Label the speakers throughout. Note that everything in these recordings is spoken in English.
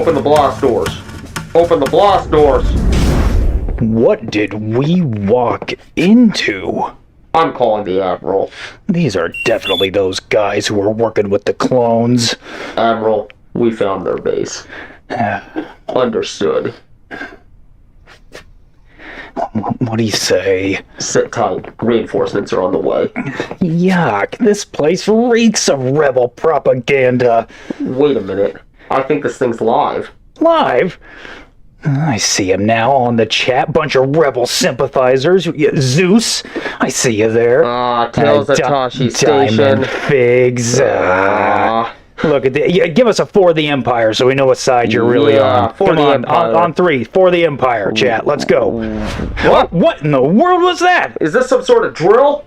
Speaker 1: Open the blast doors. Open the blast doors.
Speaker 2: What did we walk into?
Speaker 1: I'm calling the Admiral.
Speaker 2: These are definitely those guys who are working with the clones.
Speaker 1: Admiral, we found their base. Understood.
Speaker 2: What do you say?
Speaker 1: Sit tight. Reinforcements are on the way.
Speaker 2: Yuck, this place reeks of rebel propaganda.
Speaker 1: Wait a minute. I think this thing's live.
Speaker 2: Live? I see him now on the chat. Bunch of rebel sympathizers. Zeus, I see you there.
Speaker 1: Tails Atashi Station.
Speaker 2: DiamondFigs. Look at the. Give us a for the Empire so we know what side you're really on. Come on, on three. For the Empire, chat. Let's go. What in the world was that?
Speaker 1: Is this some sort of drill?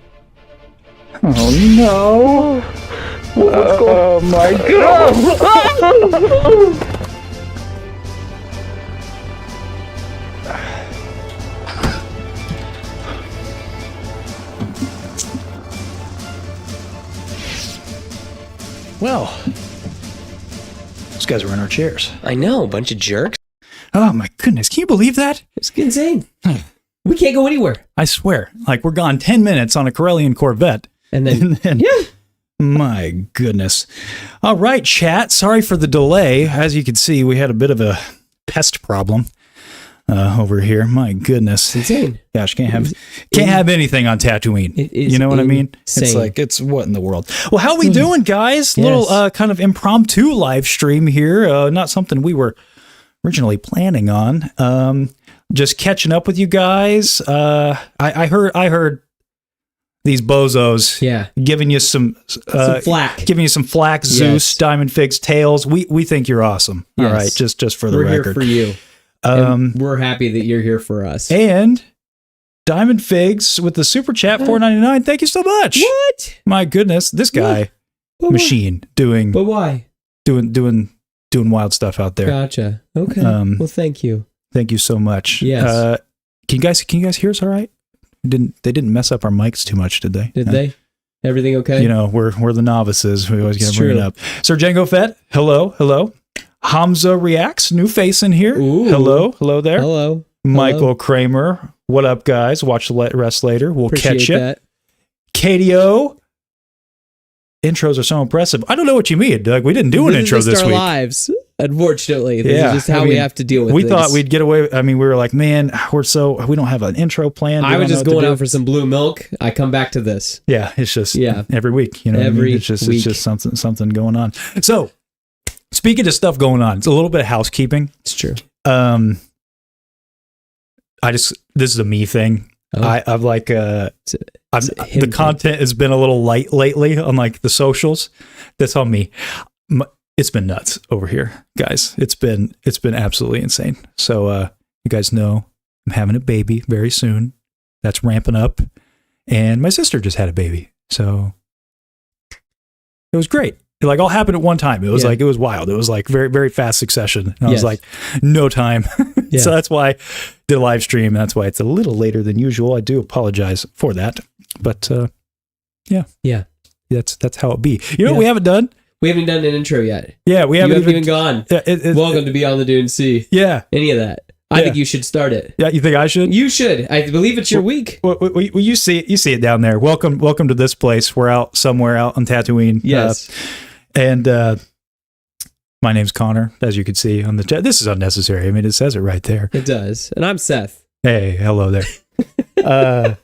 Speaker 2: Oh no.
Speaker 1: What's going on?
Speaker 2: Oh my god. Well, those guys were in our chairs.
Speaker 3: I know, bunch of jerks.
Speaker 4: Oh my goodness, can you believe that?
Speaker 3: It's insane. We can't go anywhere.
Speaker 4: I swear, like we're gone 10 minutes on a Corellian Corvette.
Speaker 3: And then, yeah.
Speaker 4: My goodness. All right, chat, sorry for the delay. As you can see, we had a bit of a pest problem over here. My goodness.
Speaker 3: It's insane.
Speaker 4: Gosh, can't have anything on Tatooine.
Speaker 3: It is,
Speaker 4: you know what I mean?
Speaker 3: insane.
Speaker 4: It's like, it's what in the world? Well, how we doing, guys?
Speaker 3: Yes.
Speaker 4: Little kind of impromptu live stream here. Not something we were originally planning on. Just catching up with you guys. I heard these bozos giving you some
Speaker 3: flack.
Speaker 4: Giving you some flack, Zeus, DiamondFigs, Tails. We think you're awesome.
Speaker 3: Yes.
Speaker 4: All right, just for the
Speaker 3: We're
Speaker 4: record.
Speaker 3: here for you. And we're happy that you're here for us.
Speaker 4: And DiamondFigs with the super chat $4.99. Thank you so much.
Speaker 3: What?
Speaker 4: My goodness, this guy machine doing.
Speaker 3: But why?
Speaker 4: Doing wild stuff out there.
Speaker 3: Gotcha. Okay. Well, thank you.
Speaker 4: Thank you so much.
Speaker 3: Yes.
Speaker 4: Can you guys hear us all right? They didn't mess up our mics too much, did they?
Speaker 3: Did they? Everything okay?
Speaker 4: You know, we're the novices. We always gotta bring it up. Sir Django Fett, hello. Hamza Reacts, new face in here.
Speaker 3: Ooh.
Speaker 4: Hello there.
Speaker 3: Hello.
Speaker 4: Michael Kramer, what up, guys? Watch the rest later. We'll catch you.
Speaker 3: That.
Speaker 4: KDO. Intros are so impressive. I don't know what you mean, Doug. We didn't do an intro this week.
Speaker 3: Our lives, unfortunately. This is just how we have to deal with
Speaker 4: We
Speaker 3: things.
Speaker 4: thought we'd get away. I mean, we were like, man, we don't have an intro plan.
Speaker 3: I was just going out for some blue milk. I come back to this.
Speaker 4: Yeah, it's just every week. You know,
Speaker 3: every
Speaker 4: it's just
Speaker 3: week.
Speaker 4: It's just something going on. So, speaking of stuff going on, it's a little bit of housekeeping.
Speaker 3: It's true.
Speaker 4: This is a me thing.
Speaker 3: Oh.
Speaker 4: I've like the content has been a little light lately on like the socials. That's on me. It's been nuts over here, guys. It's been absolutely insane. So you guys know I'm having a baby very soon. That's ramping up, and my sister just had a baby. So it was great. It like all happened at one time. It was like, it was wild. It was like very, very fast succession. And I was like, no time. So that's why I did a live stream. And that's why it's a little later than usual. I do apologize for that. But yeah. That's how it be. You know what we haven't done?
Speaker 3: We haven't done an intro yet.
Speaker 4: Yeah, we haven't
Speaker 3: even gone. Welcome to Beyond the Dune Sea.
Speaker 4: Yeah.
Speaker 3: Any of that. I think you should start it.
Speaker 4: Yeah, you think I should?
Speaker 3: You should. I believe it's your week.
Speaker 4: Well, you see it down there. Welcome to this place. We're out somewhere out on Tatooine.
Speaker 3: Yes.
Speaker 4: And my name's Konnor, as you can see on the chat. This is unnecessary. I mean, it says it right there.
Speaker 3: It does. And I'm Seth.
Speaker 4: Hey, hello there.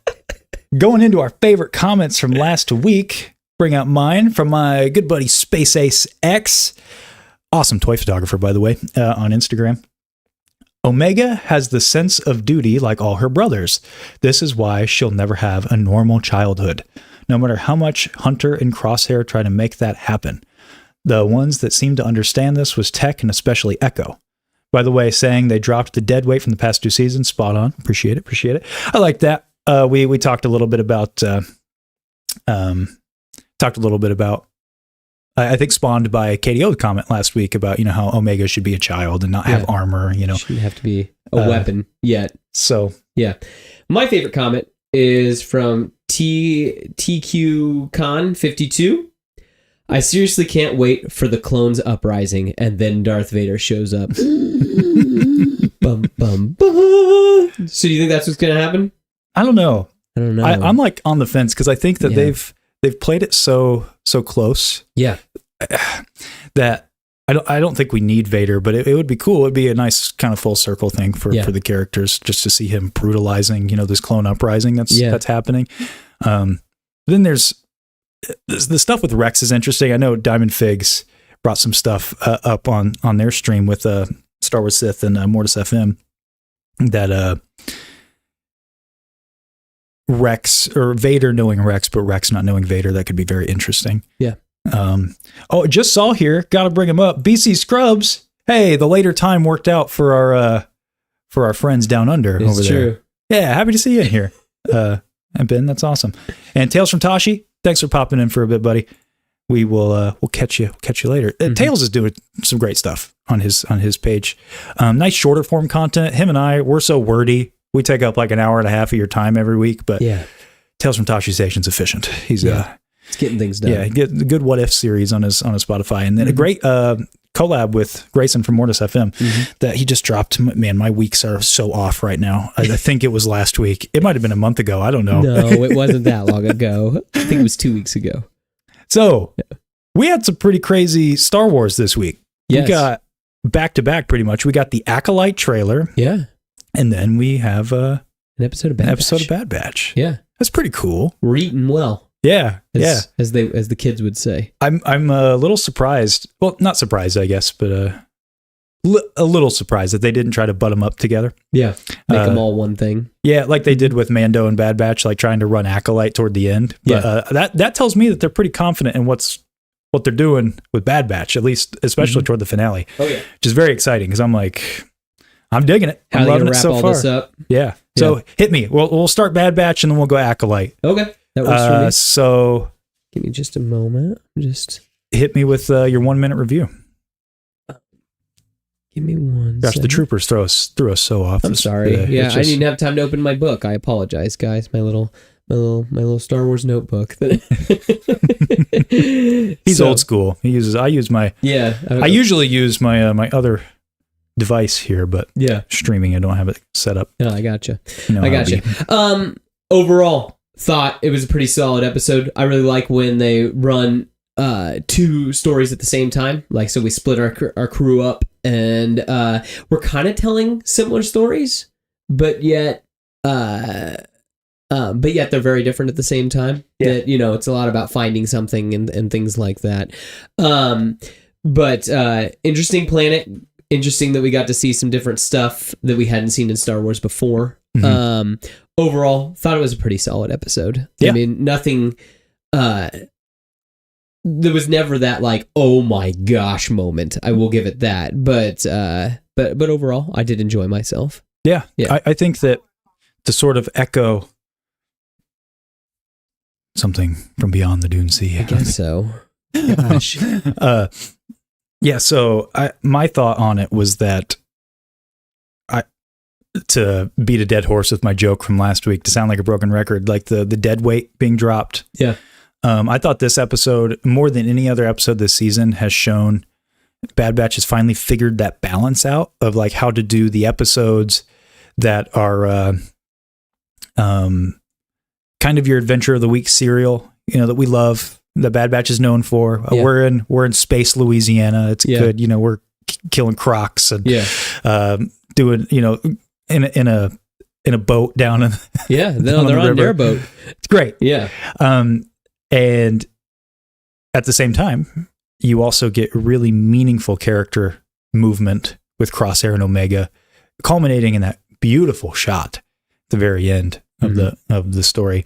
Speaker 4: Going into our favorite comments from last week, bring out mine from my good buddy Space Ace X. Awesome toy photographer, by the way, on Instagram. Omega has the sense of duty like all her brothers. This is why she'll never have a normal childhood, no matter how much Hunter and Crosshair try to make that happen. The ones that seemed to understand this was Tech and especially Echo. By the way, saying they dropped the dead weight from the past 2 seasons, spot on. Appreciate it. I like that. We talked a little bit about I think spawned by KDO's comment last week about, how Omega should be a child and not have armor, Shouldn't
Speaker 3: have to be a weapon yet.
Speaker 4: So,
Speaker 3: yeah. My favorite comment is from TQ Con 52.
Speaker 5: I seriously can't wait for the clones uprising, and then Darth Vader shows up. Bum, bum, bum. So do you think that's what's going to happen?
Speaker 4: I don't know.
Speaker 5: I'm
Speaker 4: like on the fence because I think that they've played it so close.
Speaker 5: Yeah.
Speaker 4: That I don't think we need Vader, but it would be cool. It'd be a nice kind of full circle thing for the characters, just to see him brutalizing, this clone uprising that's happening. Then there's the stuff with Rex is interesting. I know DiamondFigs brought some stuff up on their stream with Star Wars Sith and MortisFM that Rex or Vader knowing Rex, but Rex not knowing Vader. That could be very interesting.
Speaker 5: Yeah.
Speaker 4: Just saw here. Got to bring him up. BC Scrubs. Hey, the later time worked out for our friends down under over there. Yeah, happy to see you in here. And Ben, that's awesome. And Tales from Tashi, thanks for popping in for a bit, buddy. We will we'll catch you later. Tales is doing some great stuff on his page. Nice shorter form content. Him and we're so wordy. We take up like an hour and a half of your time every week, but Tales from Tashi Station's efficient. He's
Speaker 5: it's getting things done.
Speaker 4: Yeah, get the good What If series on his Spotify, and then a great collab with Grayson from MortisFM that he just dropped. Man, my weeks are so off right now. I think it was last week. It might have been a month ago. I don't know.
Speaker 5: No, it wasn't that long ago. I think it was 2 weeks ago.
Speaker 4: So we had some pretty crazy Star Wars this week.
Speaker 5: Yes.
Speaker 4: We got back to back pretty much. We got the ACOLYTE trailer.
Speaker 5: Yeah.
Speaker 4: And then we have
Speaker 5: an episode of
Speaker 4: Bad Batch.
Speaker 5: Yeah.
Speaker 4: That's pretty cool.
Speaker 5: We're eating well.
Speaker 4: Yeah.
Speaker 5: As the kids would say.
Speaker 4: I'm a little surprised. Well, not surprised, I guess, but a little surprised that they didn't try to butt them up together.
Speaker 5: Yeah. Make them all one thing.
Speaker 4: Yeah, like they did with Mando and Bad Batch, like trying to run ACOLYTE toward the end. But that tells me that they're pretty confident in what they're doing with Bad Batch, at least, especially toward the finale.
Speaker 5: Oh yeah.
Speaker 4: Which is very exciting because I'm digging it.
Speaker 5: How
Speaker 4: I'm loving it
Speaker 5: wrap
Speaker 4: so
Speaker 5: all
Speaker 4: far.
Speaker 5: This up?
Speaker 4: Yeah. So hit me. We'll start Bad Batch and then we'll go ACOLYTE.
Speaker 5: Okay. That works for me.
Speaker 4: So
Speaker 5: give me just a moment. Just
Speaker 4: hit me with your 1 minute review.
Speaker 5: Give me one.
Speaker 4: Gosh, the troopers threw us so off.
Speaker 5: I'm sorry. I didn't have time to open my book. I apologize, guys. My little Star Wars notebook.
Speaker 4: He's old school. I usually use my my other device here, but streaming I don't have it set up.
Speaker 5: No, I gotcha. I gotcha. Overall, thought it was a pretty solid episode. I really like when they run two stories at the same time. Like, so we split our crew up, and we're kind of telling similar stories, but yet they're very different at the same time. Yeah. That, it's a lot about finding something and things like that. But interesting planet. Interesting that we got to see some different stuff that we hadn't seen in Star Wars before. Overall, thought it was a pretty solid episode. Yeah. I mean, nothing. There was never that like, oh my gosh moment. I will give it that. But overall, I did enjoy myself.
Speaker 4: Yeah. I think that to sort of echo something from beyond the Dune Sea.
Speaker 5: I guess so. Gosh.
Speaker 4: Yeah. So my thought on it was that to beat a dead horse with my joke from last week, to sound like a broken record, like the dead weight being dropped.
Speaker 5: Yeah.
Speaker 4: I thought this episode, more than any other episode this season, has shown Bad Batch has finally figured that balance out of like how to do the episodes that are kind of your adventure of the week serial, that we love, that Bad Batch is known for. We're in space Louisiana. It's good. We're killing crocs and doing, in a boat down in
Speaker 5: they're on their boat.
Speaker 4: It's great.
Speaker 5: Yeah.
Speaker 4: And at the same time, you also get really meaningful character movement with Crosshair and Omega, culminating in that beautiful shot at the very end of the story.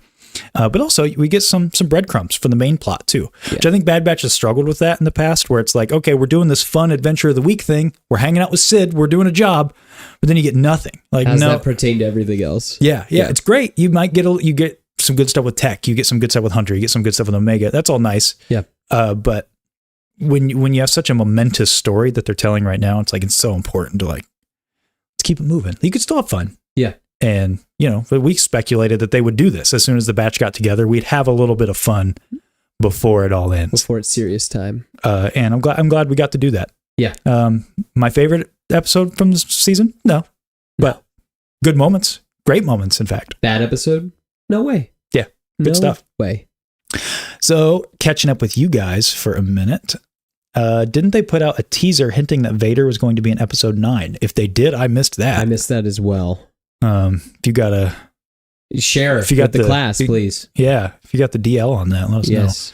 Speaker 4: But also we get some breadcrumbs for the main plot too, which I think Bad Batch has struggled with that in the past, where it's like, okay, we're doing this fun adventure of the week thing. We're hanging out with Sid. We're doing a job, but then you get nothing. Like,
Speaker 5: how does that pertain to everything else?
Speaker 4: Yeah. It's great. You might get you get some good stuff with Tech. You get some good stuff with Hunter. You get some good stuff with Omega. That's all nice.
Speaker 5: Yeah.
Speaker 4: But when you have such a momentous story that they're telling right now, it's like, it's so important to like, let's keep it moving. You could still have fun.
Speaker 5: Yeah.
Speaker 4: And, but we speculated that they would do this as soon as the batch got together. We'd have a little bit of fun, before it all ends.
Speaker 5: Before it's serious time.
Speaker 4: And I'm glad we got to do that.
Speaker 5: Yeah.
Speaker 4: My favorite episode from this season? No. But good moments. Great moments, in fact.
Speaker 5: Bad episode? No way.
Speaker 4: Yeah. Good stuff.
Speaker 5: Way.
Speaker 4: So, catching up with you guys for a minute. Didn't they put out a teaser hinting that Vader was going to be in episode 9? If they did, I missed that.
Speaker 5: I missed that as well.
Speaker 4: If you got a
Speaker 5: share if you got the class, please.
Speaker 4: Yeah. If you got the DL on that, let us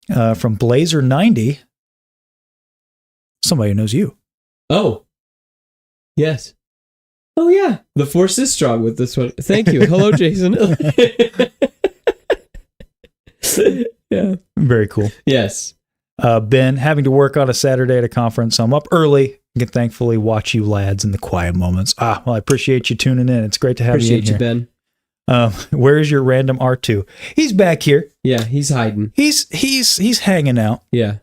Speaker 4: know. From Blazer90, somebody who knows you.
Speaker 5: Oh. Yes. Oh, yeah. The Force is strong with this one. Thank you. Hello, Jason. Yeah.
Speaker 4: Very cool.
Speaker 5: Yes.
Speaker 4: Ben, having to work on a Saturday at a conference, so I'm up early. I can thankfully watch you lads in the quiet moments. Well, I appreciate you tuning in. It's great to have you in here.
Speaker 5: Appreciate you, Ben.
Speaker 4: Where is your random R2? He's back here.
Speaker 5: Yeah, he's hiding.
Speaker 4: He's hanging out.
Speaker 5: Yeah.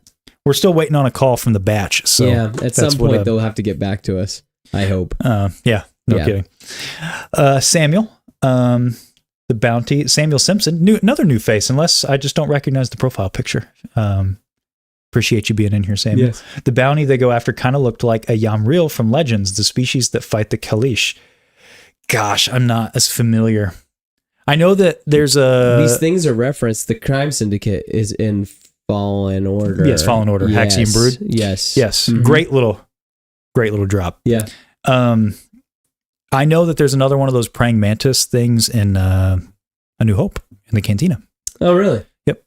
Speaker 4: We're still waiting on a call from the batch. So
Speaker 5: yeah, at some point they'll have to get back to us. I hope.
Speaker 4: Yeah, no kidding. Samuel, the bounty, Samuel Simpson, another new face, unless I just don't recognize the profile picture. Appreciate you being in here, Samuel.
Speaker 5: Yes.
Speaker 4: The bounty they go after kind of looked like a Yamril from Legends, the species that fight the Kalish. Gosh, I'm not as familiar. I know that there's
Speaker 5: these things are referenced. The crime syndicate is in Fallen Order.
Speaker 4: Yes, Fallen Order.
Speaker 5: Yes.
Speaker 4: Haxian Brood.
Speaker 5: Yes.
Speaker 4: Yes.
Speaker 5: Mm-hmm.
Speaker 4: Great little drop.
Speaker 5: Yeah.
Speaker 4: I know that there's another one of those praying mantis things in A New Hope in the cantina.
Speaker 5: Oh, really?
Speaker 4: Yep.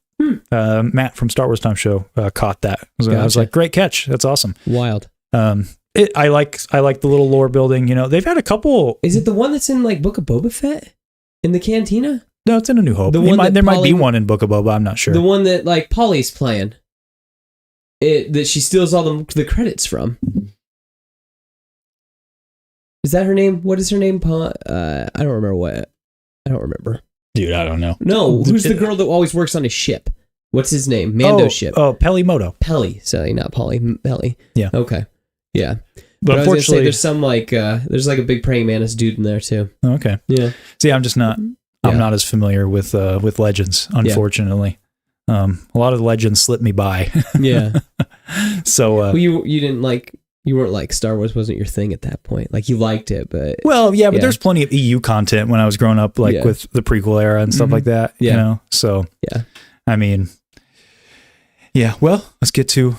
Speaker 4: Matt from StarWarsTimeShow caught that. I was like, great catch. That's awesome.
Speaker 5: Wild.
Speaker 4: I like the little lore building. You know, they've had a couple.
Speaker 5: Is it the one that's in like Book of Boba Fett in the cantina?
Speaker 4: No, it's in A New Hope. There might be one in Book of Boba. I'm not sure.
Speaker 5: The one that like Polly's playing. That she steals all the credits from. Is that her name? What is her name? I don't remember.
Speaker 4: Dude, I don't know.
Speaker 5: No, who's the girl that always works on his ship? What's his name? Mando's ship.
Speaker 4: Oh, Pelimoto.
Speaker 5: Pelly. Sorry, not Polly. Pelly.
Speaker 4: Yeah.
Speaker 5: Okay. Yeah.
Speaker 4: But
Speaker 5: unfortunately, I was gonna say, there's some there's like a big praying mantis dude in there too.
Speaker 4: Okay.
Speaker 5: Yeah.
Speaker 4: See, I'm just not. I'm not as familiar with Legends, unfortunately. A lot of the Legends slipped me by.
Speaker 5: Yeah.
Speaker 4: So
Speaker 5: well, you didn't like. You weren't like Star Wars wasn't your thing at that point. Like you liked it, but
Speaker 4: but there's plenty of EU content when I was growing up, like with the prequel era and stuff like that.
Speaker 5: Yeah.
Speaker 4: You know, so
Speaker 5: yeah.
Speaker 4: I mean, yeah. Well, let's get to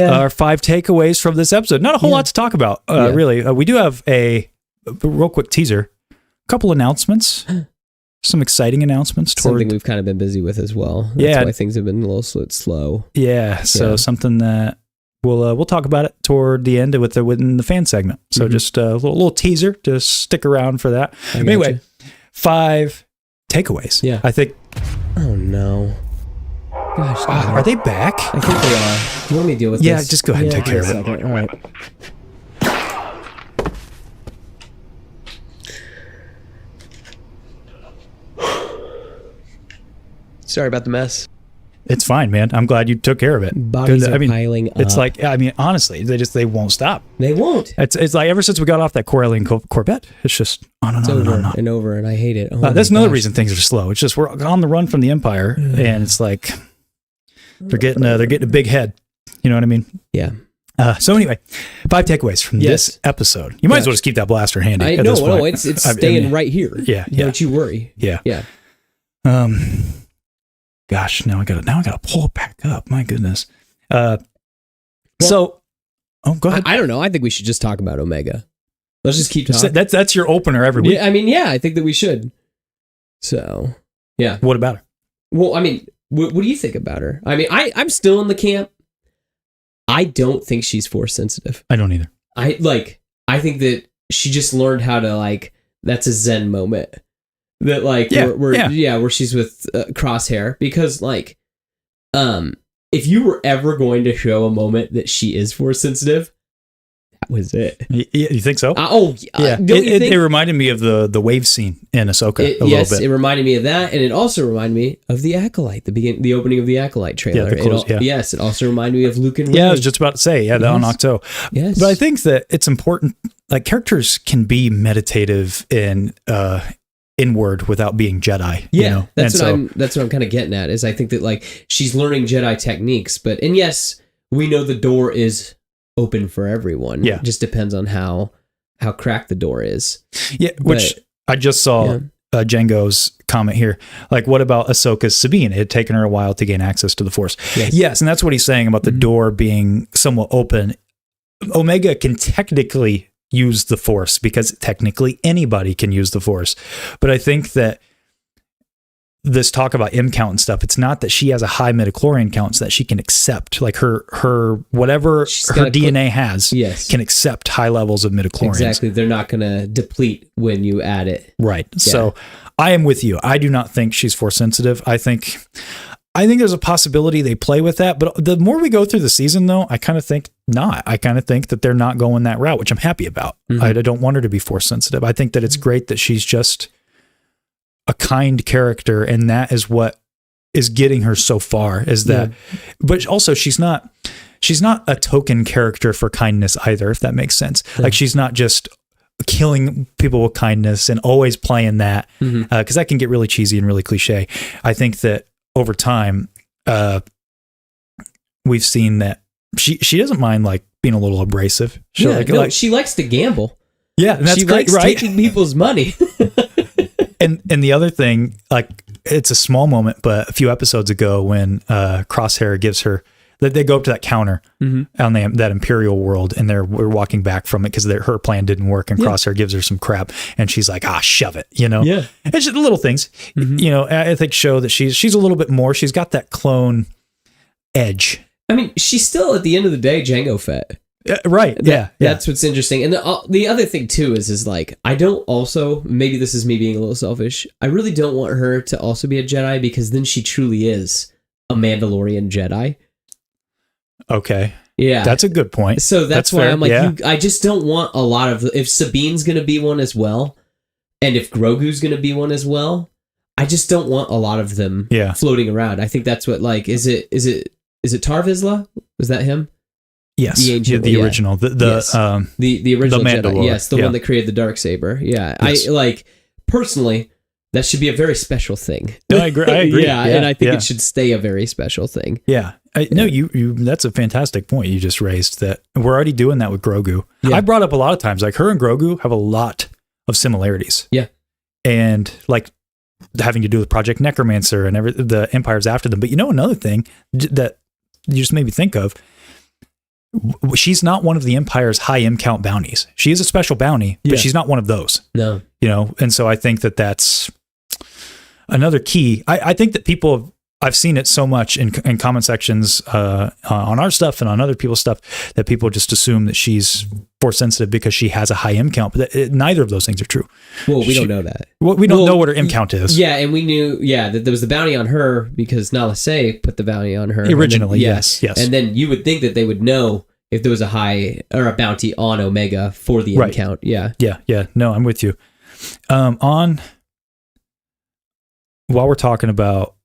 Speaker 4: our 5 takeaways from this episode. Not a whole lot to talk about, really. We do have a real quick teaser, a couple announcements, some exciting announcements.
Speaker 5: Something we've kind of been busy with as well. That's why things have been a little slow.
Speaker 4: Yeah. So something that. We'll talk about it toward the end within the fan segment. So just a little teaser. Just stick around for that. Anyway, 5 takeaways.
Speaker 5: Yeah,
Speaker 4: I think.
Speaker 5: Oh no! Gosh,
Speaker 4: are they back?
Speaker 5: I think they are. Do you want me to deal with this?
Speaker 4: Yeah, just go ahead and take care of it.
Speaker 5: All right. Sorry about the mess.
Speaker 4: It's fine, man. I'm glad you took care of it.
Speaker 5: Bodies are piling up.
Speaker 4: It's like, honestly, they won't stop.
Speaker 5: They won't.
Speaker 4: It's like ever since we got off that Corellian Corvette, it's just on and on
Speaker 5: and over, and I hate it.
Speaker 4: That's another reason things are slow. It's just we're on the run from the Empire, and it's like they're getting a big head. You know what I mean?
Speaker 5: Yeah.
Speaker 4: So anyway, 5 takeaways from this episode. You might as well just keep that blaster handy.
Speaker 5: No, it's staying right here.
Speaker 4: Yeah.
Speaker 5: Don't you worry.
Speaker 4: Yeah.
Speaker 5: Yeah.
Speaker 4: Gosh, now I gotta pull it back up. My goodness. Go ahead.
Speaker 5: I don't know. I think we should just talk about Omega. Let's just keep talking.
Speaker 4: That's your opener every week.
Speaker 5: Yeah, I think that we should. So, yeah.
Speaker 4: What about her?
Speaker 5: Well, what do you think about her? I'm still in the camp. I don't think she's Force sensitive.
Speaker 4: I don't either.
Speaker 5: I think that she just learned how to that's a Zen moment. That where she's with Crosshair, because if you were ever going to show a moment that she is Force sensitive, that was it.
Speaker 4: You think so?
Speaker 5: Yeah.
Speaker 4: It reminded me of the wave scene in Ahsoka a little bit.
Speaker 5: It reminded me of that, and it also reminded me of the Acolyte, the opening of the Acolyte trailer. Yes, it also reminded me of Luke and Rey.
Speaker 4: Yeah, I was just about to say, that on Octo.
Speaker 5: Yes.
Speaker 4: But I think that it's important, characters can be meditative in inward without being Jedi.
Speaker 5: Yeah,
Speaker 4: you know?
Speaker 5: that's what I'm kind of getting at. Is I think that like she's learning Jedi techniques, and yes, we know the door is open for everyone. Yeah, it just depends on how cracked the door is.
Speaker 4: Yeah, which I just saw Django's comment here. Like, what about Ahsoka's Sabine? It had taken her a while to gain access to the Force. Yes, and that's what he's saying about the door being somewhat open. Omega can technically use the Force because technically anybody can use the Force. But I think that this talk about M-Count and stuff, it's not that she has a high midichlorian count, it's that she can accept, like her whatever her DNA has can accept high levels of midichlorians.
Speaker 5: Exactly. They're not going to deplete when you add it.
Speaker 4: Right. Yeah. So I am with you. I do not think she's Force sensitive. I think there's a possibility they play with that, but the more we go through the season, though, I kind of think not. I kind of think that they're not going that route, which I'm happy about. I don't want her to be Force sensitive. I think that it's great that she's just a kind character, and that is what is getting her so far. Is that, but also she's not a token character for kindness either, if that makes sense. Like she's not just killing people with kindness and always playing that, because that can get really cheesy and really cliche. I think that over time, we've seen that she doesn't mind like being a little abrasive.
Speaker 5: She likes to gamble.
Speaker 4: Yeah, and that's
Speaker 5: she
Speaker 4: great,
Speaker 5: likes
Speaker 4: right?
Speaker 5: taking people's money.
Speaker 4: And the other thing, like it's a small moment, but a few episodes ago when Crosshair gives her, they go up to that counter on that Imperial world, and we're walking back from it because her plan didn't work, and Crosshair gives her some crap, and she's like, shove it, you know? Yeah. It's just little things, you know, I think show that she's a little bit more, she's got that clone edge.
Speaker 5: I mean, she's still, at the end of the day, Jango Fett.
Speaker 4: Right.
Speaker 5: That's what's interesting. And the other thing too is like, I don't also, maybe this is me being a little selfish, I really don't want her to also be a Jedi, because then she truly is a Mandalorian Jedi.
Speaker 4: Okay.
Speaker 5: Yeah.
Speaker 4: That's a good point.
Speaker 5: So that's why fair. I'm like, I just don't want a lot of, if Sabine's going to be one as well, and if Grogu's going to be one as well, I just don't want a lot of them floating around. I think that's what, like, is it Tar Vizsla? Was that him?
Speaker 4: Yes, the original, the
Speaker 5: original
Speaker 4: the
Speaker 5: Jedi. Yes, the one that created the Darksaber. Yeah, yes. I like personally that should be a very special thing.
Speaker 4: No, I agree.
Speaker 5: And I think it should stay a very special thing.
Speaker 4: Yeah, no, you. That's a fantastic point you just raised. That we're already doing that with Grogu. Yeah. I brought up a lot of times, like her and Grogu have a lot of similarities.
Speaker 5: Yeah,
Speaker 4: and like having to do with Project Necromancer and the Empire's after them. But you know, another thing that you just made me think of. She's not one of the Empire's high M-Count bounties. She is a special bounty, but she's not one of those.
Speaker 5: No.
Speaker 4: You know, and so I think that that's another key. I think that I've seen it so much in comment sections on our stuff and on other people's stuff that people just assume that she's Force sensitive because she has a high M-Count, but neither of those things are true.
Speaker 5: Well, we don't know that.
Speaker 4: Well, we don't know what her M-Count is.
Speaker 5: Yeah, and we knew, that there was the bounty on her because Nala Se put the bounty on her.
Speaker 4: Originally, yes.
Speaker 5: And then you would think that they would know if there was a high or a bounty on Omega for the M-Count. Yeah.
Speaker 4: Yeah. No, I'm with you. While we're talking about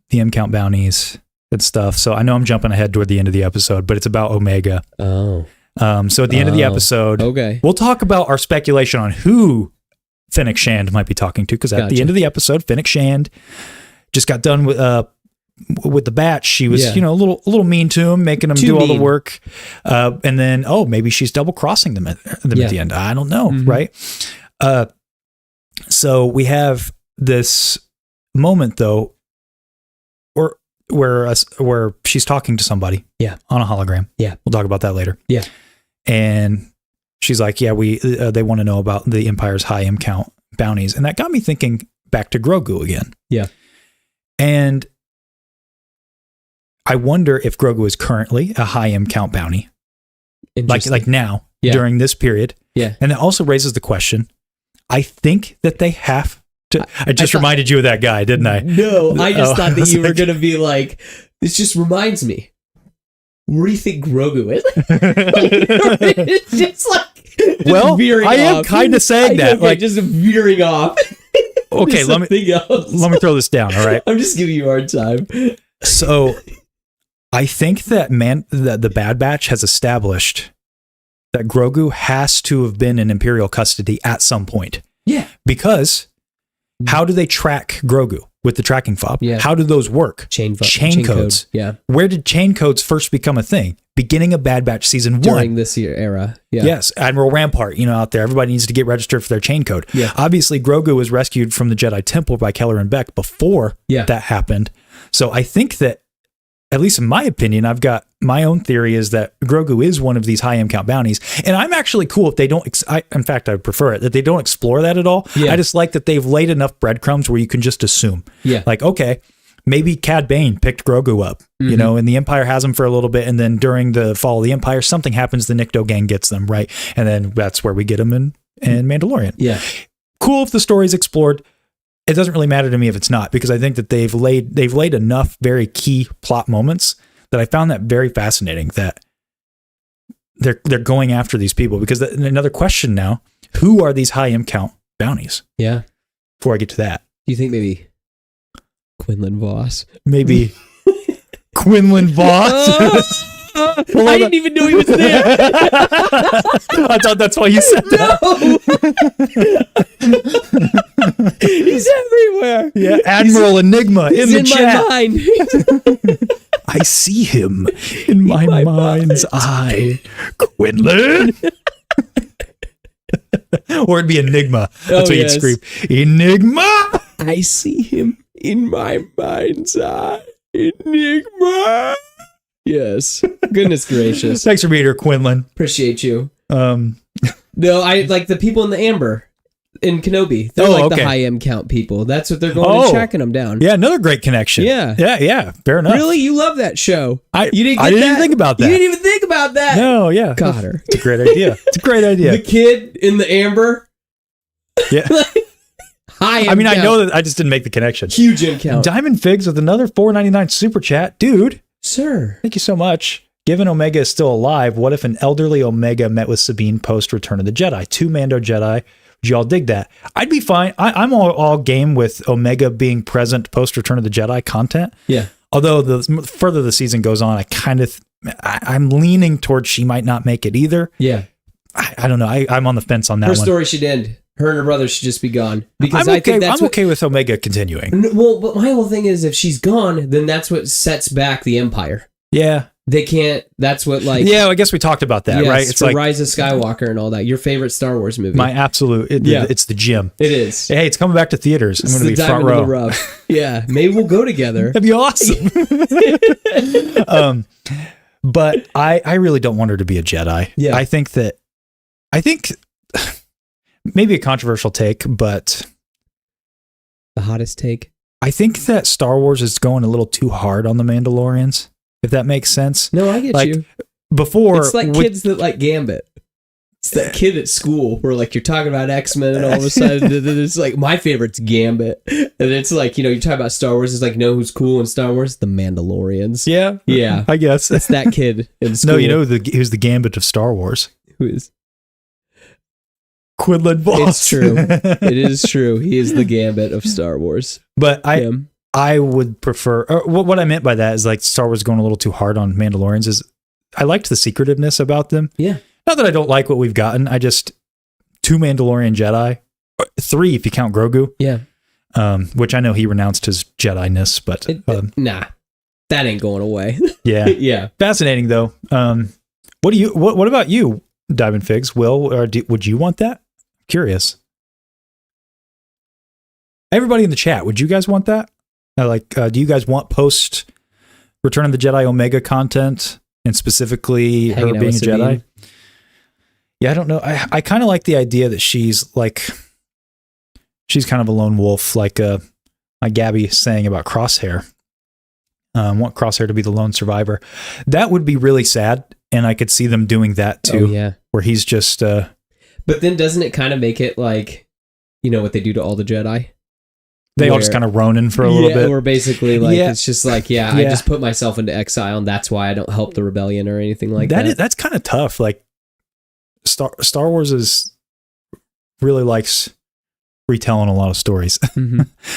Speaker 4: the M-Count bounties and stuff, so I know I'm jumping ahead toward the end of the episode, but it's about Omega.
Speaker 5: Oh.
Speaker 4: So at the end of the episode, we'll talk about our speculation on who Fennec Shand might be talking to, because at the end of the episode, Fennec Shand just got done with the batch. She was, a little mean to him, making him do all the work. And then, maybe she's double crossing them at the end. I don't know. Right. So we have this moment though, where she's talking to somebody on a hologram. Yeah. We'll talk about that later.
Speaker 5: Yeah.
Speaker 4: And she's like, they want to know about the Empire's high M-Count bounties. And that got me thinking back to Grogu again.
Speaker 5: Yeah.
Speaker 4: And I wonder if Grogu is currently a high M-Count bounty. Like now, during this period.
Speaker 5: Yeah.
Speaker 4: And it also raises the question, I think that they have to, I reminded you of that guy, didn't I?
Speaker 5: No, I just thought that you were going to be like, this just reminds me. Where do you think Grogu is? It's just like,
Speaker 4: I am kind of saying that.
Speaker 5: Like, just veering off.
Speaker 4: Okay, let me throw this down, all right?
Speaker 5: I'm just giving you a hard time.
Speaker 4: So, I think that the Bad Batch has established that Grogu has to have been in Imperial custody at some point.
Speaker 5: Yeah.
Speaker 4: Because How do they track Grogu with the tracking fob?
Speaker 5: Yeah.
Speaker 4: How do those work?
Speaker 5: Chain
Speaker 4: codes.
Speaker 5: Code. Yeah.
Speaker 4: Where did chain codes first become a thing? Beginning of Bad Batch season 1.
Speaker 5: During this year era. Yeah.
Speaker 4: Yes, Admiral Rampart, out there. Everybody needs to get registered for their chain code.
Speaker 5: Yeah.
Speaker 4: Obviously, Grogu was rescued from the Jedi Temple by Keller and Beck before that happened. So I think that, at least in my opinion, I've got my own theory is that Grogu is one of these high M-Count bounties. And I'm actually cool if they don't, in fact, I would prefer it, that they don't explore that at all.
Speaker 5: Yeah.
Speaker 4: I just like that they've laid enough breadcrumbs where you can just assume.
Speaker 5: Yeah.
Speaker 4: Like, okay, maybe Cad Bane picked Grogu up, and the Empire has him for a little bit. And then during the fall of the Empire, something happens, the Nikto gang gets them, right? And then that's where we get them in Mandalorian.
Speaker 5: Yeah.
Speaker 4: Cool if the story's explored. It doesn't really matter to me if it's not, because I think that they've laid enough very key plot moments that I found that very fascinating, that they're going after these people. Because another question now, who are these high M-Count bounties?
Speaker 5: Yeah.
Speaker 4: Before I get to that.
Speaker 5: Do you think maybe Quinlan Voss?
Speaker 4: Maybe Quinlan Voss?
Speaker 5: I didn't even know he was there.
Speaker 4: I thought that's why you said that.
Speaker 5: He's everywhere.
Speaker 4: Yeah, Admiral Enigma in the chat.
Speaker 5: My mind.
Speaker 4: I see him in my mind's eye. Quinlan. Or it'd be Enigma. That's what you'd scream. Enigma.
Speaker 5: I see him in my mind's eye. Enigma. Yes. Goodness gracious.
Speaker 4: Thanks for being here, Quinlan.
Speaker 5: Appreciate you. No, I like the people in the Amber in Kenobi. They're the high M-Count people. That's what they're going and tracking them down.
Speaker 4: Yeah, another great connection. Yeah. Fair enough.
Speaker 5: Really? You love that show.
Speaker 4: I didn't even think about that.
Speaker 5: You didn't even think about that.
Speaker 4: No, yeah.
Speaker 5: Konnor.
Speaker 4: It's a great idea.
Speaker 5: The kid in the Amber.
Speaker 4: Yeah.
Speaker 5: High M-Count.
Speaker 4: I mean, I know that I just didn't make the connection.
Speaker 5: Huge M-Count.
Speaker 4: DiamondFigs with another $4.99 super chat. Dude.
Speaker 5: Sir.
Speaker 4: Thank you so much. Given Omega is still alive, what if an elderly Omega met with Sabine post Return of the Jedi? 2 Mando Jedi. Would you all dig that? I'd be fine. I'm all game with Omega being present post Return of the Jedi content.
Speaker 5: Yeah.
Speaker 4: Although the further the season goes on, I'm leaning towards she might not make it either.
Speaker 5: Yeah.
Speaker 4: I don't know. I'm on the fence on that
Speaker 5: Her
Speaker 4: one.
Speaker 5: story should end. Her and her brother should just be gone. Because
Speaker 4: I'm okay with Omega continuing.
Speaker 5: Well, but my whole thing is if she's gone, then that's what sets back the Empire.
Speaker 4: Yeah.
Speaker 5: They can't. That's what
Speaker 4: Yeah, I guess we talked about that, right?
Speaker 5: It's like Rise of Skywalker and all that. Your favorite Star Wars movie.
Speaker 4: My absolute. It's the gym.
Speaker 5: It is.
Speaker 4: Hey, it's coming back to theaters. I'm going to be front row.
Speaker 5: The rough. Yeah, maybe we'll go together.
Speaker 4: That'd be awesome. But I really don't want her to be a Jedi.
Speaker 5: Yeah.
Speaker 4: I think maybe a controversial take, but
Speaker 5: the hottest take.
Speaker 4: I think that Star Wars is going a little too hard on the Mandalorians, if that makes sense.
Speaker 5: No, I get you.
Speaker 4: Before,
Speaker 5: it's like kids that like Gambit. It's that kid at school where like you're talking about X-Men and all of a sudden it's like my favorite's Gambit. And it's like, you talk about Star Wars, it's like, who's cool in Star Wars? The Mandalorians.
Speaker 4: Yeah.
Speaker 5: Yeah.
Speaker 4: I guess.
Speaker 5: It's that kid in school.
Speaker 4: No, who's the Gambit of Star Wars?
Speaker 5: Who is?
Speaker 4: Quinlan Voss.
Speaker 5: It's true. It is true. He is the Gambit of Star Wars.
Speaker 4: But I would prefer, what I meant by that is like Star Wars going a little too hard on Mandalorians is I liked the secretiveness about them.
Speaker 5: Yeah.
Speaker 4: Not that I don't like what we've gotten. 2 Mandalorian Jedi, 3 if you count Grogu.
Speaker 5: Yeah.
Speaker 4: Which I know he renounced his Jedi-ness, but
Speaker 5: nah, that ain't going away.
Speaker 4: Yeah.
Speaker 5: Yeah.
Speaker 4: Fascinating though. What about you, DiamondFigs? Will, or would you want that? Curious. Everybody in the chat, would you guys want that? Do you guys want post Return of the Jedi Omega content, and specifically her being a Jedi? Yeah, I don't know. I kind of like the idea that she's kind of a lone wolf, like Gabby saying about Crosshair. Want Crosshair to be the lone survivor. That would be really sad, and I could see them doing that too.
Speaker 5: Oh, yeah.
Speaker 4: Where he's just...
Speaker 5: But then doesn't it kind of make it like, what they do to all the Jedi?
Speaker 4: They all just kind of Ronin for a little bit.
Speaker 5: Or basically it's just like, I just put myself into exile and that's why I don't help the rebellion or anything like that.
Speaker 4: That's kind of tough. Like Star Wars really likes retelling a lot of stories,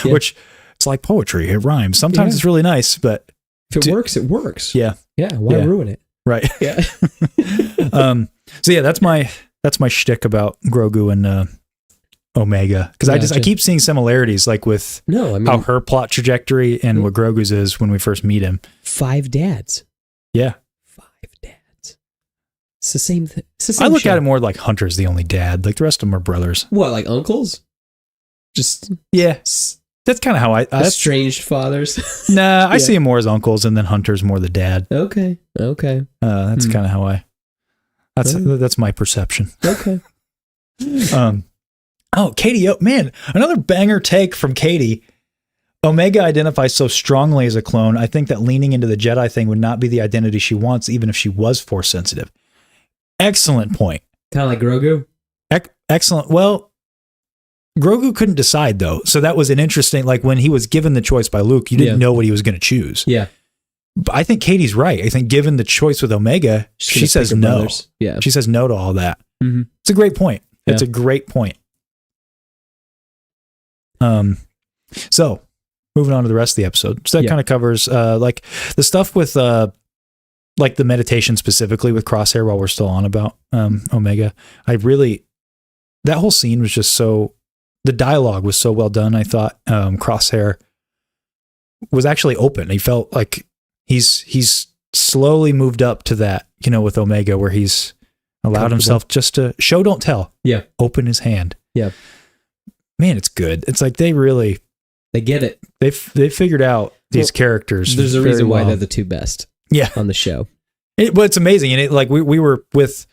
Speaker 4: which it's like poetry. It rhymes. Sometimes it's really nice, but
Speaker 5: if it works, it works.
Speaker 4: Yeah.
Speaker 5: Yeah. Why ruin it?
Speaker 4: Right.
Speaker 5: Yeah.
Speaker 4: So yeah, that's my shtick about Grogu and Omega, because I keep seeing similarities, like with how her plot trajectory and what Grogu's is when we first meet him.
Speaker 5: 5 dads.
Speaker 4: Yeah.
Speaker 5: 5 dads. It's the same thing.
Speaker 4: I look at it more like Hunter's the only dad. Like the rest of them are brothers.
Speaker 5: What, like uncles? Just
Speaker 4: that's kind of how I
Speaker 5: estranged fathers.
Speaker 4: Nah, I see him more as uncles, and then Hunter's more the dad.
Speaker 5: Okay.
Speaker 4: That's kind of how that's my perception.
Speaker 5: Okay.
Speaker 4: Katie, man, another banger take from Katie. Omega identifies so strongly as a clone. I think that leaning into the Jedi thing would not be the identity she wants, even if she was Force sensitive. Excellent point.
Speaker 5: Kind of like Grogu.
Speaker 4: Excellent. Well, Grogu couldn't decide though, so that was an interesting. Like when he was given the choice by Luke, you didn't know what he was going to choose.
Speaker 5: Yeah.
Speaker 4: But I think Katie's right. I think given the choice with Omega, she says no.
Speaker 5: Brothers. Yeah.
Speaker 4: She says no to all that.
Speaker 5: Mm-hmm.
Speaker 4: It's a great point. It's a great point. So moving on to the rest of the episode. So that kind of covers like the stuff with like the meditation specifically with Crosshair while we're still on about Omega. That whole scene was just the dialogue was so well done. I thought Crosshair was actually open. He felt like he's slowly moved up to that, with Omega, where he's allowed himself just to show, don't tell.
Speaker 5: Yeah.
Speaker 4: Open his hand.
Speaker 5: Yeah.
Speaker 4: Man, it's good. It's like they
Speaker 5: get it.
Speaker 4: They figured out these characters.
Speaker 5: There's a reason why they're the 2 best. On the show.
Speaker 4: But it's amazing. And we were with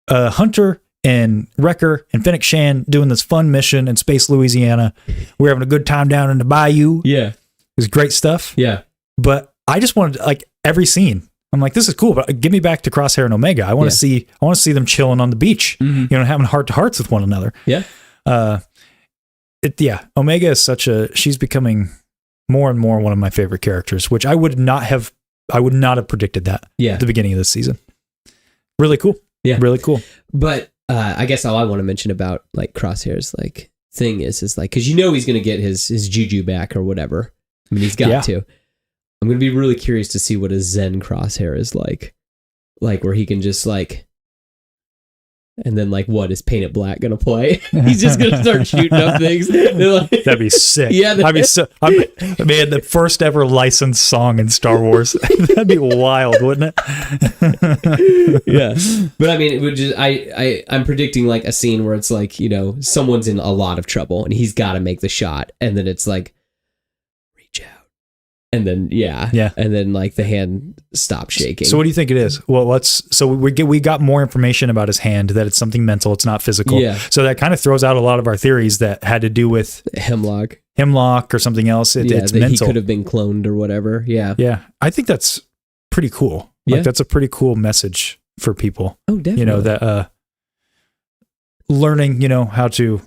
Speaker 4: Hunter and Wrecker and Fennec Shan doing this fun mission in Space Louisiana. We're having a good time down in the bayou.
Speaker 5: Yeah.
Speaker 4: It was great stuff.
Speaker 5: Yeah.
Speaker 4: But I just wanted every scene. I'm like, this is cool, but give me back to Crosshair and Omega. I want to see them chilling on the beach, having heart-to-hearts with one another.
Speaker 5: Yeah.
Speaker 4: Omega is she's becoming more and more one of my favorite characters, which I would not have predicted that at the beginning of this season. Really cool. Yeah. Really cool.
Speaker 5: But I guess all I want to mention about like Crosshair's like thing is like, cause he's going to get his juju back or whatever. I mean, he's got to. I'm going to be really curious to see what a Zen Crosshair is like where he can just like, and then like, what is Paint It Black going to play? He's just going to start shooting up things.
Speaker 4: That'd be sick. Yeah. Man, the first ever licensed song in Star Wars. That'd be wild, wouldn't it?
Speaker 5: Yeah. But I mean, it would just, I'm predicting like a scene where it's like, someone's in a lot of trouble and he's got to make the shot. And then it's like, reach out. And then, and then like the hand stops shaking.
Speaker 4: So what do you think it is? Well, we got more information about his hand, that it's something mental. It's not physical. Yeah. So that kind of throws out a lot of our theories that had to do with
Speaker 5: hemlock
Speaker 4: or something else. It's
Speaker 5: that
Speaker 4: mental.
Speaker 5: He could have been cloned or whatever. Yeah.
Speaker 4: Yeah. I think that's pretty cool. Like that's a pretty cool message for people.
Speaker 5: Oh, definitely.
Speaker 4: That learning, how to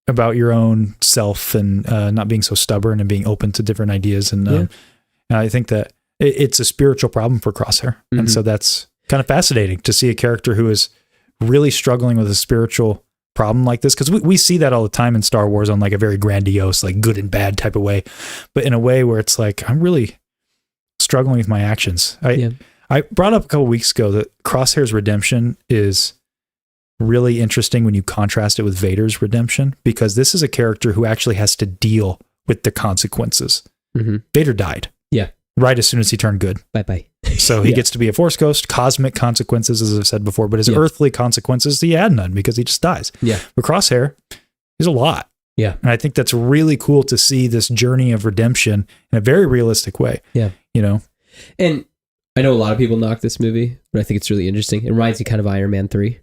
Speaker 4: about your own self and not being so stubborn and being open to different ideas. And I think that it's a spiritual problem for Crosshair. Mm-hmm. And so that's kind of fascinating to see a character who is really struggling with a spiritual problem like this. Cause we see that all the time in Star Wars on like a very grandiose, like good and bad type of way, but in a way where it's like, I'm really struggling with my actions. I brought up a couple weeks ago that Crosshair's redemption is really interesting when you contrast it with Vader's redemption, because this is a character who actually has to deal with the consequences. Mm-hmm. Vader died.
Speaker 5: Yeah.
Speaker 4: Right as soon as he turned good.
Speaker 5: Bye-bye.
Speaker 4: So he gets to be a Force ghost, cosmic consequences, as I've said before, but his earthly consequences, he had none because he just dies.
Speaker 5: Yeah.
Speaker 4: But Crosshair is a lot.
Speaker 5: Yeah.
Speaker 4: And I think that's really cool to see this journey of redemption in a very realistic way.
Speaker 5: Yeah. And I know a lot of people knock this movie, but I think it's really interesting. It reminds me kind of Iron Man 3.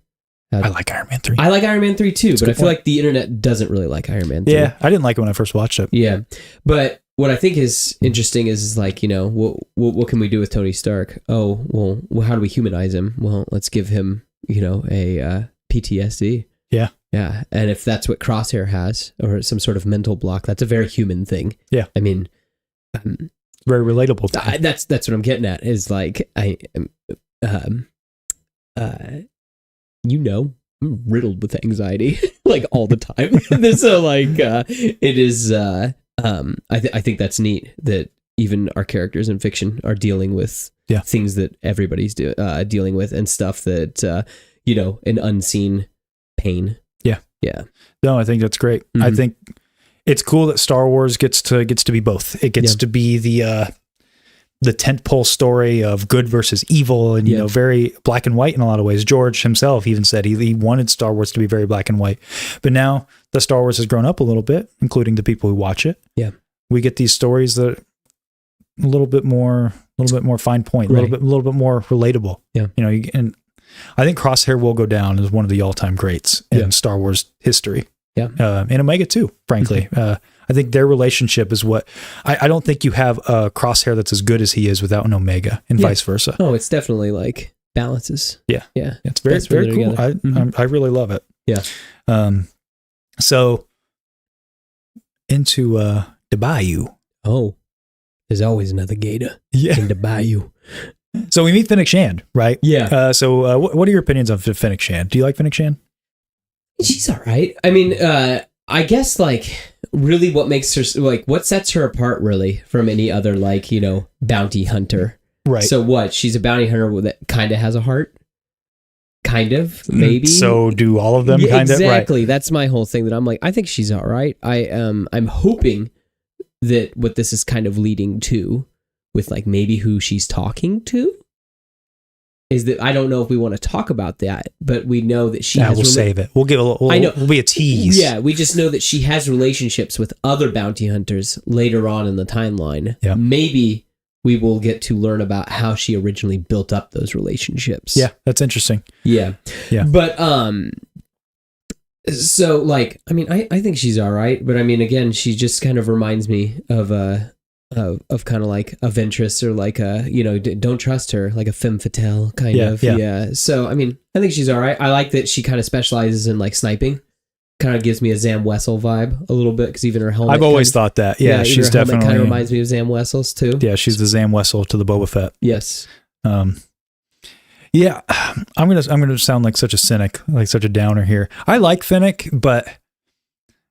Speaker 4: I like Iron Man 3.
Speaker 5: I like Iron Man 3 too, but I feel like the internet doesn't really like Iron Man 3.
Speaker 4: Yeah, I didn't like it when I first watched it.
Speaker 5: Yeah. But what I think is interesting is like, what can we do with Tony Stark? Oh, well, how do we humanize him? Well, let's give him, a PTSD.
Speaker 4: Yeah.
Speaker 5: Yeah. And if that's what Crosshair has, or some sort of mental block, that's a very human thing.
Speaker 4: Yeah.
Speaker 5: I mean,
Speaker 4: very relatable.
Speaker 5: That's what I'm getting at is like, I'm riddled with anxiety like all the time. So like, it is, I think that's neat that even our characters in fiction are dealing with things that everybody's dealing with and stuff that, an unseen pain.
Speaker 4: Yeah.
Speaker 5: Yeah.
Speaker 4: No, I think that's great. I think it's cool that Star Wars gets to be both. It gets to be the tentpole story of good versus evil, and you know, very black and white in a lot of ways. George himself even said he wanted Star Wars to be very black and white, but now the Star Wars has grown up a little bit, including the people who watch it.
Speaker 5: Yeah,
Speaker 4: we get these stories that a little bit more fine point, a little bit more relatable. Yeah, you know, and I think Crosshair will go down as one of the all-time greats in Star Wars history. Yeah, and Omega too, frankly. I think their relationship is what I don't think you have a Crosshair that's as good as he is without an Omega, and vice versa.
Speaker 5: Oh, it's definitely like balances.
Speaker 4: Yeah,
Speaker 5: yeah,
Speaker 4: it's very cool. I really love it.
Speaker 5: Yeah.
Speaker 4: So into the Bayou.
Speaker 5: Oh, there's always another gator in the Bayou.
Speaker 4: So we meet Fennec Shand, right?
Speaker 5: Yeah.
Speaker 4: So what are your opinions on Fennec Shand? Do you like Fennec Shand?
Speaker 5: She's all right. I mean, I guess like really what makes her like what sets her apart really from any other like, you know, bounty hunter.
Speaker 4: Right.
Speaker 5: So what? She's a bounty hunter that kind of has a heart. Kind of, maybe.
Speaker 4: So do all of them kind of?
Speaker 5: Exactly. Right. That's my whole thing that I'm like, I think she's all right. I'm hoping that what this is kind of leading to with like maybe who she's talking to is that I don't know if we want to talk about that, but we know that she has...
Speaker 4: We'll save it. We'll give a little... I know. We'll be a tease.
Speaker 5: Yeah, we just know that she has relationships with other bounty hunters later on in the timeline.
Speaker 4: Yeah.
Speaker 5: Maybe we will get to learn about how she originally built up those relationships.
Speaker 4: Yeah, that's interesting.
Speaker 5: Yeah.
Speaker 4: Yeah.
Speaker 5: But, so, like, I mean, I think she's all right, but I mean, again, she just kind of reminds me of kind of like a Ventress or like a, you know, don't trust her, like a femme fatale kind of. Yeah. So, I mean, I think she's all right. I like that she kind of specializes in like sniping. Kind of gives me a Zam Wessel vibe a little bit because even her helmet.
Speaker 4: I've always thought that. Yeah, she's definitely
Speaker 5: kind of reminds me of Zam Wessel's too.
Speaker 4: Yeah, she's the Zam Wessel to the Boba Fett.
Speaker 5: Yes.
Speaker 4: Yeah, I'm gonna sound like such a cynic, like such a downer here. I like Fennec, but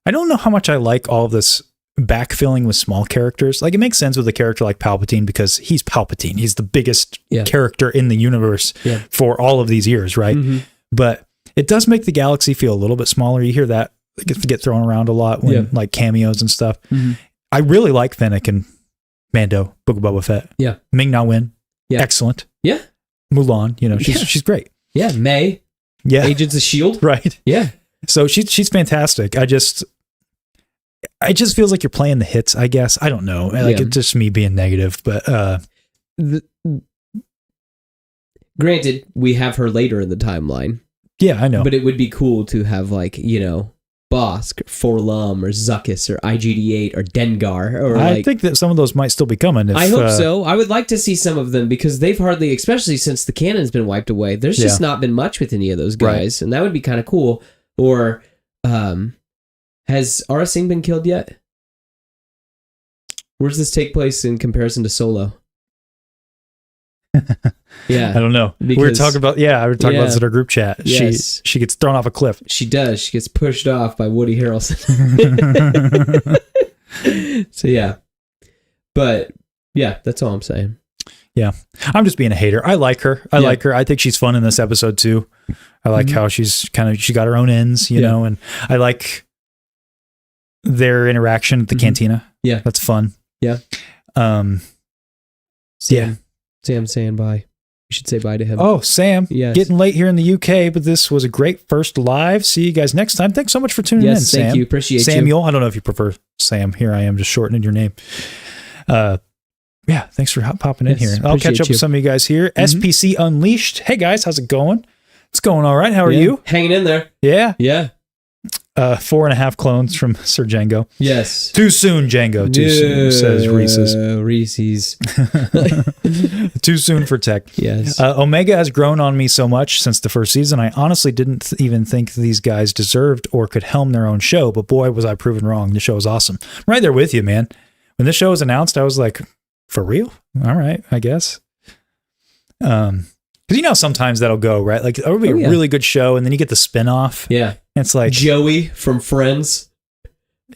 Speaker 4: I don't know how much I like all of this backfilling with small characters. Like it makes sense with a character like Palpatine because he's Palpatine. He's the biggest character in the universe for all of these years, right? Mm-hmm. But it does make the galaxy feel a little bit smaller. You hear that get thrown around a lot when like cameos and stuff. Mm-hmm. I really like Fennec and Mando, Book of Boba Fett.
Speaker 5: Yeah.
Speaker 4: Ming-Na Wen. Yeah. Excellent.
Speaker 5: Yeah.
Speaker 4: Mulan, you know, she's great.
Speaker 5: Yeah. May.
Speaker 4: Yeah.
Speaker 5: Agents of S.H.I.E.L.D.
Speaker 4: Right.
Speaker 5: Yeah.
Speaker 4: So she's fantastic. It just feels like you're playing the hits, I guess. I don't know. Like it's just me being negative, but
Speaker 5: granted, we have her later in the timeline.
Speaker 4: Yeah, I know.
Speaker 5: But it would be cool to have like, you know, Bosk, Forlum, or Zuckuss, or IG-88, or Dengar. Or
Speaker 4: I think that some of those might still be coming.
Speaker 5: I hope so. I would like to see some of them because they've hardly, especially since the canon's been wiped away, there's just not been much with any of those guys. Right. And that would be kind of cool. Or has Aura Singh been killed yet? Where does this take place in comparison to Solo? Yeah,
Speaker 4: I don't know. We were talking about about this in our group chat.
Speaker 5: Yes.
Speaker 4: She gets thrown off a cliff.
Speaker 5: She does. She gets pushed off by Woody Harrelson. So yeah, but yeah, that's all I'm saying.
Speaker 4: Yeah, I'm just being a hater. I like her. I like her. I think she's fun in this episode too. I like how she got her own ends, you know, and I like their interaction at the cantina. Yeah, that's fun.
Speaker 5: Yeah. Sam's saying bye. You should say bye to him.
Speaker 4: Oh, Sam.
Speaker 5: Yes.
Speaker 4: Getting late here in the UK, but this was a great first live. See you guys next time. Thanks so much for tuning in, Sam.
Speaker 5: Thank you. Appreciate
Speaker 4: Samuel. I don't know if you prefer Sam. Here I am just shortening your name. Thanks for popping in here. I'll catch up with some of you guys here. SPC Unleashed. Hey guys, how's it going? It's going all right. How are you?
Speaker 5: Hanging in there.
Speaker 4: Yeah.
Speaker 5: Yeah.
Speaker 4: 4.5 clones from Sir Django.
Speaker 5: Yes.
Speaker 4: Too soon, Django. Too soon, says
Speaker 5: Reese's.
Speaker 4: Too soon for tech.
Speaker 5: Yes.
Speaker 4: Omega has grown on me so much since the first season. I honestly didn't even think these guys deserved or could helm their own show, but boy, was I proven wrong. The show is awesome. I'm right there with you, man. When this show was announced, I was like, for real? All right, I guess. Because you know sometimes that'll go, right? Like, it'll be a really good show, and then you get the spinoff.
Speaker 5: Yeah.
Speaker 4: It's like
Speaker 5: Joey from Friends.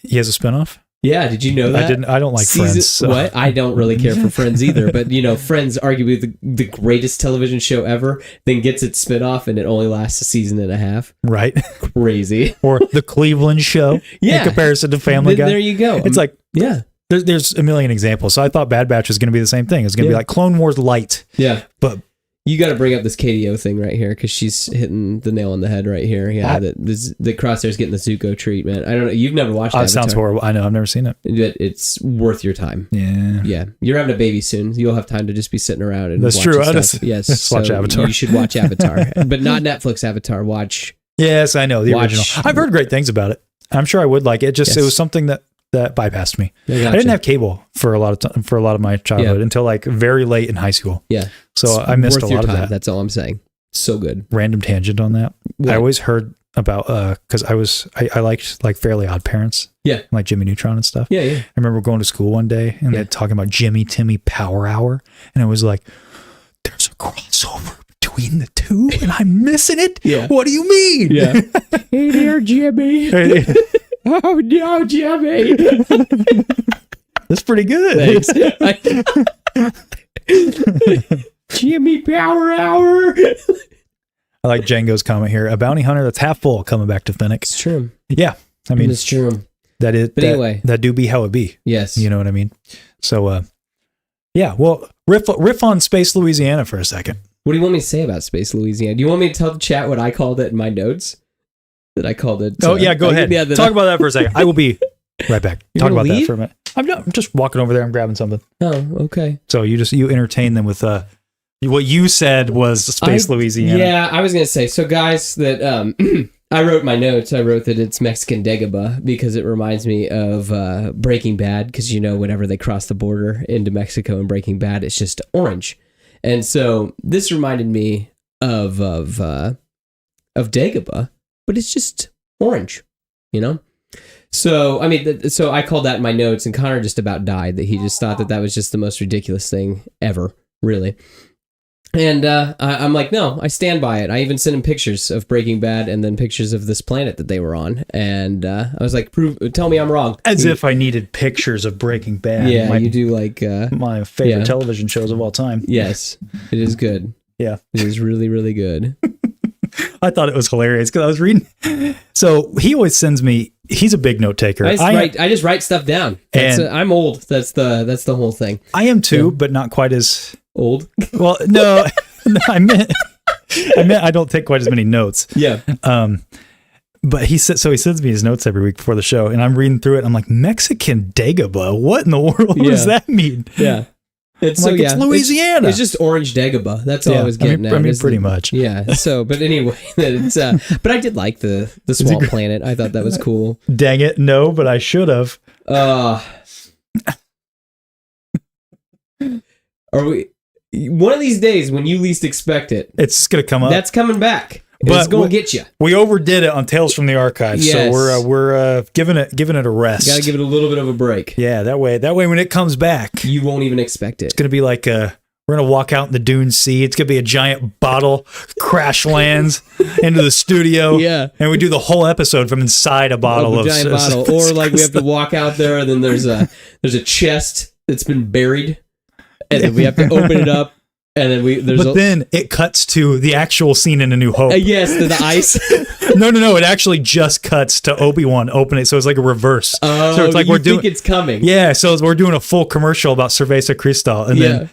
Speaker 4: He has a spinoff?
Speaker 5: Yeah, did you know that?
Speaker 4: I don't like Friends. So.
Speaker 5: What? I don't really care for Friends either, but Friends, arguably the greatest television show ever, then gets its spinoff and it only lasts a season and a half.
Speaker 4: Right.
Speaker 5: Crazy.
Speaker 4: Or The Cleveland Show in comparison to Family Guy.
Speaker 5: There you go.
Speaker 4: It's like,
Speaker 5: yeah.
Speaker 4: There's a million examples. So I thought Bad Batch was going to be the same thing. It's going to be like Clone Wars light.
Speaker 5: Yeah.
Speaker 4: But
Speaker 5: you got to bring up this KDO thing right here because she's hitting the nail on the head right here. Yeah, the Crosshair's getting the Zuko treatment. I don't know. You've never watched Avatar.
Speaker 4: It sounds horrible. I know. I've never seen it.
Speaker 5: But it's worth your time.
Speaker 4: Yeah.
Speaker 5: Yeah. You're having a baby soon. You'll have time to just be sitting around and
Speaker 4: That's
Speaker 5: watch
Speaker 4: true.
Speaker 5: Yes.
Speaker 4: Watch Avatar.
Speaker 5: You should watch Avatar, but not Netflix Avatar. Watch.
Speaker 4: Yes, I know the original. I've heard great things about it. I'm sure I would like it. It was something that bypassed me. I didn't have cable for a lot of my childhood until like very late in high school.
Speaker 5: Yeah.
Speaker 4: So I missed a lot of that.
Speaker 5: That's all I'm saying. So good.
Speaker 4: Random tangent on that.
Speaker 5: What?
Speaker 4: I always heard about because I liked like Fairly Odd Parents.
Speaker 5: Yeah.
Speaker 4: Like Jimmy Neutron and stuff.
Speaker 5: Yeah.
Speaker 4: I remember going to school one day and they're talking about Jimmy Timmy Power Hour, and it was like, there's a crossover between the two, and I'm missing it.
Speaker 5: Yeah.
Speaker 4: What do you mean?
Speaker 5: Yeah. Hey there, Jimmy. Oh no, Jimmy!
Speaker 4: That's pretty good.
Speaker 5: Thanks. Jimmy Power Hour.
Speaker 4: I like Django's comment here. A bounty hunter that's half full coming back to Phoenix.
Speaker 5: It's true.
Speaker 4: Yeah, I mean
Speaker 5: it's true.
Speaker 4: That is.
Speaker 5: But anyway,
Speaker 4: that do be how it be.
Speaker 5: Yes,
Speaker 4: you know what I mean. So, yeah. Well, riff on Space Louisiana for a second.
Speaker 5: What do you want me to say about Space Louisiana? Do you want me to tell the chat what I called it in my notes? That I called it.
Speaker 4: Oh yeah, go ahead. Yeah, Talk about that for a second. I will be right back. Talk about that for a minute. I'm just walking over there. I'm grabbing something.
Speaker 5: Oh, okay.
Speaker 4: So you entertain them with what you said was Space Louisiana.
Speaker 5: Yeah, I was gonna say. So guys, that I wrote my notes. I wrote that it's Mexican Dagobah because it reminds me of Breaking Bad. Because whenever they cross the border into Mexico in Breaking Bad, it's just orange, and so this reminded me of Dagobah. But it's just orange, So, I mean, so I called that in my notes, and Konnor just about died, that he just thought that was just the most ridiculous thing ever, really. And I'm like, no, I stand by it. I even sent him pictures of Breaking Bad and then pictures of this planet that they were on. And I was like, tell me I'm wrong.
Speaker 4: As if I needed pictures of Breaking Bad.
Speaker 5: Yeah, you do like...
Speaker 4: my favorite television shows of all time.
Speaker 5: Yes, it is good.
Speaker 4: Yeah.
Speaker 5: It is really, really good.
Speaker 4: I thought it was hilarious because I was reading. So he always sends me. He's a big note taker.
Speaker 5: I just write stuff down. I'm old. That's the whole thing.
Speaker 4: I am too, but not quite as
Speaker 5: old.
Speaker 4: Well, no, I meant I don't take quite as many notes.
Speaker 5: Yeah.
Speaker 4: But he sends me his notes every week before the show, and I'm reading through it. I'm like, Mexican Dagobah? What in the world does that mean?
Speaker 5: Yeah.
Speaker 4: It's Louisiana.
Speaker 5: It's just orange Dagobah. That's all I was getting at.
Speaker 4: I mean, pretty much.
Speaker 5: Yeah. So, but anyway, but I did like the swamp planet. I thought that was cool.
Speaker 4: Dang it, no, but I should have.
Speaker 5: Are we? One of these days, when you least expect it,
Speaker 4: it's gonna come up.
Speaker 5: That's coming back. But it's going to get you.
Speaker 4: We overdid it on Tales from the Archives, so we're giving it a rest.
Speaker 5: Got to give it a little bit of a break.
Speaker 4: Yeah, that way when it comes back,
Speaker 5: you won't even expect it.
Speaker 4: It's going to be like we're going to walk out in the Dune Sea. It's going to be a giant bottle crash lands into the studio.
Speaker 5: Yeah,
Speaker 4: and we do the whole episode from inside a bottle of
Speaker 5: giant bottle, or like we have to walk out there, and then there's a chest that's been buried, and then we have to open it up. And then
Speaker 4: then it cuts to the actual scene in A New Hope.
Speaker 5: Yes, the ice.
Speaker 4: No. It actually just cuts to Obi-Wan opening it, so it's like a reverse.
Speaker 5: Oh,
Speaker 4: so it's like
Speaker 5: think it's coming.
Speaker 4: Yeah, so we're doing a full commercial about Cerveza Cristal, and then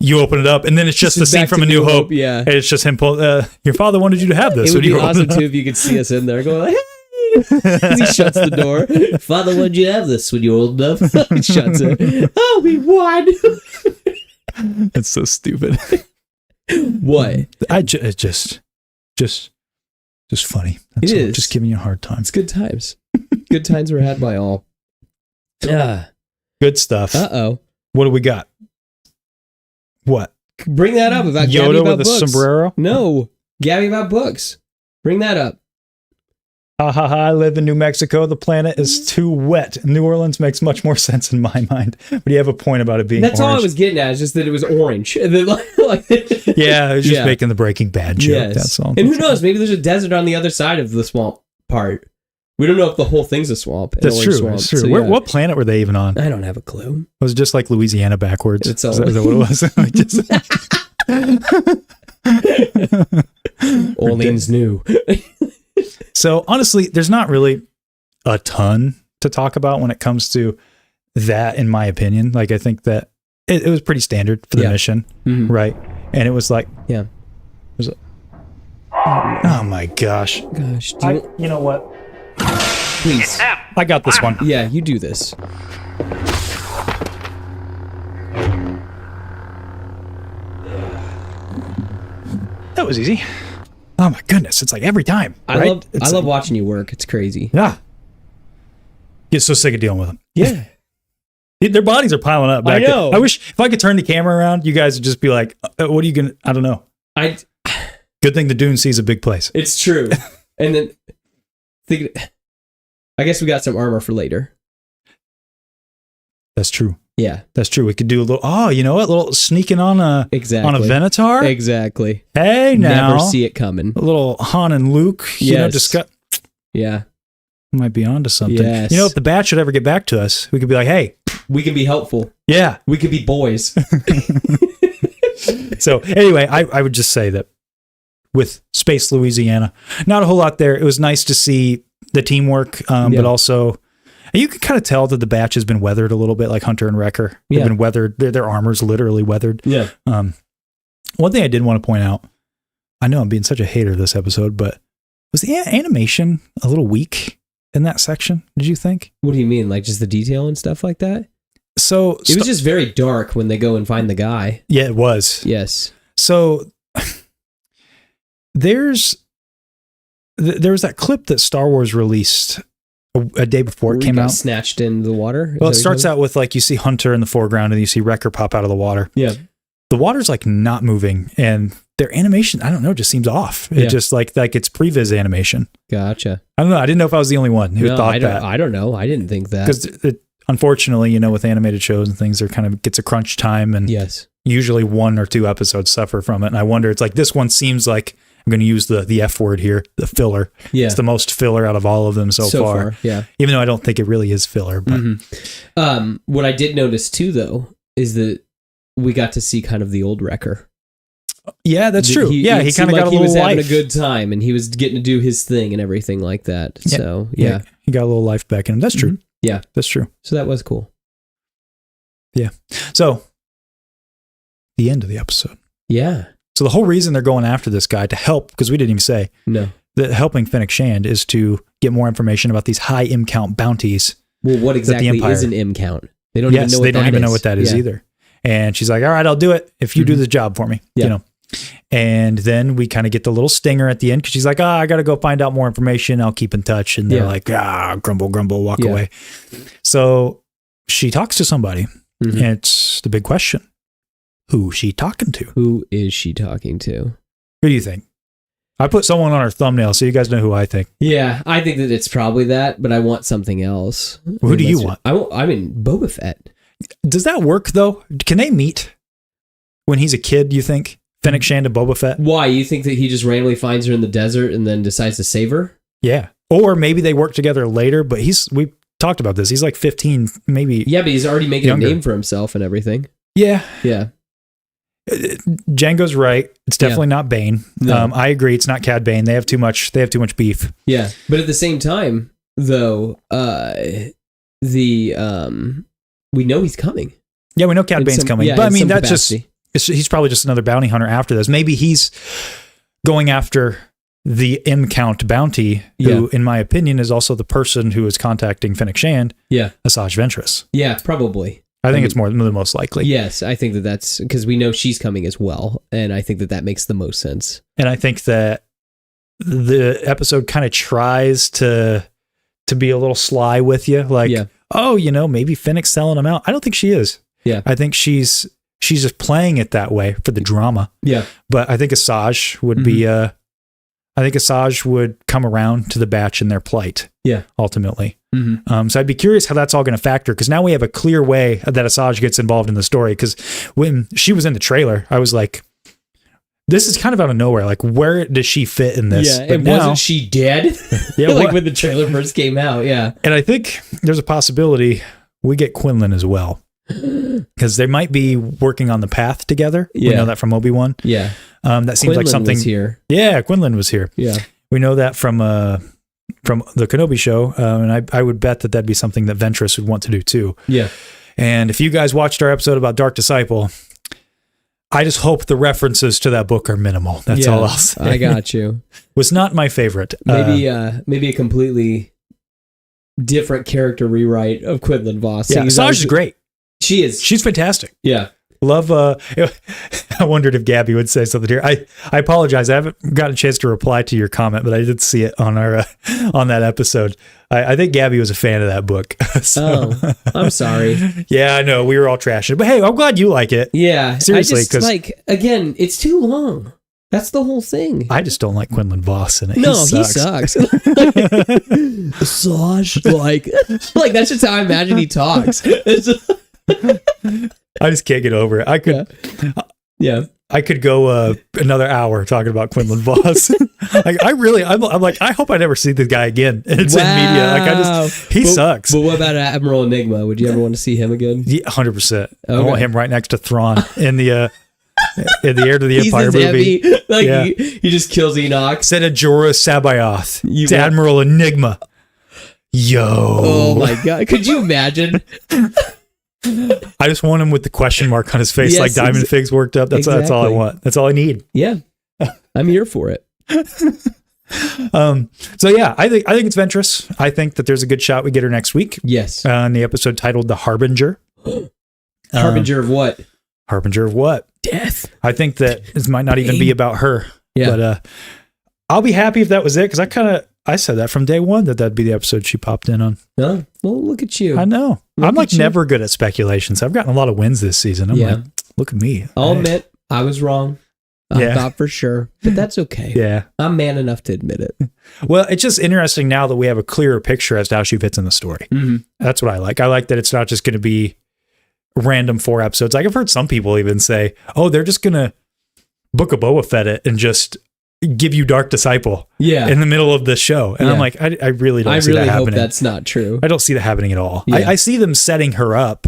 Speaker 4: you open it up, and then it's just the scene from A New Hope.
Speaker 5: Yeah,
Speaker 4: and it's just him pulling. Your father wanted you to have this.
Speaker 5: It would be awesome too if you could see us in there going, hey. He shuts the door. Father wanted you to have this when you're old enough. He shuts it. Oh, we won.
Speaker 4: It's so stupid.
Speaker 5: What?
Speaker 4: It's just funny. That's
Speaker 5: it is.
Speaker 4: Just giving you a hard time.
Speaker 5: It's good times. Good times were had by all. Yeah.
Speaker 4: Good stuff.
Speaker 5: Uh-oh.
Speaker 4: What do we got? What?
Speaker 5: Bring that up about
Speaker 4: Yoda
Speaker 5: Gabby about
Speaker 4: with
Speaker 5: books.
Speaker 4: A sombrero?
Speaker 5: No. Gabby about books. Bring that up.
Speaker 4: I live in New Mexico. The planet is too wet. New Orleans makes much more sense in my mind. But you have a point about it being
Speaker 5: That's
Speaker 4: orange.
Speaker 5: all I was getting at, is just that it was orange. And then,
Speaker 4: yeah, I was just making the Breaking Bad joke.
Speaker 5: Yes.
Speaker 4: That's all.
Speaker 5: And who knows, maybe there's a desert on the other side of the swamp part. We don't know if the whole thing's a swamp.
Speaker 4: That's true.
Speaker 5: Swamp,
Speaker 4: That's true.
Speaker 5: so
Speaker 4: What planet were they even on?
Speaker 5: I don't have a clue.
Speaker 4: Was it just like Louisiana backwards?
Speaker 5: It's all-
Speaker 4: Is that what it was?
Speaker 5: Orleans new.
Speaker 4: So honestly, there's not really a ton to talk about when it comes to that, in my opinion. Like, I think that it was pretty standard for the mission, right? And it was like, oh my gosh.
Speaker 5: Gosh,
Speaker 4: You know what?
Speaker 5: please.
Speaker 4: I got this one.
Speaker 5: Yeah, you do this.
Speaker 4: That was easy. Oh my goodness, it's like every time.
Speaker 5: I
Speaker 4: right?
Speaker 5: love watching you work. It's crazy.
Speaker 4: Yeah. Get so sick of dealing with them.
Speaker 5: Yeah.
Speaker 4: Their bodies are piling up back
Speaker 5: I know.
Speaker 4: there. I wish if I could turn the camera around, you guys would just be like, what are you going to, I don't know. Good thing the Dune sees a big place.
Speaker 5: It's true. And then I guess we got some armor for later.
Speaker 4: That's true.
Speaker 5: Yeah.
Speaker 4: That's true. We could do a little, you know what? A little sneaking on a
Speaker 5: Exactly.
Speaker 4: Venator.
Speaker 5: Exactly.
Speaker 4: Hey, now.
Speaker 5: Never see it coming.
Speaker 4: A little Han and Luke, you know, discuss.
Speaker 5: Yeah.
Speaker 4: Might be onto something.
Speaker 5: Yes.
Speaker 4: You know, if the batch should ever get back to us, we could be like, hey.
Speaker 5: We can be helpful.
Speaker 4: Yeah.
Speaker 5: We could be boys.
Speaker 4: So anyway, I would just say that with Space Louisiana, not a whole lot there. It was nice to see the teamwork, but also you can kind of tell that the batch has been weathered a little bit, like Hunter and Wrecker. They've been weathered. Their armor's literally weathered.
Speaker 5: Yeah.
Speaker 4: One thing I did want to point out, I know I'm being such a hater this episode, but was the animation a little weak in that section? Did you think?
Speaker 5: What do you mean? Like just the detail and stuff like that?
Speaker 4: So
Speaker 5: it was just very dark when they go and find the guy.
Speaker 4: Yeah, it was.
Speaker 5: Yes.
Speaker 4: So there was that clip that Star Wars released a day before it came out.
Speaker 5: Snatched in the water.
Speaker 4: Well, it starts out with like you see Hunter in the foreground and you see Wrecker pop out of the water.
Speaker 5: Yeah.
Speaker 4: The water's like not moving and their animation, I don't know, just seems off. It just like it's previs animation.
Speaker 5: Gotcha.
Speaker 4: I don't know. I didn't know if I was the only one who thought that.
Speaker 5: I don't know. I didn't think that.
Speaker 4: Because unfortunately, you know, with animated shows and things, there kind of gets a crunch time and usually 1 or 2 episodes suffer from it. And I wonder, it's like this one seems like, I'm going to use the F word here, the filler. Yeah. It's the most filler out of all of them so far. Yeah. Even though I don't think it really is filler. But.
Speaker 5: What I did notice too, though, is that we got to see kind of the old Wrecker.
Speaker 4: Yeah, that's true. He kind of got a little
Speaker 5: he was
Speaker 4: life.
Speaker 5: having a good time and he was getting to do his thing and everything like that. Yeah. So, yeah.
Speaker 4: He got a little life back in him. That's true.
Speaker 5: Yeah.
Speaker 4: That's true.
Speaker 5: So that was cool.
Speaker 4: Yeah. So, the end of the episode.
Speaker 5: Yeah.
Speaker 4: So the whole reason they're going after this guy to help, because we didn't even say, that helping Fennec Shand is to get more information about these high M-Count bounties.
Speaker 5: Well, what exactly is an M-Count? They don't even know what that is.
Speaker 4: They don't even know what that is either. And she's like, all right, I'll do it if you do the job for me. Yeah. You know. And then we kind of get the little stinger at the end because she's like, I got to go find out more information. I'll keep in touch. And they're like, grumble, grumble, walk away. So she talks to somebody. And it's the big question. Who's she talking to?
Speaker 5: Who is she talking to?
Speaker 4: Who do you think? I put someone on our thumbnail so you guys know who I think.
Speaker 5: Yeah, I think that it's probably that, but I want something else.
Speaker 4: Who do you want?
Speaker 5: I mean, Boba Fett.
Speaker 4: Does that work, though? Can they meet when he's a kid, you think? Fennec Shand and Boba Fett?
Speaker 5: Why? You think that he just randomly finds her in the desert and then decides to save her?
Speaker 4: Yeah. Or maybe they work together later, but we talked about this. He's like 15, maybe.
Speaker 5: Yeah, but he's already making a name for himself and everything.
Speaker 4: Yeah.
Speaker 5: Yeah.
Speaker 4: Django's right. It's definitely not Bane. No. I agree. It's not Cad Bane. They have too much beef.
Speaker 5: Yeah. But at the same time, though, we know he's coming.
Speaker 4: Yeah, we know Cad Bane's coming. But I mean, that's capacity. He's probably just another bounty hunter after this. Maybe he's going after the M-Count bounty, who, in my opinion, is also the person who is contacting Fennec Shand.
Speaker 5: Yeah.
Speaker 4: Asajj Ventress.
Speaker 5: Yeah, probably.
Speaker 4: I think it's more the most likely.
Speaker 5: Yes, I think that's because we know she's coming as well, and I think that makes the most sense.
Speaker 4: And I think that the episode kind of tries to be a little sly with you, like, oh, you know, maybe Fennec's selling them out. I don't think she is.
Speaker 5: Yeah,
Speaker 4: I think she's just playing it that way for the drama.
Speaker 5: Yeah,
Speaker 4: but I think Asajj would be. I think Asajj would come around to the batch in their plight.
Speaker 5: Yeah,
Speaker 4: ultimately. So I'd be curious how that's all going to factor, because now we have a clear way that Asajj gets involved in the story. Because when she was in the trailer, I was like, this is kind of out of nowhere. Like, where does she fit in this?
Speaker 5: Yeah,
Speaker 4: but
Speaker 5: and
Speaker 4: now,
Speaker 5: wasn't she dead?
Speaker 4: Yeah,
Speaker 5: like
Speaker 4: what?
Speaker 5: when the trailer first came out. Yeah,
Speaker 4: and I think there's a possibility we get Quinlan as well, because they might be working on the path together. We know that from Obi-Wan.
Speaker 5: Yeah,
Speaker 4: that seems
Speaker 5: Quinlan
Speaker 4: like something
Speaker 5: was here.
Speaker 4: Yeah, Quinlan was here.
Speaker 5: Yeah,
Speaker 4: we know that from the Kenobi show, and I would bet that that'd be something that Ventress would want to do too.
Speaker 5: Yeah,
Speaker 4: and if you guys watched our episode about Dark Disciple, I just hope the references to that book are minimal. That's all I'll say.
Speaker 5: I got you.
Speaker 4: Was not my favorite.
Speaker 5: Maybe a completely different character rewrite of Quinlan Voss.
Speaker 4: Yeah, Asajj is great.
Speaker 5: She is.
Speaker 4: She's fantastic.
Speaker 5: Yeah.
Speaker 4: Love. I wondered if Gabby would say something here. I apologize. I haven't gotten a chance to reply to your comment, but I did see it on our on that episode. I think Gabby was a fan of that book. So,
Speaker 5: I'm sorry.
Speaker 4: Yeah, I know we were all trashing, but hey, I'm glad you like it.
Speaker 5: Yeah,
Speaker 4: seriously,
Speaker 5: because again, it's too long. That's the whole thing.
Speaker 4: I just don't like Quinlan Voss in it.
Speaker 5: No, he sucks. Asajj, like that's just how I imagine he talks.
Speaker 4: I just can't get over it. I could, I could go another hour talking about Quinlan Voss. I'm like, I hope I never see this guy again. It's in media. Like he sucks.
Speaker 5: But what about Admiral Enigma? Would you ever want to see him again?
Speaker 4: Yeah, 100%. I want him right next to Thrawn in the Heir to the Empire movie.
Speaker 5: He just kills Enoch.
Speaker 4: Instead of Jorah Sabayoth, it's Admiral Enigma. Yo.
Speaker 5: Oh my God. Could you imagine?
Speaker 4: I just want him with the question mark on his face, like DiamondFigs worked up. That's all I want. That's all I need.
Speaker 5: Yeah, I'm here for it.
Speaker 4: So yeah, I think it's Ventress. I think that there's a good shot we get her next week.
Speaker 5: Yes.
Speaker 4: In the episode titled "The Harbinger."
Speaker 5: Harbinger of what?
Speaker 4: Harbinger of what?
Speaker 5: Death.
Speaker 4: I think that this might not even be about her.
Speaker 5: Yeah.
Speaker 4: But I'll be happy if that was it, because I said that from day one that'd be the episode she popped in on.
Speaker 5: No, well, look at you.
Speaker 4: I know. I'm like never good at speculations. I've gotten a lot of wins this season. I'm like, look at me.
Speaker 5: I'll admit I was wrong. I thought for sure, but that's okay.
Speaker 4: Yeah.
Speaker 5: I'm man enough to admit it.
Speaker 4: Well, it's just interesting now that we have a clearer picture as to how she fits in the story.
Speaker 5: Mm-hmm.
Speaker 4: That's what I like. I like that it's not just going to be random 4 episodes. Like I've heard some people even say, oh, they're just going to Book of Boba Fett it and just give you Dark Disciple in the middle of the show. And I'm like, I really don't see that happening. I really hope
Speaker 5: that's not true.
Speaker 4: I don't see that happening at all.
Speaker 5: Yeah.
Speaker 4: I see them setting her up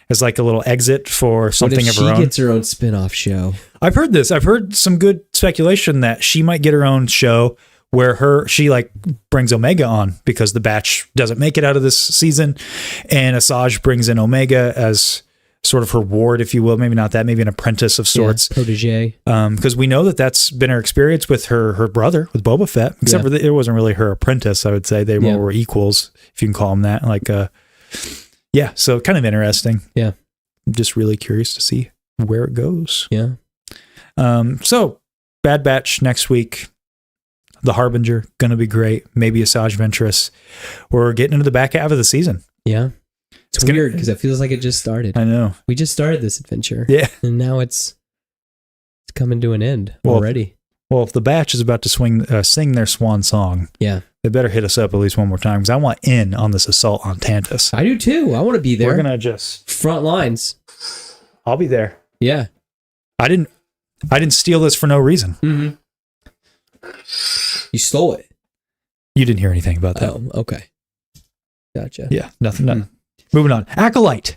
Speaker 4: as like a little exit for something of her own.
Speaker 5: She gets her own spin-off show.
Speaker 4: I've heard this. I've heard some good speculation that she might get her own show where she like brings Omega on because the batch doesn't make it out of this season. And Asajj brings in Omega as sort of her ward, if you will. Maybe not that, maybe an apprentice of sorts.
Speaker 5: Protege.
Speaker 4: Because we know that that's been her experience with her brother, with Boba Fett, except for it wasn't really her apprentice, I would say. They were equals, if you can call them that. Like, so kind of interesting.
Speaker 5: Yeah.
Speaker 4: I'm just really curious to see where it goes.
Speaker 5: Yeah.
Speaker 4: So, Bad Batch next week. The Harbinger, going to be great. Maybe Asajj Ventress. We're getting into the back half of the season.
Speaker 5: Yeah. It's weird because it feels like it just started.
Speaker 4: I know.
Speaker 5: We just started this adventure.
Speaker 4: Yeah.
Speaker 5: And now it's coming to an end already.
Speaker 4: Well, if the batch is about to sing their swan song, they better hit us up at least one more time because I want in on this assault on Tantus.
Speaker 5: I do too. I want to be there.
Speaker 4: We're going to just...
Speaker 5: Front lines.
Speaker 4: I'll be there.
Speaker 5: Yeah.
Speaker 4: I didn't steal this for no reason.
Speaker 5: Mm-hmm. You stole it.
Speaker 4: You didn't hear anything about that.
Speaker 5: Oh, okay. Gotcha.
Speaker 4: Yeah, nothing. Moving on. ACOLYTE.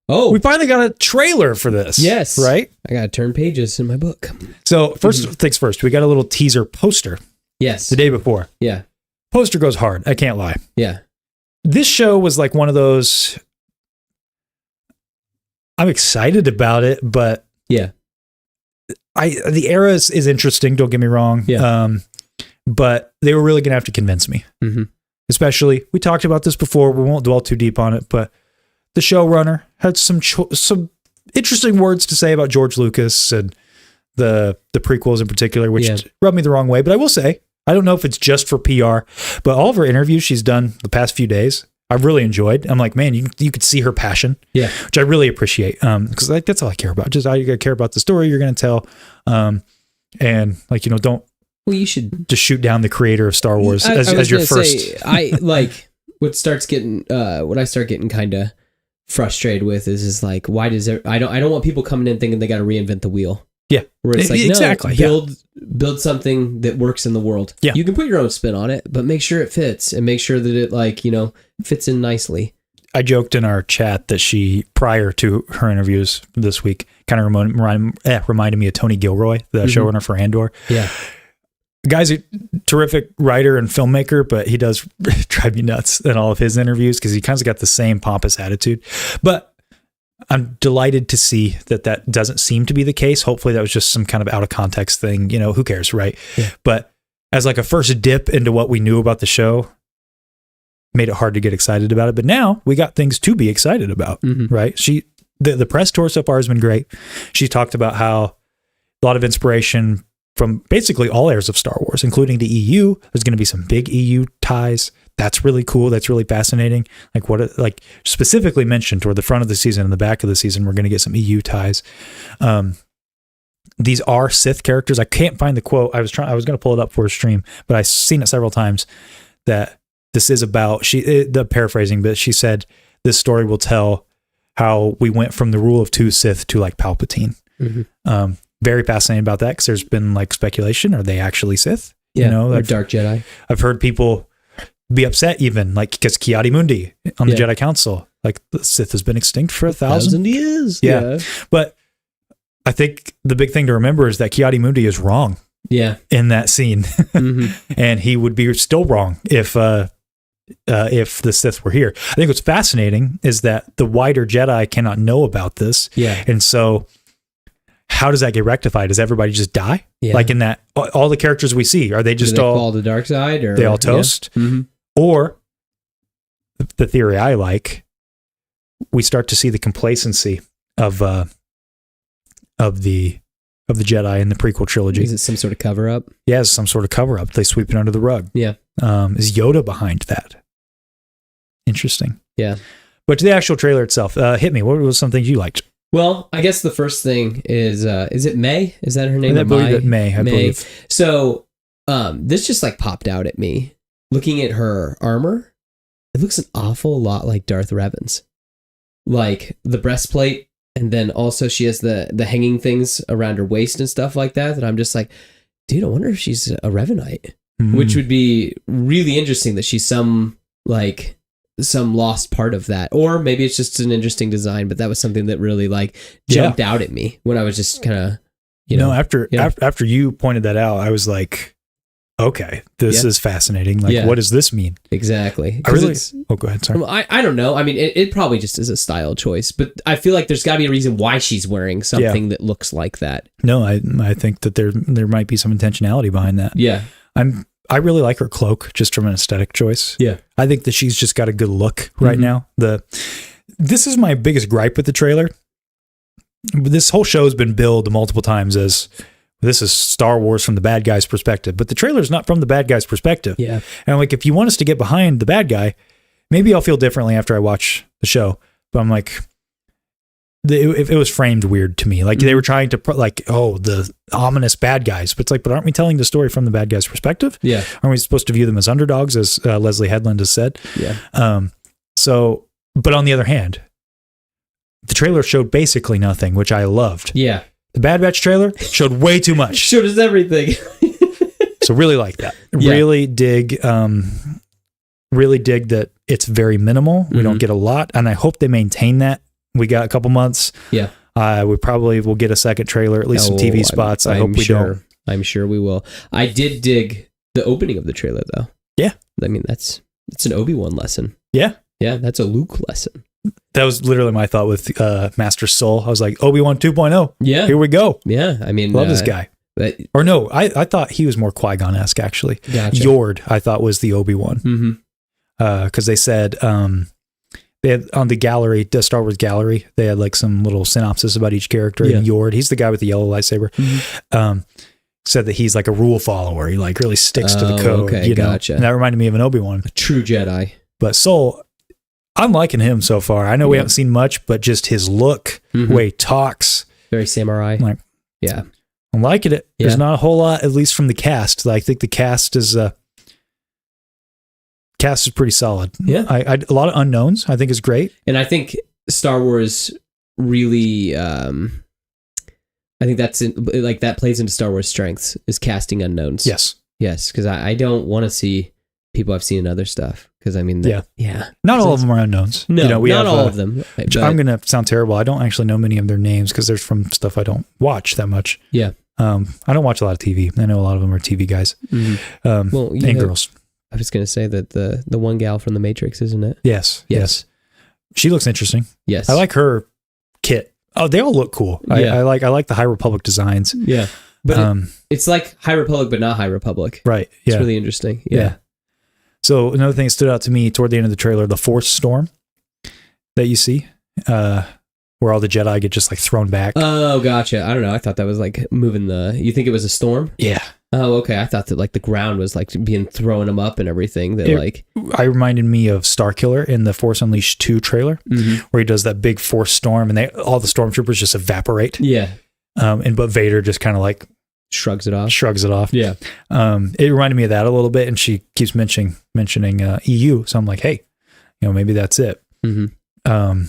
Speaker 5: Oh.
Speaker 4: We finally got a trailer for this.
Speaker 5: Yes.
Speaker 4: Right?
Speaker 5: I got to turn pages in my book.
Speaker 4: So, first things first, we got a little teaser poster.
Speaker 5: Yes.
Speaker 4: The day before.
Speaker 5: Yeah.
Speaker 4: Poster goes hard. I can't lie.
Speaker 5: Yeah.
Speaker 4: This show was like one of those... I'm excited about it, but...
Speaker 5: Yeah.
Speaker 4: The era is interesting, don't get me wrong.
Speaker 5: Yeah.
Speaker 4: But they were really going to have to convince me.
Speaker 5: Mm-hmm.
Speaker 4: Especially, we talked about this before, we won't dwell too deep on it, but the showrunner had some interesting words to say about George Lucas and the prequels in particular, which rubbed me the wrong way. But I will say, I don't know if it's just for PR, but all of her interviews she's done the past few days, I've really enjoyed. I'm like, man, you could see her passion, which I really appreciate, because that's all I care about. Just I care about the story you're going to tell, and like don't.
Speaker 5: Well, you should
Speaker 4: just shoot down the creator of Star Wars as your first.
Speaker 5: I like what I start getting kind of frustrated with is like, why does I don't want people coming in thinking they got to reinvent the wheel.
Speaker 4: Yeah.
Speaker 5: Where it's like,
Speaker 4: exactly.
Speaker 5: No, build something that works in the world.
Speaker 4: Yeah.
Speaker 5: You can put your own spin on it, but make sure it fits and make sure that it fits in nicely.
Speaker 4: I joked in our chat that she, prior to her interviews this week, kind of reminded me of Tony Gilroy, the showrunner for Andor.
Speaker 5: Yeah.
Speaker 4: The guy's a terrific writer and filmmaker, but he does drive me nuts in all of his interviews because he kind of got the same pompous attitude. But I'm delighted to see that doesn't seem to be the case. Hopefully that was just some kind of out of context thing. Who cares, right? Yeah. But as like a first dip into what we knew about the show, made it hard to get excited about it. But now we got things to be excited about, right? The press tour so far has been great. She talked about how a lot of inspiration from basically all eras of Star Wars, including the EU. There's going to be some big EU ties. That's really cool. That's really fascinating. Like specifically mentioned toward the front of the season and the back of the season, we're going to get some EU ties. These are Sith characters. I can't find the quote. I was going to pull it up for a stream, but I've seen it several times that this is about the paraphrasing, but she said this story will tell how we went from the rule of 2 Sith to like Palpatine. Very fascinating about that because there's been like speculation. Are they actually Sith?
Speaker 5: Yeah, or Dark Jedi.
Speaker 4: I've heard people be upset even like because Ki-Adi-Mundi on the Jedi Council, like the Sith has been extinct for 1,000
Speaker 5: years.
Speaker 4: Yeah. But I think the big thing to remember is that Ki-Adi-Mundi is wrong.
Speaker 5: Yeah.
Speaker 4: In that scene. And he would be still wrong if the Sith were here. I think what's fascinating is that the wider Jedi cannot know about this.
Speaker 5: Yeah.
Speaker 4: And so how does that get rectified? Does everybody just die?
Speaker 5: Yeah.
Speaker 4: Like in that, all the characters we see, are they just all
Speaker 5: fall to the dark side, or
Speaker 4: they all toast? Or the theory I like, we start to see the complacency of the Jedi in the prequel trilogy.
Speaker 5: Is it some sort of cover up?
Speaker 4: Yeah, it's some sort of cover up. They sweep it under the rug.
Speaker 5: Yeah.
Speaker 4: Is Yoda behind that? Interesting.
Speaker 5: Yeah.
Speaker 4: But to the actual trailer itself, hit me. What was something you liked?
Speaker 5: Well, I guess the first thing is it May? Is that her name?
Speaker 4: I believe May. I believe.
Speaker 5: So this just like popped out at me. Looking at her armor, it looks an awful lot like Darth Revan's. Like the breastplate, and then also she has the hanging things around her waist and stuff like that. That I'm just like, dude, I wonder if she's a Revanite. Which would be really interesting that she's some lost part of that, or maybe it's just an interesting design. But that was something that really like jumped out at me when I was just kind of,
Speaker 4: after you pointed that out, I was like, okay, this is fascinating. Like, what does this mean?
Speaker 5: Exactly.
Speaker 4: Go ahead. Sorry.
Speaker 5: I don't know. I mean, it probably just is a style choice, but I feel like there's got to be a reason why she's wearing something that looks like that.
Speaker 4: No, I think that there might be some intentionality behind that.
Speaker 5: Yeah.
Speaker 4: I really like her cloak just from an aesthetic choice.
Speaker 5: Yeah.
Speaker 4: I think that she's just got a good look right now. This is my biggest gripe with the trailer. This whole show has been billed multiple times as this is Star Wars from the bad guy's perspective, but the trailer is not from the bad guy's perspective.
Speaker 5: Yeah.
Speaker 4: And like, if you want us to get behind the bad guy, maybe I'll feel differently after I watch the show, but I'm like, it was framed weird to me. Like they were trying to the ominous bad guys, but it's like, but aren't we telling the story from the bad guy's perspective?
Speaker 5: Yeah.
Speaker 4: Aren't we supposed to view them as underdogs, as Leslie Headland has said?
Speaker 5: Yeah.
Speaker 4: But on the other hand, the trailer showed basically nothing, which I loved.
Speaker 5: Yeah.
Speaker 4: The Bad Batch trailer showed way too much.
Speaker 5: Showed us everything.
Speaker 4: So really like that.
Speaker 5: Yeah.
Speaker 4: Really dig that it's very minimal. We don't get a lot, and I hope they maintain that. We got a couple months.
Speaker 5: Yeah.
Speaker 4: We probably will get a second trailer, at least some TV spots. I hope we don't.
Speaker 5: I'm sure we will. I did dig the opening of the trailer, though.
Speaker 4: Yeah.
Speaker 5: I mean, it's an Obi-Wan lesson.
Speaker 4: Yeah.
Speaker 5: Yeah, that's a Luke lesson.
Speaker 4: That was literally my thought with Master Soul. I was like, Obi-Wan 2.0.
Speaker 5: Yeah.
Speaker 4: Here we go.
Speaker 5: Yeah. I mean,
Speaker 4: love this guy. Or no, I thought he was more Qui-Gon-esque, actually.
Speaker 5: Gotcha.
Speaker 4: Yord, I thought, was the Obi-Wan.
Speaker 5: Mm-hmm.
Speaker 4: Because they said... they had on the gallery, the Star Wars gallery, they had like some little synopsis about each character. And Yord, he's the guy with the yellow lightsaber, said that he's like a rule follower. He like really sticks to the code.
Speaker 5: Okay, gotcha.
Speaker 4: And that reminded me of an Obi-Wan.
Speaker 5: A true Jedi.
Speaker 4: But Soul, I'm liking him so far. I know we haven't seen much, but just his look, the way he talks.
Speaker 5: Very samurai.
Speaker 4: Like,
Speaker 5: yeah.
Speaker 4: I'm liking it.
Speaker 5: Yeah.
Speaker 4: There's not a whole lot, at least from the cast. I think the cast is... cast is pretty solid.
Speaker 5: Yeah.
Speaker 4: A lot of unknowns, I think, is great.
Speaker 5: And I think Star Wars really, I I think that's like that plays into Star Wars strengths is casting unknowns.
Speaker 4: Yes.
Speaker 5: Yes, because I don't want to see people I've seen in other stuff. Because I mean, yeah.
Speaker 4: Not all of them are unknowns.
Speaker 5: No,
Speaker 4: not
Speaker 5: have, all of them. But
Speaker 4: I'm going to sound terrible. I don't actually know many of their names because they're from stuff I don't watch that much.
Speaker 5: Yeah.
Speaker 4: I don't watch a lot of TV. I know a lot of them are TV guys.
Speaker 5: Mm-hmm.
Speaker 4: And girls.
Speaker 5: I was going to say that the one gal from The Matrix, isn't it?
Speaker 4: Yes. She looks interesting.
Speaker 5: Yes.
Speaker 4: I like her kit. Oh, they all look cool.
Speaker 5: Yeah.
Speaker 4: I like the High Republic designs.
Speaker 5: Yeah. But it's like High Republic, but not High Republic.
Speaker 4: Right. Yeah.
Speaker 5: It's really interesting. Yeah.
Speaker 4: So another thing that stood out to me toward the end of the trailer, the Force Storm that you see, where all the Jedi get just like thrown back.
Speaker 5: Oh, gotcha. I don't know. I thought that was like moving you think it was a storm?
Speaker 4: Yeah.
Speaker 5: Oh, okay. I thought that like the ground was like being throwing them up and everything.
Speaker 4: I reminded me of Starkiller in the Force Unleashed 2 trailer, where he does that big Force storm and all the stormtroopers just evaporate.
Speaker 5: Yeah.
Speaker 4: But Vader just kind of like
Speaker 5: shrugs it off. Yeah.
Speaker 4: It reminded me of that a little bit, and she keeps mentioning EU, so I'm like, hey, maybe that's it.
Speaker 5: Mm-hmm.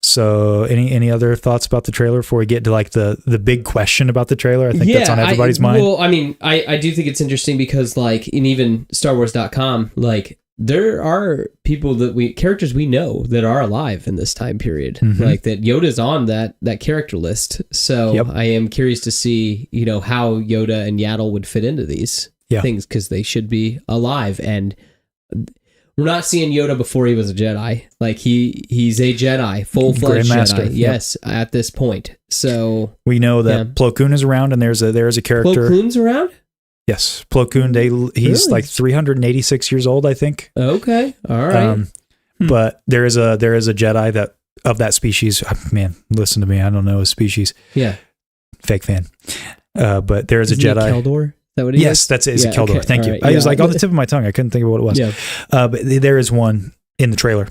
Speaker 4: So any other thoughts about the trailer before we get to like the big question about the trailer? I think that's on everybody's mind.
Speaker 5: Well, I mean, I do think it's interesting because like in even StarWars.com, like there are characters we know that are alive in this time period. Like that Yoda's on that character list. So I am curious to see, how Yoda and Yaddle would fit into these things because they should be alive. And we're not seeing Yoda before he was a Jedi. Like he's a Jedi, full-fledged Jedi. Yes, at this point. So
Speaker 4: we know that Plo Koon is around, and there's a character.
Speaker 5: Plo Koon's around?
Speaker 4: Yes, Plo Koon. He's
Speaker 5: really?
Speaker 4: Like 386 years old, I think.
Speaker 5: Okay, all right.
Speaker 4: But there is a Jedi that of that species. Man, listen to me. I don't know his species.
Speaker 5: Yeah,
Speaker 4: fake fan. But there is a
Speaker 5: Isn't
Speaker 4: Jedi.
Speaker 5: He Keldor? Is that what he
Speaker 4: Yes,
Speaker 5: is?
Speaker 4: that's it. It's a Keldor.
Speaker 5: Okay,
Speaker 4: Thank you.
Speaker 5: right.
Speaker 4: I was like on the tip of my tongue. I couldn't think of what it was.
Speaker 5: Yeah.
Speaker 4: But there is one in the trailer.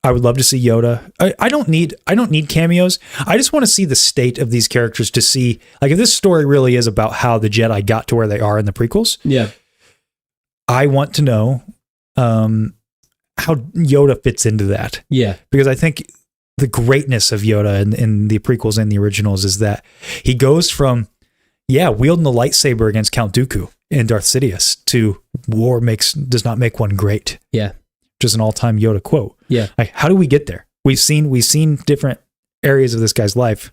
Speaker 4: I would love to see Yoda. I don't need cameos. I just want to see the state of these characters to see, like, if this story really is about how the Jedi got to where they are in the prequels.
Speaker 5: Yeah.
Speaker 4: I want to know how Yoda fits into that.
Speaker 5: Yeah.
Speaker 4: Because I think the greatness of Yoda in the prequels and the originals is that he goes from, wielding the lightsaber against Count Dooku and Darth Sidious to war does not make one great.
Speaker 5: Yeah.
Speaker 4: Just an all-time Yoda quote.
Speaker 5: Yeah.
Speaker 4: Like, how do we get there? We've seen different areas of this guy's life.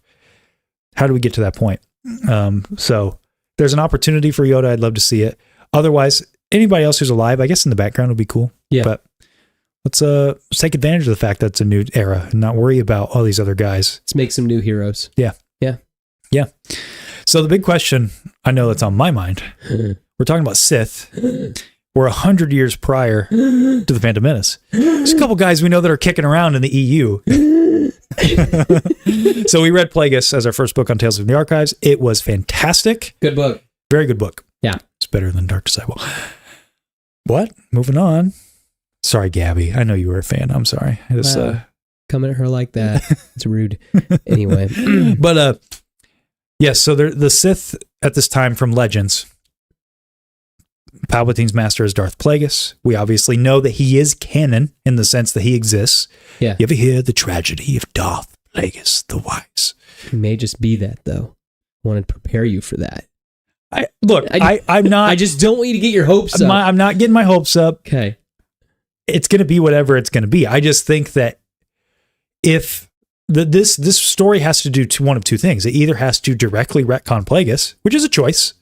Speaker 4: How do we get to that point? So there's an opportunity for Yoda. I'd love to see it. Otherwise, anybody else who's alive, I guess in the background would be cool.
Speaker 5: Yeah.
Speaker 4: But let's take advantage of the fact that it's a new era and not worry about all these other guys.
Speaker 5: Let's make some new heroes.
Speaker 4: Yeah.
Speaker 5: Yeah.
Speaker 4: Yeah. So the big question, I know that's on my mind. We're talking about Sith. We're 100 years prior to the Phantom Menace. There's a couple guys we know that are kicking around in the EU. So we read Plagueis as our first book on Tales from the Archives. It was fantastic.
Speaker 5: Good book.
Speaker 4: Very good book.
Speaker 5: Yeah.
Speaker 4: It's better than Dark Disciple. What? Moving on. Sorry, Gabby. I know you were a fan. I'm sorry.
Speaker 5: Coming at her like that. It's rude. Anyway.
Speaker 4: But, yes, so the Sith at this time from Legends, Palpatine's master is Darth Plagueis. We obviously know that he is canon in the sense that he exists.
Speaker 5: Yeah.
Speaker 4: You ever hear the tragedy of Darth Plagueis the Wise?
Speaker 5: He may just be that, though. I want to prepare you for that.
Speaker 4: I'm not.
Speaker 5: I just don't want you to get your hopes up.
Speaker 4: I'm not getting my hopes up.
Speaker 5: Okay.
Speaker 4: It's going to be whatever it's going to be. I just think that if this story has to do one of two things. It either has to directly retcon Plagueis, which is a choice.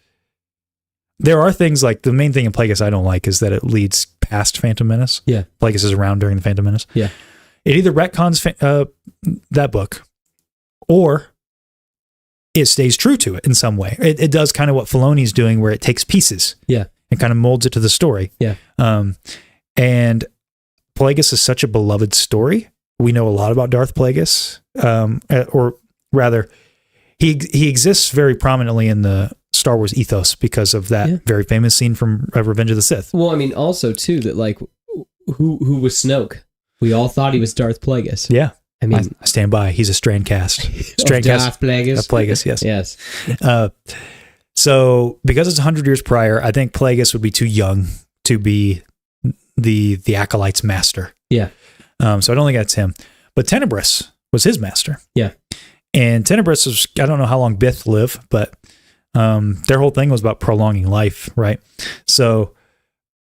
Speaker 4: There are things like the main thing in Plagueis I don't like is that it leads past Phantom Menace.
Speaker 5: Yeah.
Speaker 4: Plagueis is around during the Phantom Menace.
Speaker 5: Yeah.
Speaker 4: It either retcons that book or it stays true to it in some way. It does kind of what Filoni's doing where it takes pieces.
Speaker 5: Yeah.
Speaker 4: And kind of molds it to the story.
Speaker 5: Yeah.
Speaker 4: And Plagueis is such a beloved story. We know a lot about Darth Plagueis, or rather, he exists very prominently in the Star Wars ethos because of that very famous scene from Revenge of the Sith.
Speaker 5: Well, I mean, also too that like, who was Snoke? We all thought he was Darth Plagueis.
Speaker 4: Yeah,
Speaker 5: I mean,
Speaker 4: I stand by. He's a Strandcast.
Speaker 5: Darth Plagueis.
Speaker 4: Plagueis, yes,
Speaker 5: yes.
Speaker 4: So because it's 100 years prior, I think Plagueis would be too young to be the Acolyte's master.
Speaker 5: Yeah.
Speaker 4: So I don't think that's him. But Tenebris was his master.
Speaker 5: Yeah.
Speaker 4: And Tenebris was, I don't know how long Bith live, but their whole thing was about prolonging life, right? So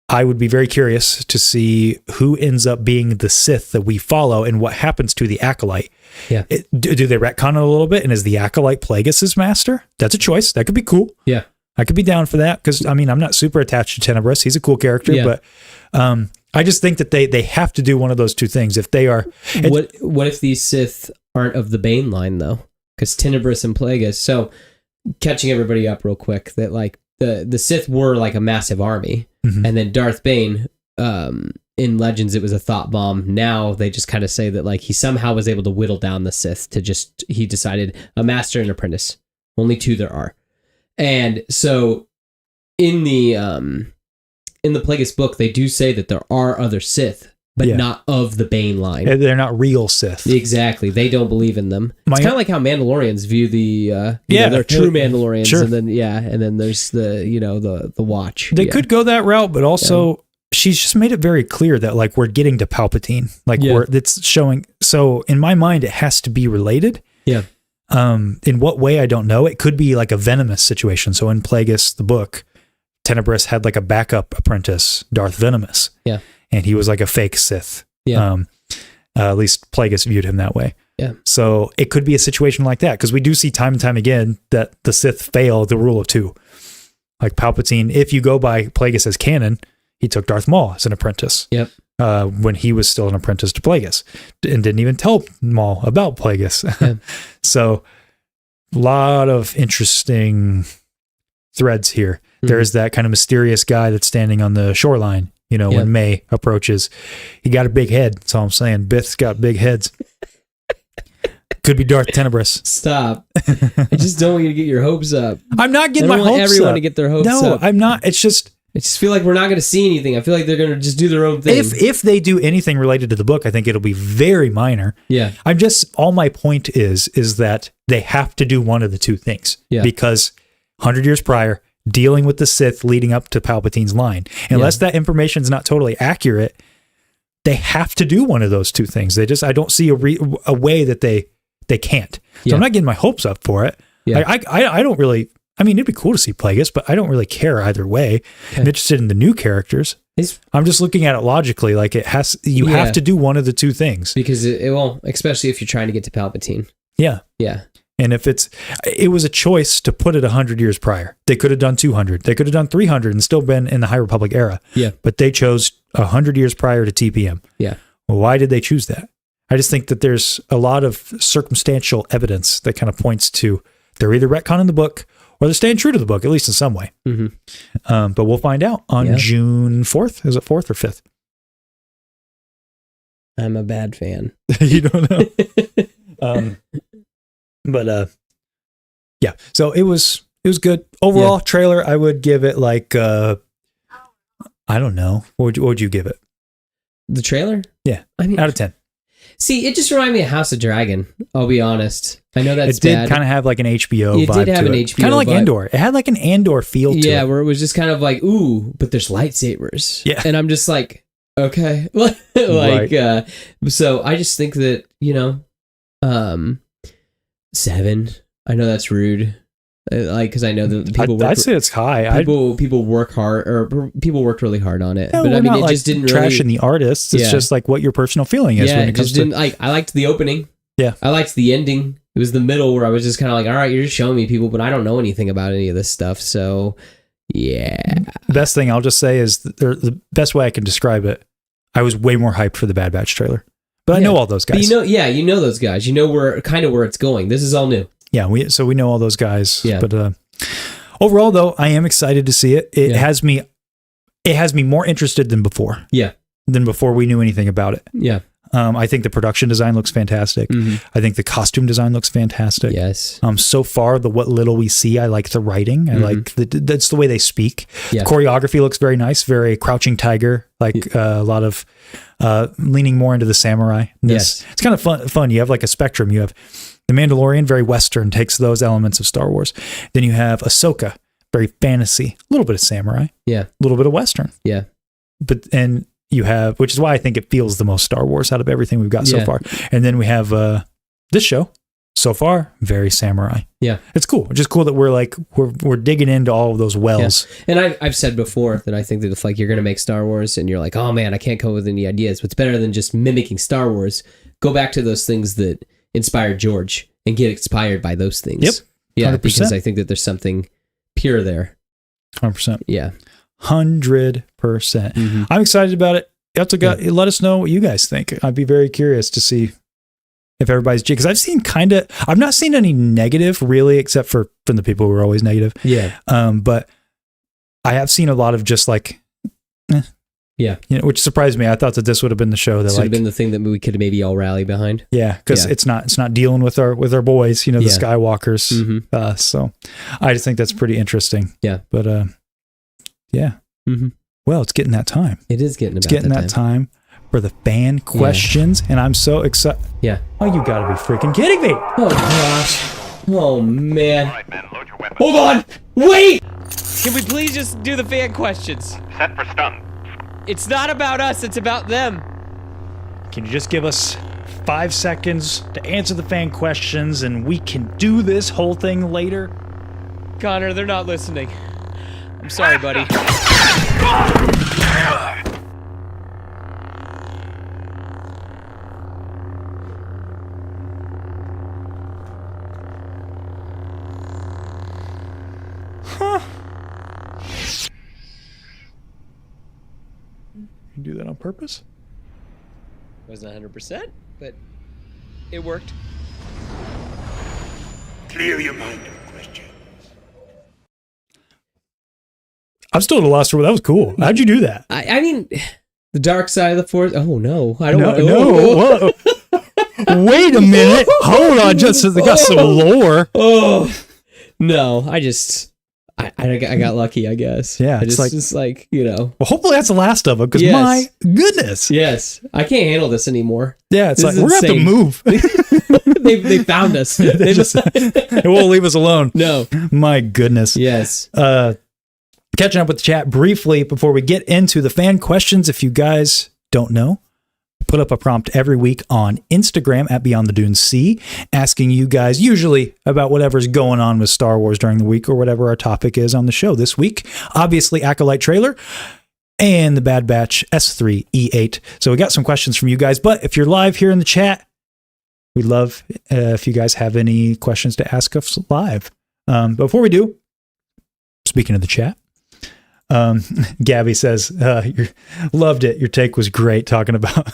Speaker 4: I would be very curious to see who ends up being the Sith that we follow and what happens to the Acolyte.
Speaker 5: Yeah.
Speaker 4: Do they retcon it a little bit? And is the Acolyte Plagueis' master? That's a choice. That could be cool.
Speaker 5: Yeah.
Speaker 4: I could be down for that because, I mean, I'm not super attached to Tenebris. He's a cool character, but I just think that they have to do one of those two things. If they are...
Speaker 5: What if these Sith aren't of the Bane line, though? Because Tenebris and Plagueis... So, catching everybody up real quick, that like the Sith were like a massive army, and then Darth Bane... in Legends, it was a thought bomb. Now they just kind of say that like he somehow was able to whittle down the Sith to just, he decided a master and apprentice. Only two there are. And so in the Plagueis book, they do say that there are other Sith, but not of the Bane line.
Speaker 4: They're not real Sith.
Speaker 5: Exactly. They don't believe in them. It's kind of like how Mandalorians view the they're true Mandalorians.
Speaker 4: Sure.
Speaker 5: And then there's the Watch.
Speaker 4: They could go that route, but also she's just made it very clear that like we're getting to Palpatine. Like it's showing. So in my mind, it has to be related.
Speaker 5: Yeah.
Speaker 4: In what way, I don't know. It could be like a venomous situation. So in Plagueis, the book, Tenebris had like a backup apprentice, Darth Venomous.
Speaker 5: Yeah.
Speaker 4: And he was like a fake Sith.
Speaker 5: Yeah.
Speaker 4: At least Plagueis viewed him that way.
Speaker 5: Yeah.
Speaker 4: So it could be a situation like that because we do see time and time again that the Sith fail the rule of two. Like Palpatine, if you go by Plagueis as canon, he took Darth Maul as an apprentice.
Speaker 5: Yep.
Speaker 4: When he was still an apprentice to Plagueis and didn't even tell Maul about Plagueis.
Speaker 5: Yeah.
Speaker 4: So a lot of interesting threads here. There's that kind of mysterious guy that's standing on the shoreline, when May approaches. He got a big head. That's all I'm saying. Bith's got big heads. Could be Darth Tenebris.
Speaker 5: Stop. I just don't want you to get your hopes up.
Speaker 4: I'm not getting my hopes up.
Speaker 5: I don't want everyone to get their hopes up.
Speaker 4: No, I'm not. It's just...
Speaker 5: I just feel like we're not going to see anything. I feel like they're going to just do their own thing.
Speaker 4: If they do anything related to the book, I think it'll be very minor.
Speaker 5: Yeah.
Speaker 4: All my point is that they have to do one of the two things.
Speaker 5: Yeah.
Speaker 4: Because 100 years prior, dealing with the Sith leading up to Palpatine's line, unless that information is not totally accurate, they have to do one of those two things. I don't see a way that they can't. So I'm not getting my hopes up for it.
Speaker 5: Yeah.
Speaker 4: I don't really... I mean, it'd be cool to see Plagueis, but I don't really care either way. Okay. I'm interested in the new characters. I'm just looking at it logically. Like you have to do one of the two things
Speaker 5: because it will, especially if you're trying to get to Palpatine.
Speaker 4: Yeah,
Speaker 5: yeah.
Speaker 4: And if it was a choice to put it 100 years prior. They could have done 200. They could have done 300 and still been in the High Republic era.
Speaker 5: Yeah,
Speaker 4: but they chose 100 years prior to TPM.
Speaker 5: Yeah.
Speaker 4: Well, why did they choose that? I just think that there's a lot of circumstantial evidence that kind of points to they're either retconning the book or they're staying true to the book, at least in some way. Mm-hmm. But we'll find out on June 4th. Is it 4th or 5th?
Speaker 5: I'm a bad fan.
Speaker 4: You don't know. Yeah. So it was good. Overall trailer, I would give it like, I don't know. What would you give it?
Speaker 5: The trailer?
Speaker 4: Yeah.
Speaker 5: I mean,
Speaker 4: out of 10.
Speaker 5: See, it just reminded me of House of Dragon. I'll be honest. I know that's bad.
Speaker 4: It did kind of have like an HBO vibe.
Speaker 5: It did have an HBO
Speaker 4: kind of like
Speaker 5: vibe.
Speaker 4: Andor. It had like an Andor feel to it.
Speaker 5: Yeah, where it was just kind of like, ooh, but there's lightsabers.
Speaker 4: Yeah.
Speaker 5: And I'm just like, okay. So I just think that, 7. I know that's rude. Because I know that people
Speaker 4: I'd say it's high.
Speaker 5: People work hard, or people worked really hard on it.
Speaker 4: No,
Speaker 5: but I mean, it just didn't
Speaker 4: trashing
Speaker 5: really...
Speaker 4: the artists. It's just like what your personal feeling is when it comes to...
Speaker 5: I liked the opening.
Speaker 4: Yeah.
Speaker 5: I liked the ending. It was the middle where I was just kind of like, all right, you're just showing me people, but I don't know anything about any of this stuff. So, yeah.
Speaker 4: Best thing I'll just say is the best way I can describe it, I was way more hyped for the Bad Batch trailer. But I know all those guys.
Speaker 5: But you know those guys. You know where it's going. This is all new.
Speaker 4: Yeah, we know all those guys.
Speaker 5: Yeah.
Speaker 4: But overall, though, I am excited to see it. It has me more interested than before.
Speaker 5: Yeah.
Speaker 4: Than before we knew anything about it.
Speaker 5: Yeah.
Speaker 4: I think the production design looks fantastic. Mm-hmm. I think the costume design looks fantastic.
Speaker 5: Yes.
Speaker 4: So far, what little we see, I like the writing. I like that's the way they speak.
Speaker 5: Yeah.
Speaker 4: Choreography looks very nice, very Crouching Tiger, like a lot of leaning more into the samurai.
Speaker 5: Yes.
Speaker 4: It's kind of fun. You have like a spectrum. You have The Mandalorian, very Western, takes those elements of Star Wars. Then you have Ahsoka, very fantasy, a little bit of samurai.
Speaker 5: Yeah.
Speaker 4: A little bit of Western.
Speaker 5: Yeah.
Speaker 4: And you have, which is why I think it feels the most Star Wars out of everything we've got so far. And then we have this show, so far, very samurai.
Speaker 5: Yeah.
Speaker 4: It's cool. It's just cool that we're digging into all of those wells.
Speaker 5: Yeah. And I've said before that I think that if like you're going to make Star Wars and you're like, oh man, I can't come up with any ideas, what's better than just mimicking Star Wars? Go back to those things that inspired George and get inspired by those things.
Speaker 4: Yep.
Speaker 5: Yeah,
Speaker 4: 100%.
Speaker 5: because I think that there's something pure there.
Speaker 4: 100%.
Speaker 5: Yeah.
Speaker 4: 100%.
Speaker 5: Mm-hmm.
Speaker 4: I'm excited about it. You have to let us know what you guys think. I'd be very curious to see if everybody's because I've not seen any negative really, except for from the people who are always negative.
Speaker 5: Yeah.
Speaker 4: But I have seen a lot of just like,
Speaker 5: yeah,
Speaker 4: which surprised me. I thought that this would have been the show that
Speaker 5: this would have been the thing that we could maybe all rally behind.
Speaker 4: Yeah, because it's not dealing with our boys, the Skywalkers.
Speaker 5: Mm-hmm.
Speaker 4: So I just think that's pretty interesting.
Speaker 5: Yeah,
Speaker 4: but yeah.
Speaker 5: Mm-hmm.
Speaker 4: Well, it's getting that time.
Speaker 5: It is getting.
Speaker 4: It's getting that time for the fan questions, and I'm so excited.
Speaker 5: Yeah.
Speaker 4: Oh, you gotta be freaking kidding me!
Speaker 5: Oh gosh. Oh man. Right, man, load your weapon. Hold on. Wait.
Speaker 6: Can we please just do the fan questions?
Speaker 7: Set for stun.
Speaker 6: It's not about us, it's about them.
Speaker 2: Can you just give us 5 seconds to answer the fan questions and we can do this whole thing later?
Speaker 6: Konnor, they're not listening. I'm sorry, buddy.
Speaker 2: You do that on purpose?
Speaker 6: Wasn't 100%, but it worked.
Speaker 7: Clear your mind of questions.
Speaker 4: I'm still at a loss for that was cool. How'd you do that?
Speaker 5: I mean, the dark side of the Force. Oh no, I don't want to.
Speaker 4: No. Wait a minute. Hold on, just I got some lore.
Speaker 5: Oh no, I got lucky, I guess.
Speaker 4: Yeah,
Speaker 5: it's like
Speaker 4: Well, hopefully that's the last of them, because my goodness.
Speaker 5: Yes, I can't handle this anymore.
Speaker 4: Yeah, it's
Speaker 5: this
Speaker 4: like we're gonna have to move.
Speaker 5: they found us.
Speaker 4: It won't leave us alone.
Speaker 5: No,
Speaker 4: my goodness.
Speaker 5: Yes.
Speaker 4: Catching up with the chat briefly before we get into the fan questions. If you guys don't know, put up a prompt every week on Instagram at Beyond the Dunes C, asking you guys usually about whatever's going on with Star Wars during the week or whatever our topic is on the show this week. Obviously, ACOLYTE trailer and the Bad Batch S3E8. So we got some questions from you guys, but if you're live here in the chat, we'd love if you guys have any questions to ask us live. Before we do, speaking of the chat, Gabby says, loved it. Your take was great talking about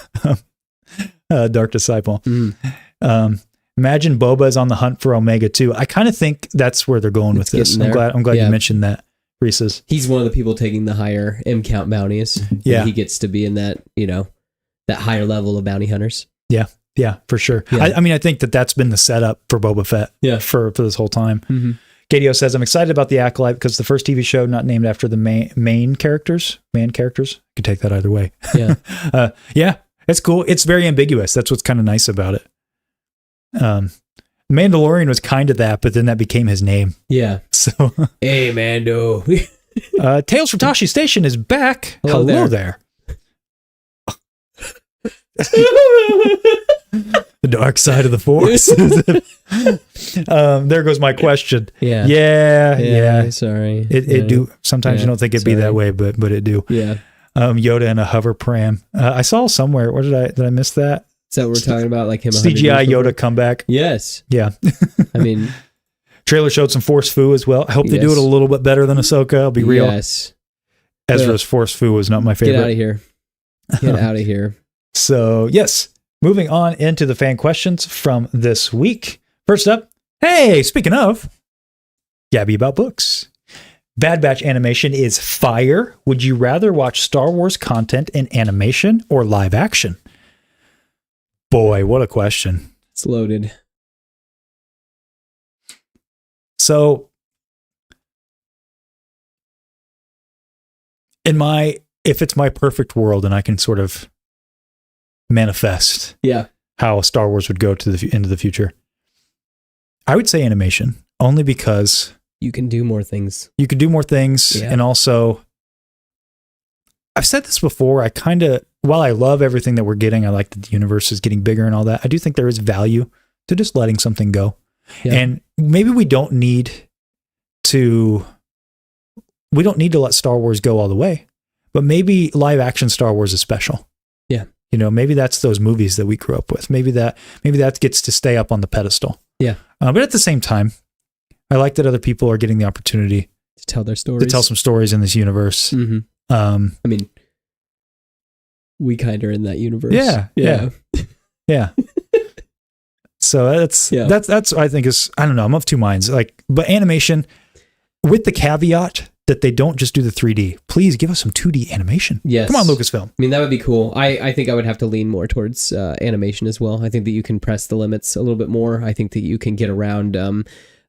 Speaker 4: Dark Disciple. Imagine Boba is on the hunt for Omega too. I kind of think that's where they're going with this. I'm glad you mentioned that, Reese's.
Speaker 5: He's one of the people taking the higher M-Count bounties.
Speaker 4: Yeah.
Speaker 5: He gets to be in that, that higher level of bounty hunters.
Speaker 4: Yeah. Yeah, for sure. Yeah. I mean, I think that's been the setup for Boba Fett for this whole time. Mm-hmm. Gadio says, I'm excited about the Acolyte because the first TV show not named after the main characters. Man characters. You could take that either way.
Speaker 5: Yeah.
Speaker 4: Yeah, it's cool. It's very ambiguous. That's what's kind of nice about it. Mandalorian was kind of that, but then that became his name.
Speaker 5: Yeah.
Speaker 4: So,
Speaker 5: hey, Mando.
Speaker 4: Tales from Tashi Station is back. Hello there. The dark side of the Force. There goes my question. Yeah.
Speaker 5: Sorry.
Speaker 4: It do. Sometimes you don't think it'd be that way, but it do.
Speaker 5: Yeah.
Speaker 4: Yoda in a hover pram. I saw somewhere. What did I miss that?
Speaker 5: Is that what we're talking about? Like him.
Speaker 4: CGI Yoda comeback.
Speaker 5: Yes.
Speaker 4: Yeah.
Speaker 5: I mean,
Speaker 4: trailer showed some Force Foo as well. I hope they do it a little bit better than Ahsoka. I'll be real.
Speaker 5: Yes.
Speaker 4: Ezra's Force Foo was not my favorite.
Speaker 5: Get out of here. Get out of here.
Speaker 4: So yes. Moving on into the fan questions from this week. First up, hey, speaking of, Gabby about books. Bad Batch animation is fire. Would you rather watch Star Wars content in animation or live action? Boy, what a question.
Speaker 5: It's loaded.
Speaker 4: So, if it's my perfect world and I can sort of manifest how Star Wars would go to into the future, I would say animation, only because
Speaker 5: you can do more things.
Speaker 4: And also, I've said this before, while I love everything that we're getting, I like that the universe is getting bigger and all that, I do think there is value to just letting something go.
Speaker 5: Yeah.
Speaker 4: And maybe we don't need to let Star Wars go all the way, but maybe live action Star Wars is special.
Speaker 5: Yeah.
Speaker 4: You know, maybe that's those movies that we grew up with. Maybe that gets to stay up on the pedestal.
Speaker 5: Yeah.
Speaker 4: But at the same time, I like that other people are getting the opportunity
Speaker 5: to tell their stories,
Speaker 4: to tell some stories in this universe.
Speaker 5: Mm-hmm. I mean, we kind of are in that universe.
Speaker 4: Yeah. So that's I think is, I don't know, I'm of two minds. Like, but animation, with the caveat that they don't just do the 3D. Please give us some 2D animation.
Speaker 5: Yes.
Speaker 4: Come on, Lucasfilm.
Speaker 5: I mean, that would be cool. I think I would have to lean more towards animation as well. I think that you can press the limits a little bit more. I think that you can get around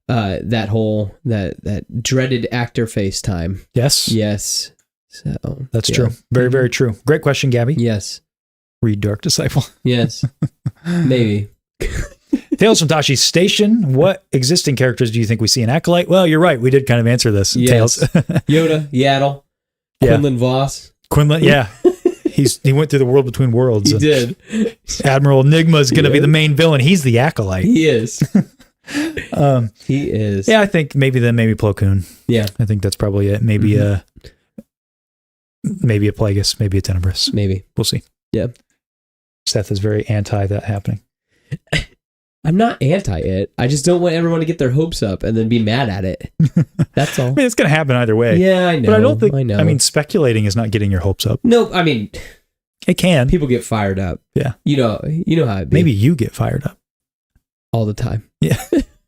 Speaker 5: that dreaded actor face time.
Speaker 4: Yes.
Speaker 5: So
Speaker 4: that's true. Very, very true. Great question, Gabby.
Speaker 5: Yes.
Speaker 4: Read Dark Disciple.
Speaker 5: Yes. Maybe.
Speaker 4: Tales from Tashi's Station. What existing characters do you think we see in Acolyte? Well, you're right. We did kind of answer this.
Speaker 5: Yes.
Speaker 4: Tales.
Speaker 5: Yoda, Yaddle, Quinlan Voss.
Speaker 4: Quinlan, yeah. He went through the world between worlds.
Speaker 5: He did.
Speaker 4: Admiral Enigma is going to be the main villain. He's the Acolyte.
Speaker 5: He is. He is.
Speaker 4: Yeah, I think maybe Plo Koon.
Speaker 5: Yeah.
Speaker 4: I think that's probably it. Maybe maybe a Plagueis, maybe a Tenebris.
Speaker 5: Maybe.
Speaker 4: We'll see.
Speaker 5: Yeah.
Speaker 4: Seth is very anti that happening.
Speaker 5: I'm not anti it. I just don't want everyone to get their hopes up and then be mad at it. That's all.
Speaker 4: I mean, it's going to happen either way.
Speaker 5: Yeah, I know.
Speaker 4: But I don't think,
Speaker 5: I know.
Speaker 4: I mean, speculating is not getting your hopes up.
Speaker 5: No, I mean,
Speaker 4: it can.
Speaker 5: People get fired up.
Speaker 4: Yeah.
Speaker 5: You know how it be.
Speaker 4: Maybe you get fired up.
Speaker 5: All the time.
Speaker 4: Yeah.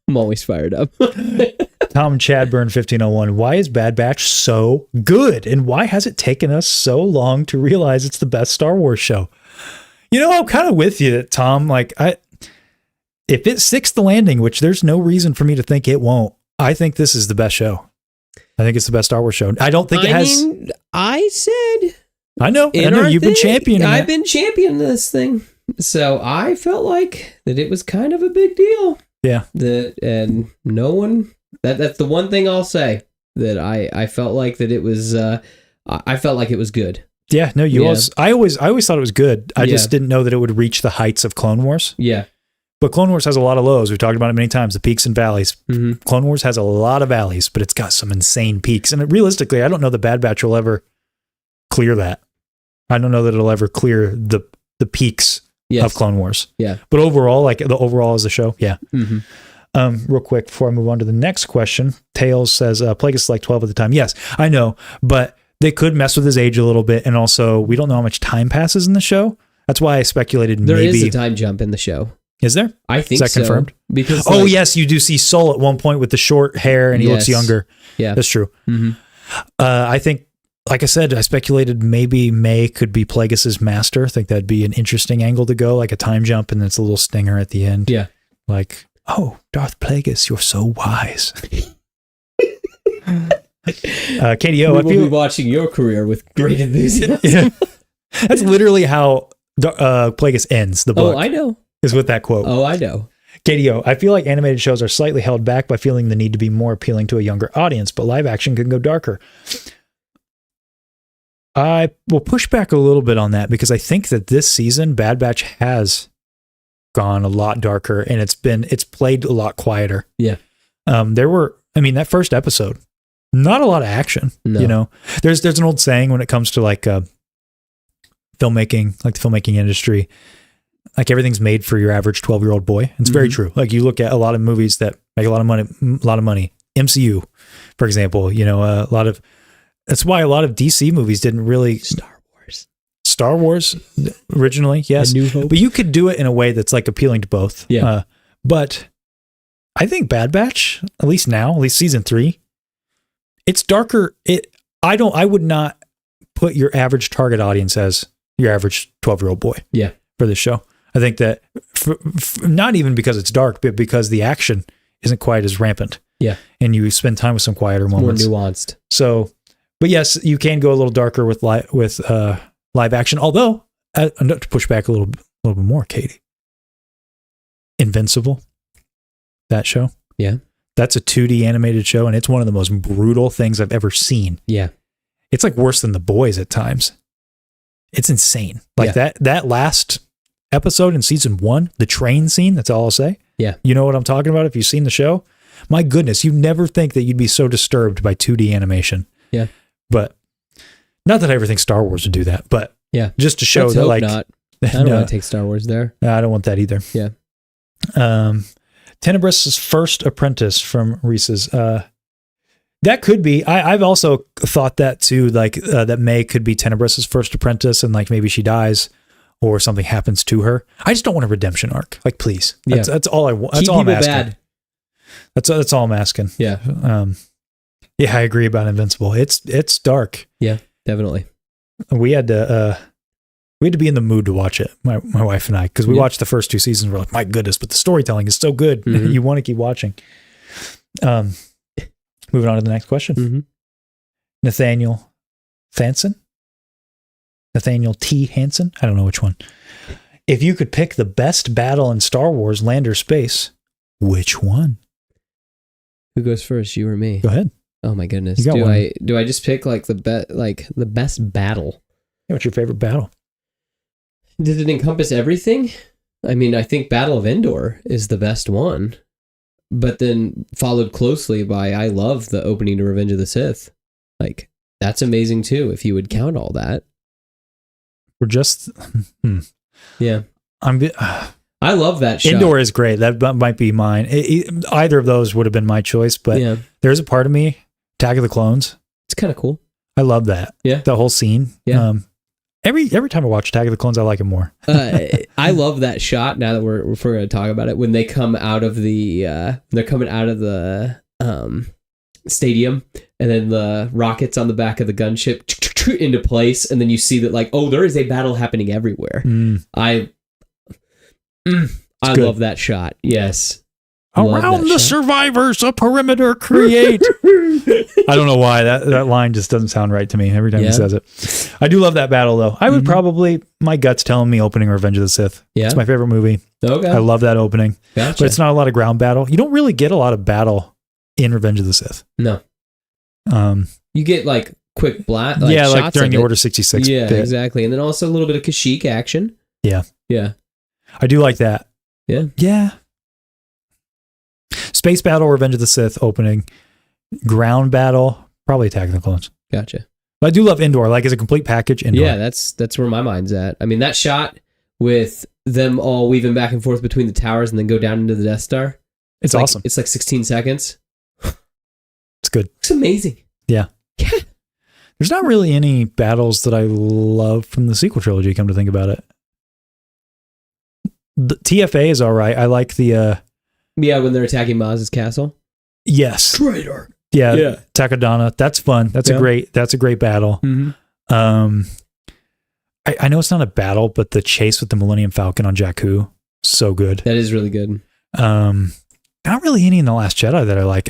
Speaker 5: I'm always fired up.
Speaker 4: Tom Chadburn 1501. Why is Bad Batch so good? And why has it taken us so long to realize it's the best Star Wars show? You know, I'm kind of with you, Tom. Like, if it sticks the landing, which there's no reason for me to think it won't, I think this is the best show. I think it's the best Star Wars show. I don't think it has.
Speaker 5: I said.
Speaker 4: I know you've been championing.
Speaker 5: I've been championing this thing, so I felt like that it was kind of a big deal.
Speaker 4: Yeah.
Speaker 5: And no one. That's the one thing I'll say, that I felt like that it was. I felt like it was good.
Speaker 4: Yeah. No, I always thought it was good. I just didn't know that it would reach the heights of Clone Wars.
Speaker 5: Yeah.
Speaker 4: But Clone Wars has a lot of lows. We've talked about it many times, the peaks and valleys.
Speaker 5: Mm-hmm.
Speaker 4: Clone Wars has a lot of valleys, but it's got some insane peaks. And realistically, I don't know the Bad Batch will ever clear that. I don't know that it'll ever clear the peaks of Clone Wars.
Speaker 5: Yeah.
Speaker 4: But overall, like the overall as a show, yeah.
Speaker 5: Mm-hmm.
Speaker 4: Real quick, before I move on to the next question, Tails says, Plagueis is like 12 at the time. Yes, I know, but they could mess with his age a little bit. And also, we don't know how much time passes in the show. That's why I speculated
Speaker 5: there is a time jump in the show.
Speaker 4: Is there?
Speaker 5: I think so.
Speaker 4: Is that confirmed?
Speaker 5: Because
Speaker 4: yes, you do see Soul at one point with the short hair and he looks younger.
Speaker 5: Yeah.
Speaker 4: That's true.
Speaker 5: Mm-hmm.
Speaker 4: I think, like I said, I speculated maybe May could be Plagueis' master. I think that'd be an interesting angle to go, like a time jump and it's a little stinger at the end.
Speaker 5: Yeah.
Speaker 4: Like, oh, Darth Plagueis, you're so wise. KDO,
Speaker 5: we will be watching your career with great enthusiasm.
Speaker 4: Yeah. That's literally how Plagueis ends the book.
Speaker 5: Oh, I know.
Speaker 4: Is with that quote.
Speaker 5: Oh, I know.
Speaker 4: KDO, I feel like animated shows are slightly held back by feeling the need to be more appealing to a younger audience, but live action can go darker. I will push back a little bit on that because I think that this season Bad Batch has gone a lot darker and it's played a lot quieter.
Speaker 5: Yeah.
Speaker 4: That first episode, not a lot of action.
Speaker 5: No.
Speaker 4: You know, there's an old saying when it comes to like filmmaking, like the filmmaking industry, like everything's made for your average 12-year-old boy. It's very true. Like you look at a lot of movies that make a lot of money. MCU, for example, you know, that's why a lot of DC movies didn't really Star Wars originally. Yes.
Speaker 5: A New Hope.
Speaker 4: But you could do it in a way that's like appealing to both.
Speaker 5: Yeah.
Speaker 4: But I think Bad Batch, at least season 3, it's darker. I would not put your average target audience as your average 12-year-old boy.
Speaker 5: Yeah.
Speaker 4: For this show. I think that not even because it's dark, but because the action isn't quite as rampant.
Speaker 5: Yeah.
Speaker 4: And you spend time with some quieter moments.
Speaker 5: More nuanced.
Speaker 4: So, but yes, you can go a little darker with live action. Although, to push back a little bit more, Katie. Invincible. That show.
Speaker 5: Yeah. That's
Speaker 4: a 2D animated show, and it's one of the most brutal things I've ever seen.
Speaker 5: Yeah.
Speaker 4: It's like worse than The Boys at times. It's insane. Like that last episode in season 1, the train scene, that's all I'll say.
Speaker 5: Yeah.
Speaker 4: You know what I'm talking about if you've seen the show? My goodness, you'd never think that you'd be so disturbed by 2D animation.
Speaker 5: Yeah.
Speaker 4: But not that I ever think Star Wars would do that, but
Speaker 5: yeah,
Speaker 4: just to show
Speaker 5: Let's
Speaker 4: that
Speaker 5: hope
Speaker 4: like
Speaker 5: not. I don't want to take Star Wars there.
Speaker 4: I don't want that either.
Speaker 5: Yeah.
Speaker 4: Tenebrous' First Apprentice from Reese's. That could be. I've also thought that too, like that May could be Tenebrous' first apprentice, and like maybe she dies or something happens to her. I just don't want a redemption arc. Like, please. That's all I want. That's all I'm asking. Bad. That's all I'm asking.
Speaker 5: Yeah.
Speaker 4: Yeah, I agree about Invincible. It's dark.
Speaker 5: Yeah, definitely.
Speaker 4: We had to be in the mood to watch it, my wife and I, because we watched the first 2 seasons. We're like, my goodness, but the storytelling is so good. Mm-hmm. You want to keep watching. Moving on to the next question.
Speaker 5: Mm-hmm.
Speaker 4: Nathaniel Fanson? Nathaniel T. Hansen? I don't know which one. If you could pick the best battle in Star Wars land or space, which one?
Speaker 5: Who goes first, you or me?
Speaker 4: Go ahead.
Speaker 5: Oh my goodness. Do I just pick like the best battle?
Speaker 4: Yeah, what's your favorite battle?
Speaker 5: Did it encompass everything? I mean, I think Battle of Endor is the best one, but then followed closely by I love the opening to Revenge of the Sith. Like, that's amazing too, if you would count all that.
Speaker 4: We're just...
Speaker 5: Yeah. I love that shot.
Speaker 4: Endor is great. That might be mine. Either of those would have been my choice, but there's a part of me, Attack of the Clones.
Speaker 5: It's kind of cool.
Speaker 4: I love that.
Speaker 5: Yeah.
Speaker 4: The whole scene.
Speaker 5: Yeah.
Speaker 4: Every time I watch Attack of the Clones, I like it more.
Speaker 5: I love that shot. Now that we're going to talk about it, when they come out of the stadium, and then the rockets on the back of the gunship into place, and then you see that like, oh, there is a battle happening everywhere. I love that shot. Yes.
Speaker 4: Around the survivors, a perimeter create. I don't know why that line just doesn't sound right to me every time he says it. I do love that battle though. I would probably, my gut's telling me opening Revenge of the Sith.
Speaker 5: Yeah.
Speaker 4: It's my favorite movie.
Speaker 5: Okay.
Speaker 4: I love that opening.
Speaker 5: Gotcha.
Speaker 4: But it's not a lot of ground battle. You don't really get a lot of battle in Revenge of the Sith.
Speaker 5: No. You get like quick blast. Like
Speaker 4: yeah,
Speaker 5: shots
Speaker 4: like during the Order 66
Speaker 5: Yeah,
Speaker 4: bit.
Speaker 5: exactly. And then also a little bit of Kashyyyk action.
Speaker 4: Yeah.
Speaker 5: Yeah.
Speaker 4: I do like that.
Speaker 5: Yeah.
Speaker 4: Yeah. Space battle, Revenge of the Sith opening. Ground battle, probably Attack of the Clones.
Speaker 5: Gotcha.
Speaker 4: But I do love Endor, like as a complete package. Endor.
Speaker 5: Yeah, that's where my mind's at. I mean, that shot with them all weaving back and forth between the towers and then go down into the Death Star.
Speaker 4: It's awesome.
Speaker 5: It's like 16 seconds.
Speaker 4: It's good.
Speaker 5: It's amazing.
Speaker 4: Yeah.
Speaker 5: Yeah.
Speaker 4: There's not really any battles that I love from the sequel trilogy, come to think about it. The TFA is all right. I like the...
Speaker 5: Yeah, when they're attacking Maz's castle.
Speaker 4: Yes.
Speaker 5: Traitor.
Speaker 4: Yeah. Takodana. That's fun. That's a great battle.
Speaker 5: Mm-hmm.
Speaker 4: I know it's not a battle, but the chase with the Millennium Falcon on Jakku, so good.
Speaker 5: That is really good.
Speaker 4: Not really any in The Last Jedi that I like.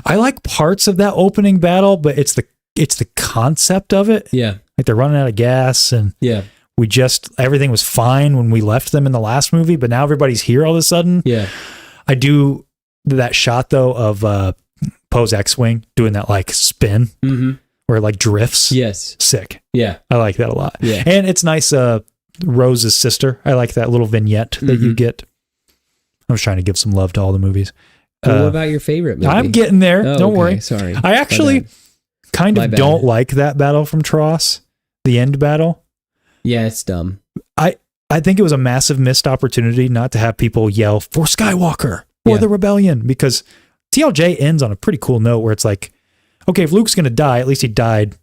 Speaker 4: I like parts of that opening battle, but it's the concept of it.
Speaker 5: Yeah.
Speaker 4: Like they're running out of gas and everything was fine when we left them in the last movie, but now everybody's here all of a sudden.
Speaker 5: Yeah.
Speaker 4: I do that shot though of Poe's X-Wing doing that like spin where it like drifts.
Speaker 5: Yes.
Speaker 4: Sick.
Speaker 5: Yeah.
Speaker 4: I like that a lot.
Speaker 5: Yeah.
Speaker 4: And it's nice. Rose's sister. I like that little vignette that you get. I was trying to give some love to all the movies.
Speaker 5: What about your favorite movie?
Speaker 4: I'm getting there. Don't worry.
Speaker 5: Sorry.
Speaker 4: I actually kind of don't like that battle from Tross, the end battle.
Speaker 5: Yeah, it's dumb.
Speaker 4: I think it was a massive missed opportunity not to have people yell for Skywalker or the rebellion, because TLJ ends on a pretty cool note where it's like, okay, if Luke's going to die, at least he died.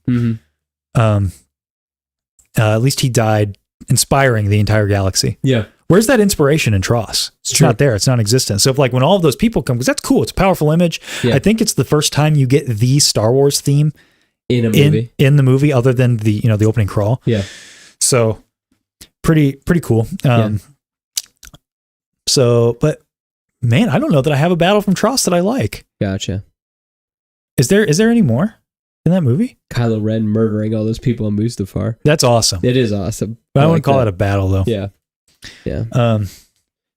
Speaker 4: At least he died inspiring the entire galaxy.
Speaker 5: Yeah.
Speaker 4: Where's that inspiration in Tross? It's not there. It's non-existent. So if like when all of those people come, because that's cool. It's a powerful image.
Speaker 5: Yeah.
Speaker 4: I think it's the first time you get the Star Wars theme
Speaker 5: in a movie,
Speaker 4: in the movie, other than the opening crawl.
Speaker 5: Yeah.
Speaker 4: So pretty cool. So, but man, I don't know that I have a battle from Tross that I like.
Speaker 5: Gotcha.
Speaker 4: Is there any more in that movie?
Speaker 5: Kylo Ren murdering all those people on Mustafar.
Speaker 4: That's awesome.
Speaker 5: It is awesome.
Speaker 4: But I wouldn't call it a battle though.
Speaker 5: Yeah. Yeah.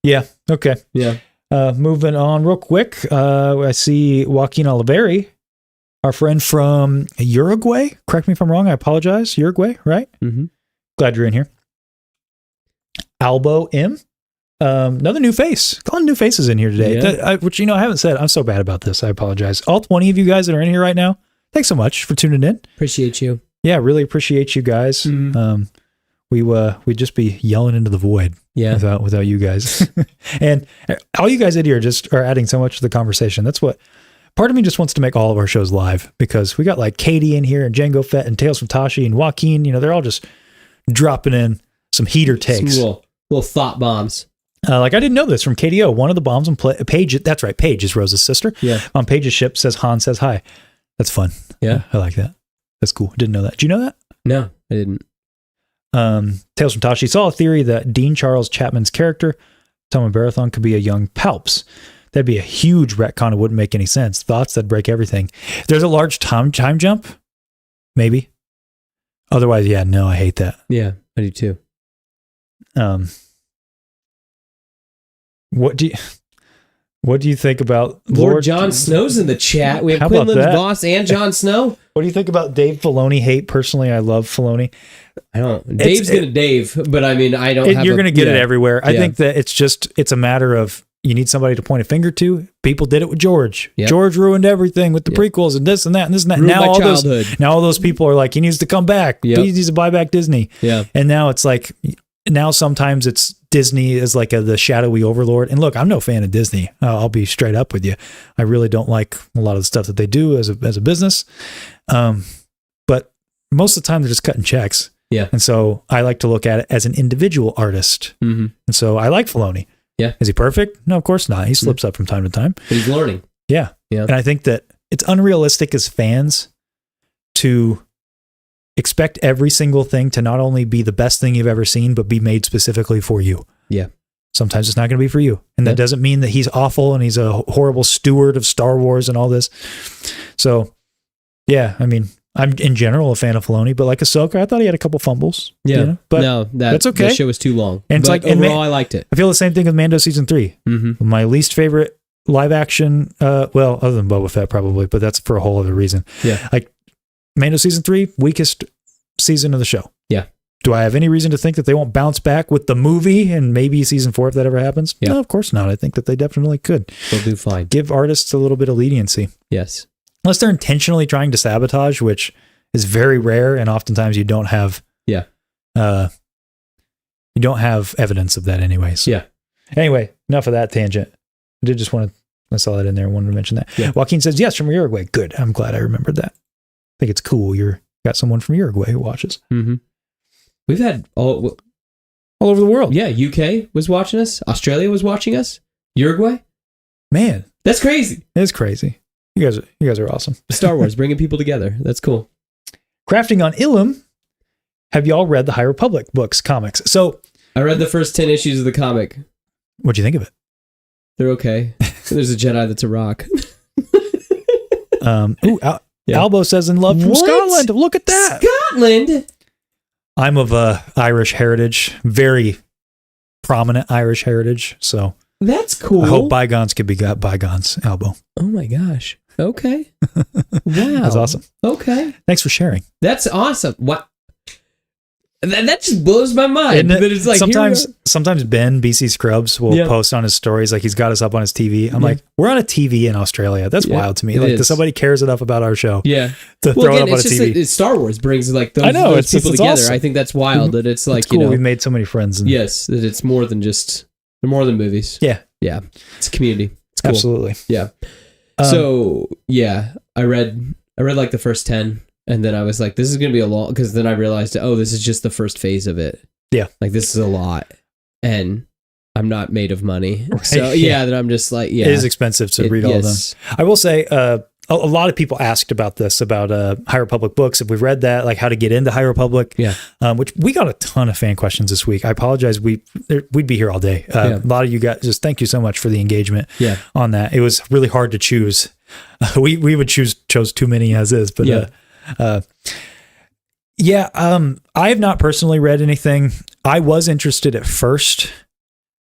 Speaker 4: Yeah. Okay.
Speaker 5: Yeah.
Speaker 4: Moving on real quick. I see Joaquin Oliveri, our friend from Uruguay. Correct me if I'm wrong. I apologize. Uruguay, right?
Speaker 5: Mm-hmm.
Speaker 4: Glad you're in here. Albo M. Another new face. A lot of new faces in here today.
Speaker 5: Yeah.
Speaker 4: Which, I haven't said. I'm so bad about this. I apologize. All 20 of you guys that are in here right now, thanks so much for tuning in.
Speaker 5: Appreciate you.
Speaker 4: Yeah, really appreciate you guys. We'd just be yelling into the void without you guys. And all you guys in here just are adding so much to the conversation. That's what part of me just wants to make all of our shows live, because we got like Katie in here and Django Fett and Tales from Tashi and Joaquin. They're all just dropping in some heater takes.
Speaker 5: Some little thought bombs.
Speaker 4: Like I didn't know this from KDO. One of the bombs on Paige. That's right. Paige is Rose's sister.
Speaker 5: Yeah.
Speaker 4: On Paige's ship says Han says hi. That's fun.
Speaker 5: Yeah.
Speaker 4: I like that. That's cool. Didn't know that. Did you know that?
Speaker 5: No, I didn't.
Speaker 4: Tales from Tashi saw a theory that Dean Charles Chapman's character, Tom Barathon, could be a young Palps. That'd be a huge retcon. It wouldn't make any sense. Thoughts that break everything. There's a large time jump. Maybe. Otherwise, yeah, no, I hate that.
Speaker 5: Yeah, I do too.
Speaker 4: What do you think about
Speaker 5: Lord Jon Snow's in the chat? We have Quinlan's boss and Jon Snow.
Speaker 4: What do you think about Dave Filoni hate? Personally, I love Filoni.
Speaker 5: I don't. Dave's gonna Dave, but I mean, I don't.
Speaker 4: You're gonna get it everywhere. I think that it's a matter of you need somebody to point a finger to. People did it with George.
Speaker 5: Yep.
Speaker 4: George ruined everything with the prequels and this and that and this and that. Now all those people are like, he needs to come back.
Speaker 5: Yep.
Speaker 4: He needs to buy back Disney.
Speaker 5: Yeah.
Speaker 4: And now it's like, now sometimes it's Disney is like the shadowy overlord. And look, I'm no fan of Disney. I'll be straight up with you. I really don't like a lot of the stuff that they do as a business. But most of the time they're just cutting checks.
Speaker 5: Yeah.
Speaker 4: And so I like to look at it as an individual artist.
Speaker 5: Mm-hmm.
Speaker 4: And so I like Filoni.
Speaker 5: Yeah.
Speaker 4: Is he perfect? No, of course not. He slips up from time to time.
Speaker 5: But he's learning.
Speaker 4: Yeah.
Speaker 5: Yeah.
Speaker 4: And I think that it's unrealistic as fans to expect every single thing to not only be the best thing you've ever seen, but be made specifically for you.
Speaker 5: Yeah.
Speaker 4: Sometimes it's not going to be for you. And that doesn't mean that he's awful and he's a horrible steward of Star Wars and all this. So, yeah, I mean, I'm in general a fan of Filoni, but like Ahsoka, I thought he had a couple fumbles.
Speaker 5: Yeah.
Speaker 4: But
Speaker 5: no, that's okay. The show was too long.
Speaker 4: And it's like,
Speaker 5: overall, I liked it.
Speaker 4: I feel the same thing with Mando season 3.
Speaker 5: Mm-hmm.
Speaker 4: My least favorite live action, well, other than Boba Fett probably, but that's for a whole other reason.
Speaker 5: Yeah.
Speaker 4: Like Mando season 3, weakest season of the show.
Speaker 5: Yeah.
Speaker 4: Do I have any reason to think that they won't bounce back with the movie and maybe season 4 if that ever happens?
Speaker 5: Yeah.
Speaker 4: No, of course not. I think that they definitely could.
Speaker 5: They'll do fine.
Speaker 4: Give artists a little bit of leniency.
Speaker 5: Yes.
Speaker 4: Unless they're intentionally trying to sabotage, which is very rare, and oftentimes you don't have you don't have evidence of that anyways.
Speaker 5: Yeah.
Speaker 4: Anyway, enough of that tangent. I saw that in there. I wanted to mention that.
Speaker 5: Yeah.
Speaker 4: Joaquin says, yes, from Uruguay. Good. I'm glad I remembered that. I think it's cool. You're got someone from Uruguay who watches.
Speaker 5: Mm-hmm. We've had all
Speaker 4: over the world.
Speaker 5: Yeah. UK was watching us. Australia was watching us. Uruguay.
Speaker 4: Man,
Speaker 5: that's crazy.
Speaker 4: It's crazy. You guys are awesome.
Speaker 5: Star Wars, bringing people together. That's cool.
Speaker 4: Crafting on Ilum. Have y'all read the High Republic books, comics? So
Speaker 5: I read the first 10 issues of the comic.
Speaker 4: What'd you think of it?
Speaker 5: They're okay. There's a Jedi that's a rock.
Speaker 4: Albo says in love from Scotland. Look at that.
Speaker 5: Scotland?
Speaker 4: I'm of Irish heritage, very prominent Irish heritage. So
Speaker 5: that's cool.
Speaker 4: I hope bygones could be bygones, Albo.
Speaker 5: Oh my gosh. Okay. Wow.
Speaker 4: That's awesome.
Speaker 5: Okay.
Speaker 4: Thanks for sharing.
Speaker 5: That's awesome. What? That just blows my mind. That it's like
Speaker 4: sometimes Ben BC Scrubs will post on his stories like he's got us up on his TV. I'm like, we're on a TV in Australia. That's wild to me. Like, does somebody cares enough about our show?
Speaker 5: Yeah,
Speaker 4: to throw it up on a TV.
Speaker 5: It's Star Wars brings like those people together. Awesome. I think that's wild. That it's like,
Speaker 4: cool. We've made so many friends.
Speaker 5: Yes, that it's more than movies.
Speaker 4: Yeah,
Speaker 5: yeah. It's a community. It's cool.
Speaker 4: Absolutely.
Speaker 5: Yeah. So yeah, I read like the first 10. And then I was like, this is going to be a long, because then I realized, this is just the first phase of it.
Speaker 4: Yeah.
Speaker 5: Like, this is a lot. And I'm not made of money. Right. So, then I'm just like, It
Speaker 4: is expensive to read all of them. I will say, a lot of people asked about this, about High Republic books. If we've read that, like how to get into High Republic.
Speaker 5: Yeah.
Speaker 4: Which we got a ton of fan questions this week. I apologize. We'd be here all day. A lot of you guys, just thank you so much for the engagement on that. It was really hard to choose. We would chose too many as is, but I have not personally read anything. I was interested at first,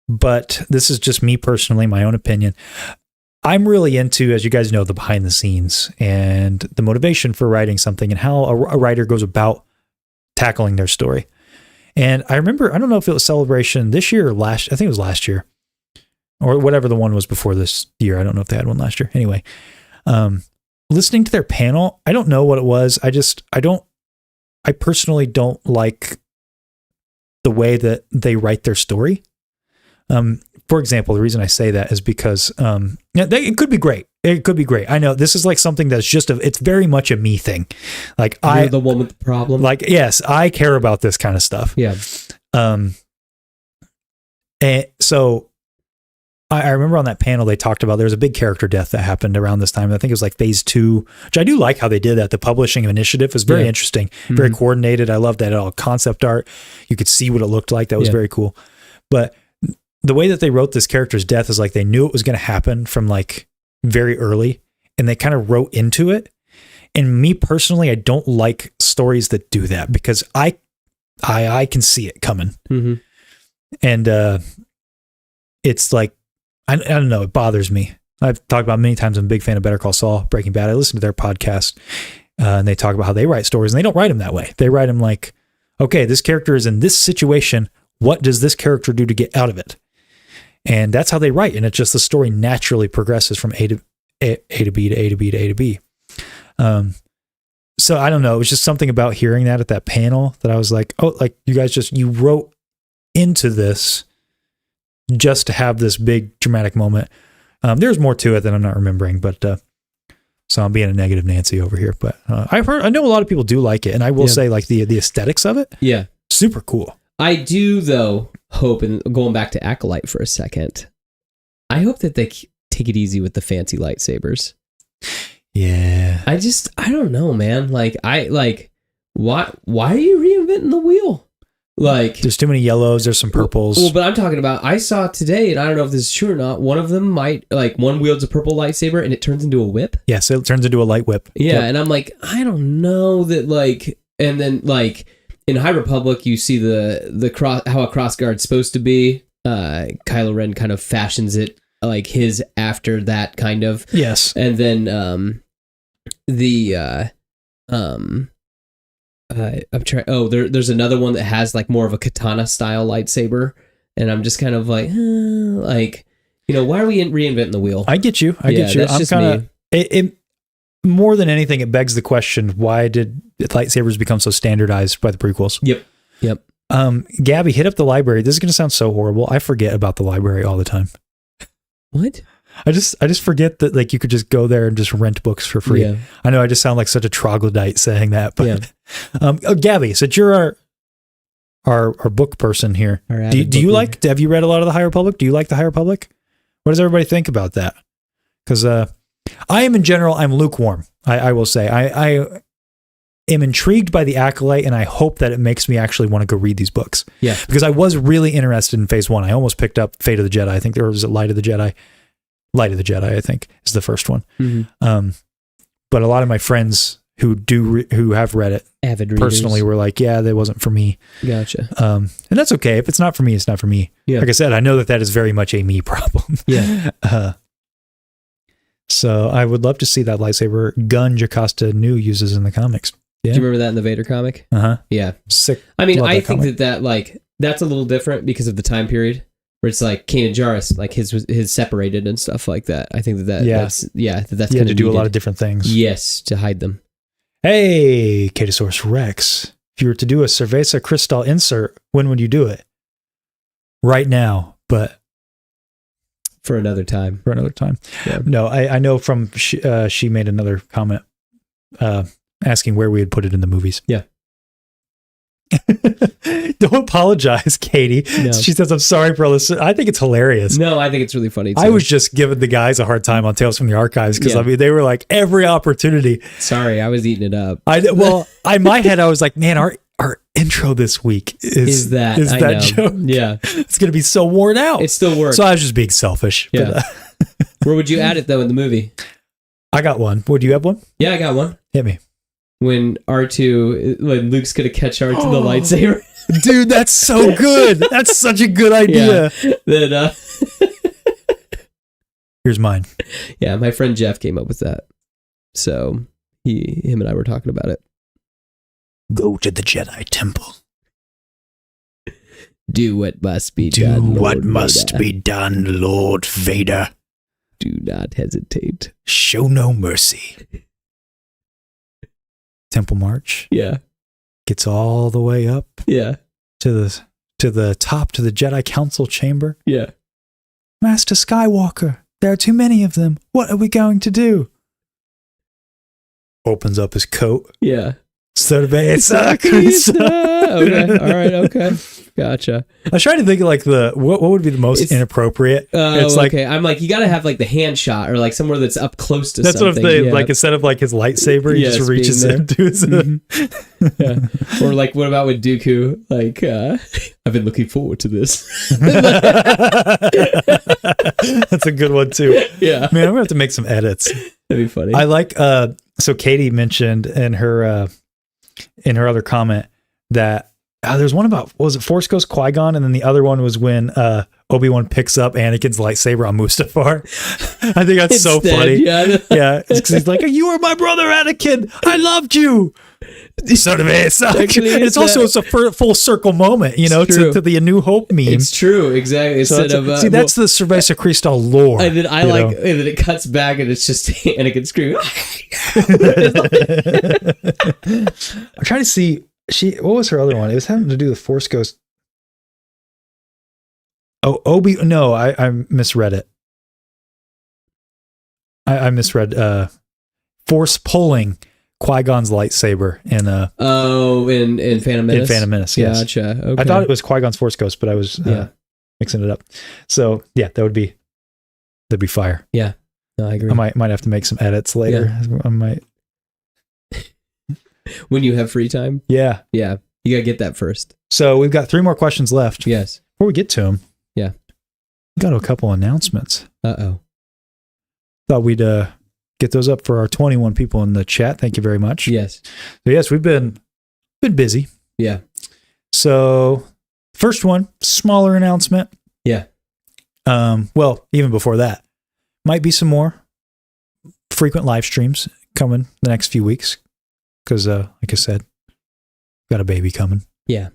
Speaker 4: but this is just me personally, my own opinion. I'm really into, as you guys know, the behind the scenes and the motivation for writing something and how a writer goes about tackling their story. And I remember, I don't know if it was Celebration this year or I think it was last year, or whatever the one was before this year. I don't know if they had one last year. Anyway, listening to their panel, I don't know what it was. I personally don't like the way that they write their story. For example, the reason I say that is because it could be great. It could be great. I know this is like something that's it's very much a me thing. Like
Speaker 5: You're the one with the problem.
Speaker 4: Like, yes, I care about this kind of stuff.
Speaker 5: Yeah.
Speaker 4: And so I remember on that panel, they talked about, there was a big character death that happened around this time. I think it was like phase 2, which I do like how they did that. The publishing initiative was very interesting, very coordinated. I love that all concept art. You could see what it looked like. That was very cool. But the way that they wrote this character's death is like, they knew it was going to happen from like very early, and they kind of wrote into it. And me personally, I don't like stories that do that, because I can see it coming. And it's like, I don't know, it bothers me. I've talked about many times, I'm a big fan of Better Call Saul, Breaking Bad. I listen to their podcast, and they talk about how they write stories, and they don't write them that way. They write them like, okay, this character is in this situation. What does this character do to get out of it? And that's how they write. And it's just the story naturally progresses from A to B to A to B to A to B. So I don't know. It was just something about hearing that at that panel that I was like, oh, like you guys you wrote into this just to have this big dramatic moment. There's more to it that I'm not remembering, but so I'm being a negative Nancy over here. But I know a lot of people do like it, and I will say like the aesthetics of it, super cool.
Speaker 5: I do though hope, and going back to ACOLYTE for a second, I hope that they take it easy with the fancy lightsabers.
Speaker 4: Yeah,
Speaker 5: I don't know, man. Why are you reinventing the wheel? Like,
Speaker 4: there's too many yellows, there's some purples.
Speaker 5: Well, but I'm talking about, I saw today, and I don't know if this is true or not, one of them might, like, one wields a purple lightsaber and it turns into a whip.
Speaker 4: Yes, it turns into a light whip.
Speaker 5: Yeah, and I'm like, I don't know that, like, and then, like, in High Republic, you see the cross, how a crossguard's supposed to be. Kylo Ren kind of fashions it, like, his after that, kind of.
Speaker 4: Yes.
Speaker 5: And then, I'm trying. Oh, there's another one that has like more of a katana style lightsaber, and I'm just kind of like, like, you know, why are we reinventing the wheel?
Speaker 4: I get you. I get you. I'm kind of it. More than anything, it begs the question: why did lightsabers become so standardized by the prequels?
Speaker 5: Yep.
Speaker 4: Gabby, hit up the library. This is going to sound so horrible. I forget about the library all the time.
Speaker 5: What?
Speaker 4: I just forget that like you could just go there and just rent books for free. Yeah. I know I just sound like such a troglodyte saying that, but Gabby, since you're our book person here, do you like? Have you read a lot of the High Republic? Do you like the High Republic? What does everybody think about that? Because I am in general, I'm lukewarm. I will say I am intrigued by the ACOLYTE, and I hope that it makes me actually want to go read these books. Yeah, because I was really interested in Phase 1. I almost picked up Fate of the Jedi. I think there was a Light of the Jedi. Light of the Jedi, I think, is the first one. Mm-hmm. But a lot of my friends who have read it, avid readers, personally were like, yeah, that wasn't for me.
Speaker 5: Gotcha.
Speaker 4: And that's okay. If it's not for me, it's not for me. Yeah. Like I said, I know that is very much a me problem.
Speaker 5: Yeah.
Speaker 4: So I would love to see that lightsaber gun Jocasta Nu uses in the comics. Yeah.
Speaker 5: Do you remember that in the Vader comic?
Speaker 4: Uh-huh.
Speaker 5: Yeah.
Speaker 4: Sick.
Speaker 5: I mean, I think that like, that's a little different because of the time period. Where it's like Kanan Jarrus, like his separated and stuff like that. I think that's
Speaker 4: going to do a lot of different things.
Speaker 5: Yes, to hide them.
Speaker 4: Hey, Catosaurus Rex. If you were to do a Cerveza Crystal insert, when would you do it? Right now, but
Speaker 5: for another time.
Speaker 4: Yeah. No, I know from she made another comment asking where we would put it in the movies.
Speaker 5: Yeah.
Speaker 4: Don't apologize, Katie. No. She says, I'm sorry for listening. I think it's hilarious.
Speaker 5: No, I think it's really funny too.
Speaker 4: I was just giving the guys a hard time on Tales from the Archives because I mean they were like every opportunity.
Speaker 5: Sorry, I was eating it up.
Speaker 4: In my head I was like, man, our intro this week is that joke.
Speaker 5: Yeah.
Speaker 4: It's gonna be so worn out.
Speaker 5: It still works.
Speaker 4: So I was just being selfish.
Speaker 5: Yeah. But, where would you add it though in the movie?
Speaker 4: I got one. Would you have one?
Speaker 5: Yeah, I got one.
Speaker 4: Hit me.
Speaker 5: When when Luke's gonna catch R2 the lightsaber.
Speaker 4: Dude, that's so good. That's such a good idea.
Speaker 5: Yeah.
Speaker 4: Here's mine.
Speaker 5: Yeah, my friend Jeff came up with that. So him and I were talking about it.
Speaker 4: Go to the Jedi Temple.
Speaker 5: Do what must be
Speaker 4: Do
Speaker 5: done.
Speaker 4: what
Speaker 5: Lord
Speaker 4: must
Speaker 5: Vader.
Speaker 4: be done, Lord Vader.
Speaker 5: Do not hesitate.
Speaker 4: Show no mercy. Temple March
Speaker 5: Yeah.
Speaker 4: gets all the way up
Speaker 5: Yeah.
Speaker 4: to the top, to the Jedi Council chamber.
Speaker 5: Yeah.
Speaker 4: Master Skywalker, there are too many of them. What are we going to do? Opens up his coat.
Speaker 5: Yeah.
Speaker 4: Cerveza
Speaker 5: Okay.
Speaker 4: Crista.
Speaker 5: All right. Okay. Gotcha.
Speaker 4: I was trying to think of like what would be the most
Speaker 5: It's-
Speaker 4: inappropriate.
Speaker 5: Oh,
Speaker 4: It's like
Speaker 5: okay. I'm like, you gotta have like the hand shot or like somewhere that's up close to
Speaker 4: that's
Speaker 5: something.
Speaker 4: what I'm saying.
Speaker 5: Yeah.
Speaker 4: Like instead of like his lightsaber, he
Speaker 5: Yes,
Speaker 4: just reaches
Speaker 5: being
Speaker 4: into his.
Speaker 5: Yeah. Or like, what about with Dooku? Like, I've been looking forward to this.
Speaker 4: That's a good one too.
Speaker 5: Yeah.
Speaker 4: Man, I'm gonna have to make some edits.
Speaker 5: That'd be funny.
Speaker 4: I like so Katie mentioned in her other comment that there's one about, what was it, Force Ghost Qui-Gon, and then the other one was when Obi-Wan picks up Anakin's lightsaber on Mustafar. I think that's so
Speaker 5: Instead,
Speaker 4: funny.
Speaker 5: Yeah.
Speaker 4: Yeah, it's 'cause he's like, "You were my brother, Anakin. I loved you." Sort of it.
Speaker 5: Actually,
Speaker 4: It's also a full circle moment, you know,
Speaker 5: true.
Speaker 4: to the A New Hope meme.
Speaker 5: It's true. Exactly.
Speaker 4: So
Speaker 5: Instead of
Speaker 4: see, that's the Cerveza Crystal lore.
Speaker 5: and then I
Speaker 4: you
Speaker 5: like,
Speaker 4: know?
Speaker 5: and then it cuts back and it's just Anakin screaming.
Speaker 4: I'm trying to see. What was her other one? It was having to do with Force Ghost. Oh, No, I misread it. I misread. Force pulling Qui-Gon's lightsaber in
Speaker 5: in Phantom Menace.
Speaker 4: In Phantom Menace, yes.
Speaker 5: Gotcha. Okay.
Speaker 4: I thought it was Qui-Gon's Force Ghost, but I was mixing it up. So yeah, that'd be fire.
Speaker 5: Yeah. No, I agree.
Speaker 4: I might have to make some edits later. I might.
Speaker 5: When you have free time.
Speaker 4: Yeah.
Speaker 5: Yeah. You gotta get that first.
Speaker 4: So we've got 3 more questions left.
Speaker 5: Yes.
Speaker 4: Before we get to them,
Speaker 5: Yeah.
Speaker 4: we got a couple announcements.
Speaker 5: Uh-oh.
Speaker 4: Thought we'd get those up for our 21 people in the chat. Thank you very much.
Speaker 5: Yes.
Speaker 4: So yes, we've been busy.
Speaker 5: Yeah.
Speaker 4: So first one, smaller announcement.
Speaker 5: Yeah.
Speaker 4: Well, even before that, might be some more frequent live streams coming the next few weeks. Because, like I said, got a baby coming.
Speaker 5: Yeah.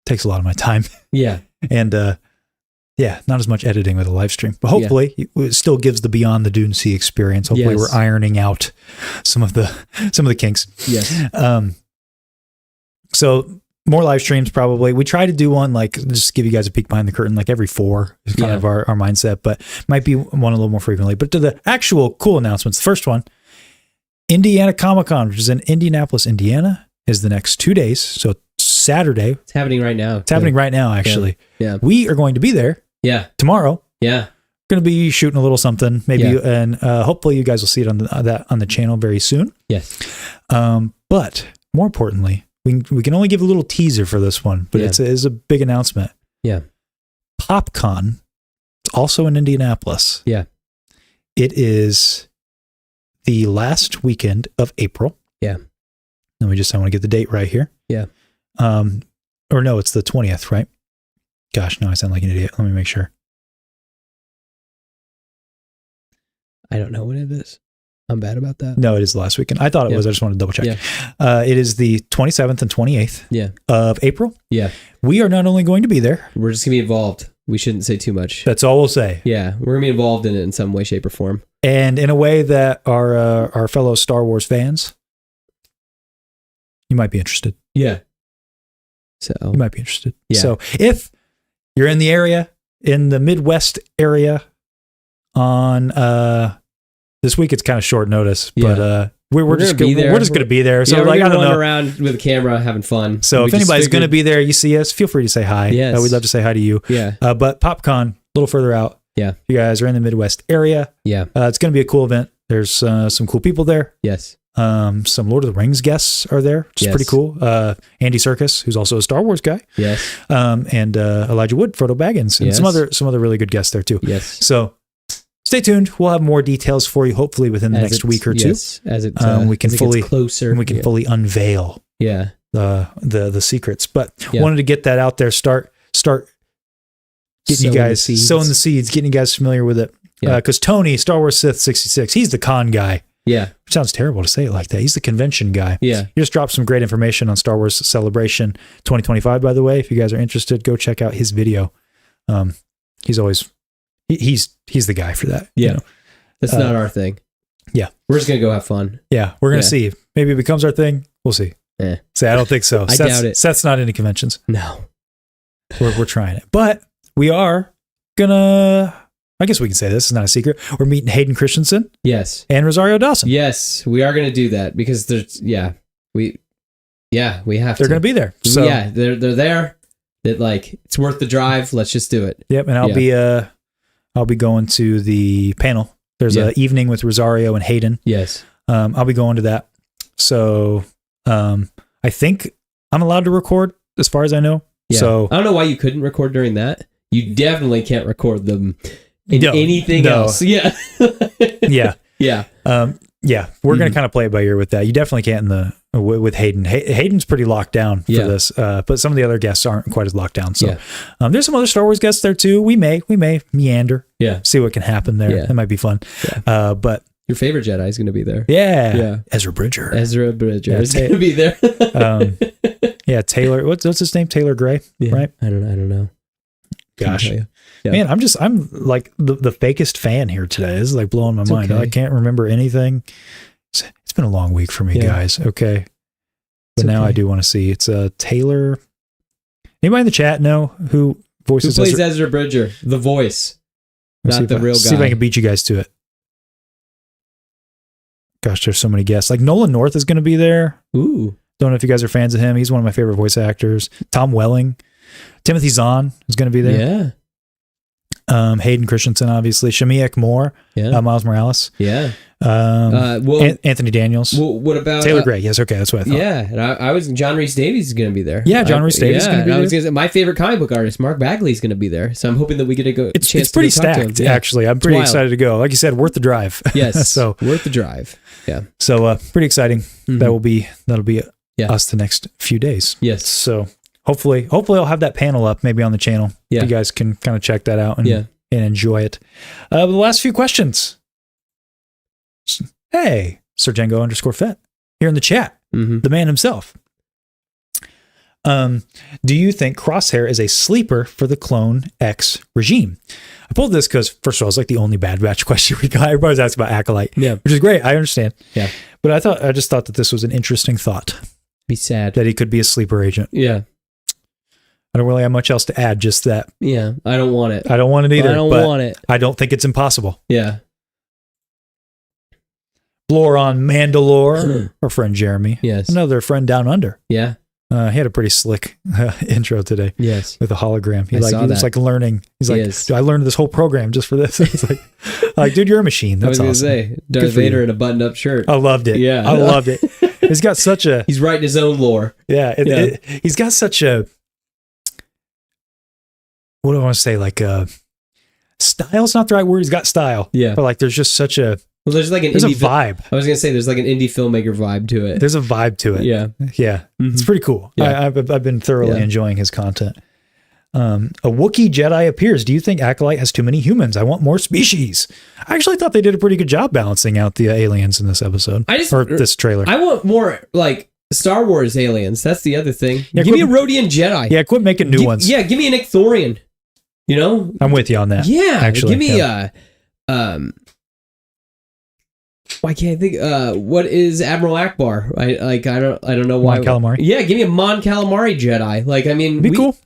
Speaker 4: Takes a lot of my time.
Speaker 5: Yeah.
Speaker 4: And, not as much editing with a live stream. But hopefully, it still gives the Beyond the Dune Sea experience. Hopefully, we're ironing out some of the kinks.
Speaker 5: Yes.
Speaker 4: So, more live streams probably. We try to do one, like, just give you guys a peek behind the curtain, like every 4 is kind of our mindset. But might be one a little more frequently. But to the actual cool announcements, the first one, Indiana Comic-Con, which is in Indianapolis, Indiana, is the next 2 days. So Saturday.
Speaker 5: It's happening right now.
Speaker 4: It's happening right now, actually.
Speaker 5: Yeah.
Speaker 4: We are going to be there.
Speaker 5: Yeah.
Speaker 4: Tomorrow.
Speaker 5: Yeah.
Speaker 4: Going to be shooting a little something, maybe, and hopefully you guys will see it on the channel very soon.
Speaker 5: Yes.
Speaker 4: But more importantly, we can only give a little teaser for this one, but it's a big announcement.
Speaker 5: Yeah.
Speaker 4: PopCon, it's also in Indianapolis.
Speaker 5: Yeah.
Speaker 4: It is the last weekend of April.
Speaker 5: Yeah.
Speaker 4: I want to get the date right here.
Speaker 5: Yeah.
Speaker 4: Or no, it's the 20th, right? Gosh, no, I sound like an idiot. Let me make sure.
Speaker 5: I don't know what it is. I'm bad about that.
Speaker 4: No, it is the last weekend. I thought it was. I just wanted to double check.
Speaker 5: Yeah.
Speaker 4: It is the 27th and 28th of April.
Speaker 5: Yeah.
Speaker 4: We are not only going to be there.
Speaker 5: We're just going to be involved. We shouldn't say too much.
Speaker 4: That's all we'll say.
Speaker 5: Yeah. We're going to be involved in it in some way, shape, or form.
Speaker 4: And in a way that our fellow Star Wars fans, you might be interested.
Speaker 5: Yeah. So
Speaker 4: you might be interested.
Speaker 5: Yeah.
Speaker 4: So if you're in the area, in the Midwest area, on this week, it's kind of short notice, but we're just going to be there. So
Speaker 5: we're
Speaker 4: like, I don't know,
Speaker 5: around with a camera having fun.
Speaker 4: So if anybody's going to be there, you see us, feel free to say hi.
Speaker 5: Yes.
Speaker 4: We'd love to say hi to you.
Speaker 5: Yeah.
Speaker 4: But PopCon, a little further out.
Speaker 5: Yeah.
Speaker 4: If you guys are in the Midwest area.
Speaker 5: Yeah.
Speaker 4: It's going to be a cool event. There's some cool people there.
Speaker 5: Yes.
Speaker 4: Some Lord of the Rings guests are there, which is pretty cool. Andy Serkis, who's also a Star Wars guy.
Speaker 5: Yes.
Speaker 4: And Elijah Wood, Frodo Baggins, and some other really good guests there too.
Speaker 5: Yes.
Speaker 4: So stay tuned. We'll have more details for you, hopefully within the next week or two.
Speaker 5: Yes. As it
Speaker 4: we can fully
Speaker 5: gets closer,
Speaker 4: we can fully unveil.
Speaker 5: Yeah.
Speaker 4: The secrets, but wanted to get that out there. Start getting you guys sowing the seeds, getting you guys familiar with it. Because Tony, Star Wars Sith 66, he's the con guy.
Speaker 5: Yeah.
Speaker 4: Which sounds terrible to say it like that. He's the convention guy.
Speaker 5: Yeah.
Speaker 4: He just dropped some great information on Star Wars Celebration 2025, by the way. If you guys are interested, go check out his video. He's always he's the guy for that.
Speaker 5: Yeah.
Speaker 4: You know?
Speaker 5: That's not our thing.
Speaker 4: Yeah.
Speaker 5: We're just going to go have fun.
Speaker 4: Yeah. We're going to see. Maybe it becomes our thing. We'll see. Say, I don't think so.
Speaker 5: I doubt it.
Speaker 4: Seth's not into conventions.
Speaker 5: No.
Speaker 4: We're trying it. But we are gonna, I guess we can say this, it's not a secret. We're meeting Hayden Christensen.
Speaker 5: Yes.
Speaker 4: And Rosario Dawson.
Speaker 5: Yes, we are going to do that because we have
Speaker 4: They're going to be there. So
Speaker 5: yeah, they're there. That like it's worth the drive. Let's just do it.
Speaker 4: Yep, and I'll be going to the panel. There's an evening with Rosario and Hayden.
Speaker 5: Yes.
Speaker 4: I'll be going to that. So I think I'm allowed to record as far as I know.
Speaker 5: Yeah.
Speaker 4: So
Speaker 5: I don't know why you couldn't record during that. You definitely can't record them in anything else. Yeah.
Speaker 4: Yeah.
Speaker 5: Yeah.
Speaker 4: Yeah. We're going to kind of play it by ear with that. You definitely can't with Hayden. Hayden's pretty locked down for this, but some of the other guests aren't quite as locked down. So there's some other Star Wars guests there too. We may meander.
Speaker 5: Yeah.
Speaker 4: See what can happen there.
Speaker 5: Yeah.
Speaker 4: It might be fun.
Speaker 5: Yeah.
Speaker 4: But
Speaker 5: your favorite Jedi is going to be there.
Speaker 4: Yeah.
Speaker 5: Yeah.
Speaker 4: Ezra Bridger.
Speaker 5: Ezra Bridger is going to be there.
Speaker 4: Yeah. Taylor. What's his name? Taylor Gray.
Speaker 5: Yeah.
Speaker 4: Right.
Speaker 5: I don't know.
Speaker 4: Gosh.
Speaker 5: Yeah.
Speaker 4: Man, I'm like the fakest fan here today. This is like blowing my mind.
Speaker 5: Okay.
Speaker 4: I can't remember anything. It's been a long week for me, guys. Okay. But now I do want to see. It's Taylor. Anybody in the chat know who voices
Speaker 5: Who plays Ezra Bridger? The voice. Not the real guy.
Speaker 4: See if I can beat you guys to it. Gosh, there's so many guests. Like Nolan North is going to be there.
Speaker 5: Ooh.
Speaker 4: Don't know if you guys are fans of him. He's one of my favorite voice actors. Tom Welling. Timothy Zahn is going to be there.
Speaker 5: Yeah.
Speaker 4: Hayden Christensen, obviously. Shamiak Moore.
Speaker 5: Yeah.
Speaker 4: Miles Morales.
Speaker 5: Yeah.
Speaker 4: Anthony Daniels.
Speaker 5: Well, what about
Speaker 4: Taylor Gray? Yes, okay, that's what I thought.
Speaker 5: Yeah, and I was John Rhys Davies is going to be there.
Speaker 4: Yeah, John Rhys Davies is going to be there.
Speaker 5: I was going to say my favorite comic book artist, Mark Bagley, is going to be there. So I'm hoping that we get a go.
Speaker 4: It's pretty stacked, actually. I'm pretty excited to go. Like you said, worth the drive.
Speaker 5: Yes,
Speaker 4: so
Speaker 5: worth the drive. Yeah.
Speaker 4: So pretty exciting. Mm-hmm. That'll be
Speaker 5: us
Speaker 4: the next few days.
Speaker 5: Yes.
Speaker 4: So hopefully I'll have that panel up maybe on the channel. Yeah. You guys can kind of check that out and enjoy it. The last few questions. Hey, Sir Django_Fett here in the chat, the man himself. Do you think Crosshair is a sleeper for the Clone X regime? I pulled this because, first of all, it's like the only Bad Batch question we got. Everybody's asking about Acolyte, which is great. I understand.
Speaker 5: Yeah.
Speaker 4: But I just thought that this was an interesting thought.
Speaker 5: Be sad.
Speaker 4: That he could be a sleeper agent.
Speaker 5: Yeah.
Speaker 4: I don't really have much else to add, just that.
Speaker 5: Yeah, I don't want it.
Speaker 4: I don't want it either.
Speaker 5: I don't want it.
Speaker 4: I don't think it's impossible.
Speaker 5: Yeah.
Speaker 4: BLOORE on Mandalore, our friend Jeremy.
Speaker 5: Yes.
Speaker 4: Another friend down under.
Speaker 5: Yeah.
Speaker 4: He had a pretty slick intro today.
Speaker 5: Yes.
Speaker 4: With a hologram. He was like learning. He's like, I learned this whole program just for this. It's like, dude, you're a machine. That's awesome. I was going to
Speaker 5: say, Darth Vader in a buttoned up shirt.
Speaker 4: I loved it.
Speaker 5: Yeah.
Speaker 4: I loved it. He's got such a...
Speaker 5: He's writing his own lore.
Speaker 4: Yeah. He's got such a... What do I want to say? Like, style's not the right word. He's got style.
Speaker 5: Yeah.
Speaker 4: But like, there's just such a...
Speaker 5: Well, there's like a
Speaker 4: vibe.
Speaker 5: I was going to say, there's like an indie filmmaker vibe to it.
Speaker 4: There's a vibe to it.
Speaker 5: Yeah.
Speaker 4: Yeah. Mm-hmm. It's pretty cool.
Speaker 5: Yeah.
Speaker 4: I've been thoroughly enjoying his content. A Wookiee Jedi appears. Do you think Acolyte has too many humans? I want more species. I actually thought they did a pretty good job balancing out the aliens in this episode. Or this trailer.
Speaker 5: I want more, like, Star Wars aliens. That's the other thing. Yeah, give me a Rhodian Jedi.
Speaker 4: Yeah, quit making new ones.
Speaker 5: Yeah, give me an Icthorian. You know?
Speaker 4: I'm with you on that.
Speaker 5: Yeah.
Speaker 4: Actually,
Speaker 5: give me why can't I think? What is Admiral Akbar? I don't know why.
Speaker 4: Mon Calamari.
Speaker 5: Yeah, give me a Mon Calamari Jedi. Like, I mean,
Speaker 4: it'd be cool.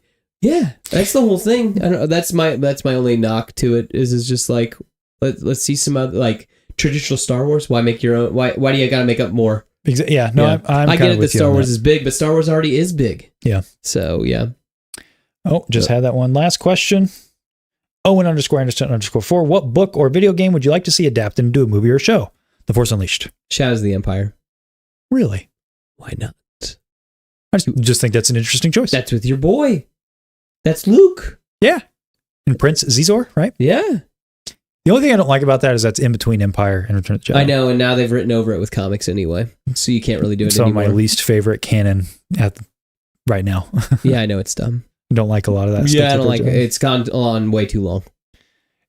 Speaker 5: Yeah, that's the whole thing. I don't know. That's my only knock to it. Is just like let's see some other like traditional Star Wars. Why make your own? Why do you got to make up more?
Speaker 4: Yeah, no, yeah.
Speaker 5: I get it that Star Wars is big, but Star Wars already is big.
Speaker 4: Yeah.
Speaker 5: So yeah.
Speaker 4: Oh, just had that one. Last question. Owen_Anderson_4. What book or video game would you like to see adapted into a movie or show? The Force Unleashed.
Speaker 5: Shadows of the Empire.
Speaker 4: Really?
Speaker 5: Why not?
Speaker 4: I just think that's an interesting choice.
Speaker 5: That's with your boy. That's Luke.
Speaker 4: Yeah. And Prince Zizor, right?
Speaker 5: Yeah.
Speaker 4: The only thing I don't like about that is that's in between Empire and Return of the Jedi.
Speaker 5: I know, and now they've written over it with comics anyway, so you can't really do it anymore.
Speaker 4: Some of my least favorite canon right now.
Speaker 5: Yeah, I know it's dumb.
Speaker 4: I don't like a lot of that stuff.
Speaker 5: Yeah, I don't like it. It's gone on way too long.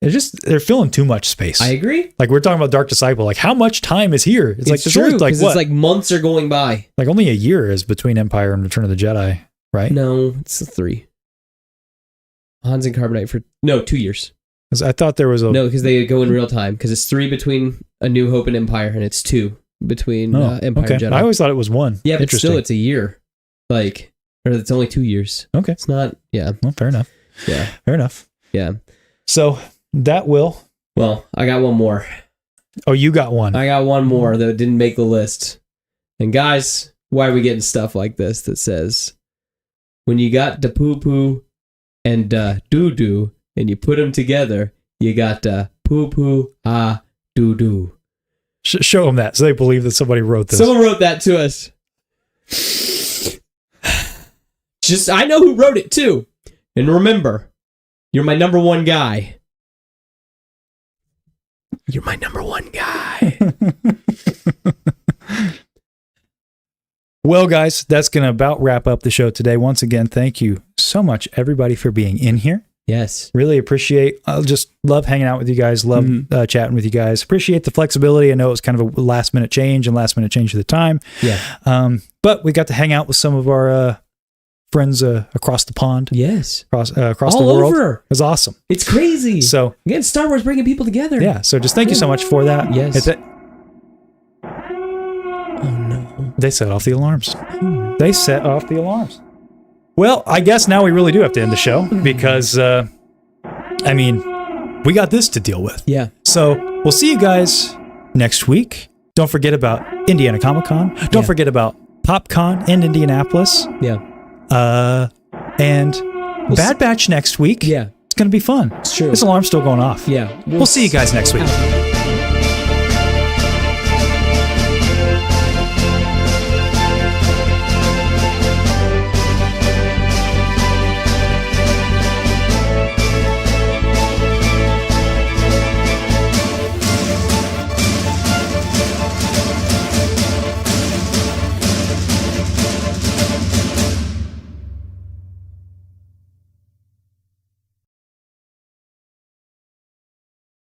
Speaker 4: they're filling too much space.
Speaker 5: I agree.
Speaker 4: Like we're talking about Dark Disciple. Like how much time is here? It's like
Speaker 5: true,
Speaker 4: only, like what?
Speaker 5: It's like months are going by.
Speaker 4: Like only a year is between Empire and Return of the Jedi, right?
Speaker 5: No, it's 3. Hans and Carbonite for 2 years.
Speaker 4: Because I thought there was a
Speaker 5: because they go in real time. Because it's 3 between A New Hope and Empire, and it's 2 between Empire and Jedi.
Speaker 4: I always thought it was 1.
Speaker 5: Yeah, but still, it's a year. Or it's only 2 years.
Speaker 4: Okay,
Speaker 5: it's not. Yeah.
Speaker 4: Well, fair enough.
Speaker 5: Yeah,
Speaker 4: fair enough.
Speaker 5: Yeah.
Speaker 4: So that will.
Speaker 5: Well, I got one more.
Speaker 4: Oh, you got one.
Speaker 5: I got one more that didn't make the list. And guys, why are we getting stuff like this that says, when you got the poo poo and doo doo, and you put them together, you got poo poo doo doo.
Speaker 4: Show them that so they believe that somebody wrote this.
Speaker 5: Someone wrote that to us. I know who wrote it too. And remember, you're my number one guy. You're my number one guy.
Speaker 4: Well, guys, that's going to about wrap up the show today. Once again, thank you so much, everybody, for being in here.
Speaker 5: Yes.
Speaker 4: Really appreciate. I just love hanging out with you guys. Love chatting with you guys. Appreciate the flexibility. I know it was kind of a last minute change of the time.
Speaker 5: Yeah.
Speaker 4: But we got to hang out with some of our friends across the pond.
Speaker 5: Yes.
Speaker 4: Across
Speaker 5: all
Speaker 4: the world.
Speaker 5: Over.
Speaker 4: It was awesome.
Speaker 5: It's crazy.
Speaker 4: So
Speaker 5: again, Star Wars bringing people together.
Speaker 4: Yeah. So just thank you so much for that.
Speaker 5: Yes.
Speaker 4: Oh no. They set off the alarms. They set off the alarms. Well, I guess now we really do have to end the show because, we got this to deal with.
Speaker 5: Yeah.
Speaker 4: So we'll see you guys next week. Don't forget about Indiana Comic Con. Don't forget about PopCon in Indianapolis.
Speaker 5: Yeah.
Speaker 4: And Bad Batch next week.
Speaker 5: Yeah.
Speaker 4: It's going to be fun.
Speaker 5: It's true.
Speaker 4: This alarm's still going off.
Speaker 5: Yeah.
Speaker 4: We'll see you guys next week.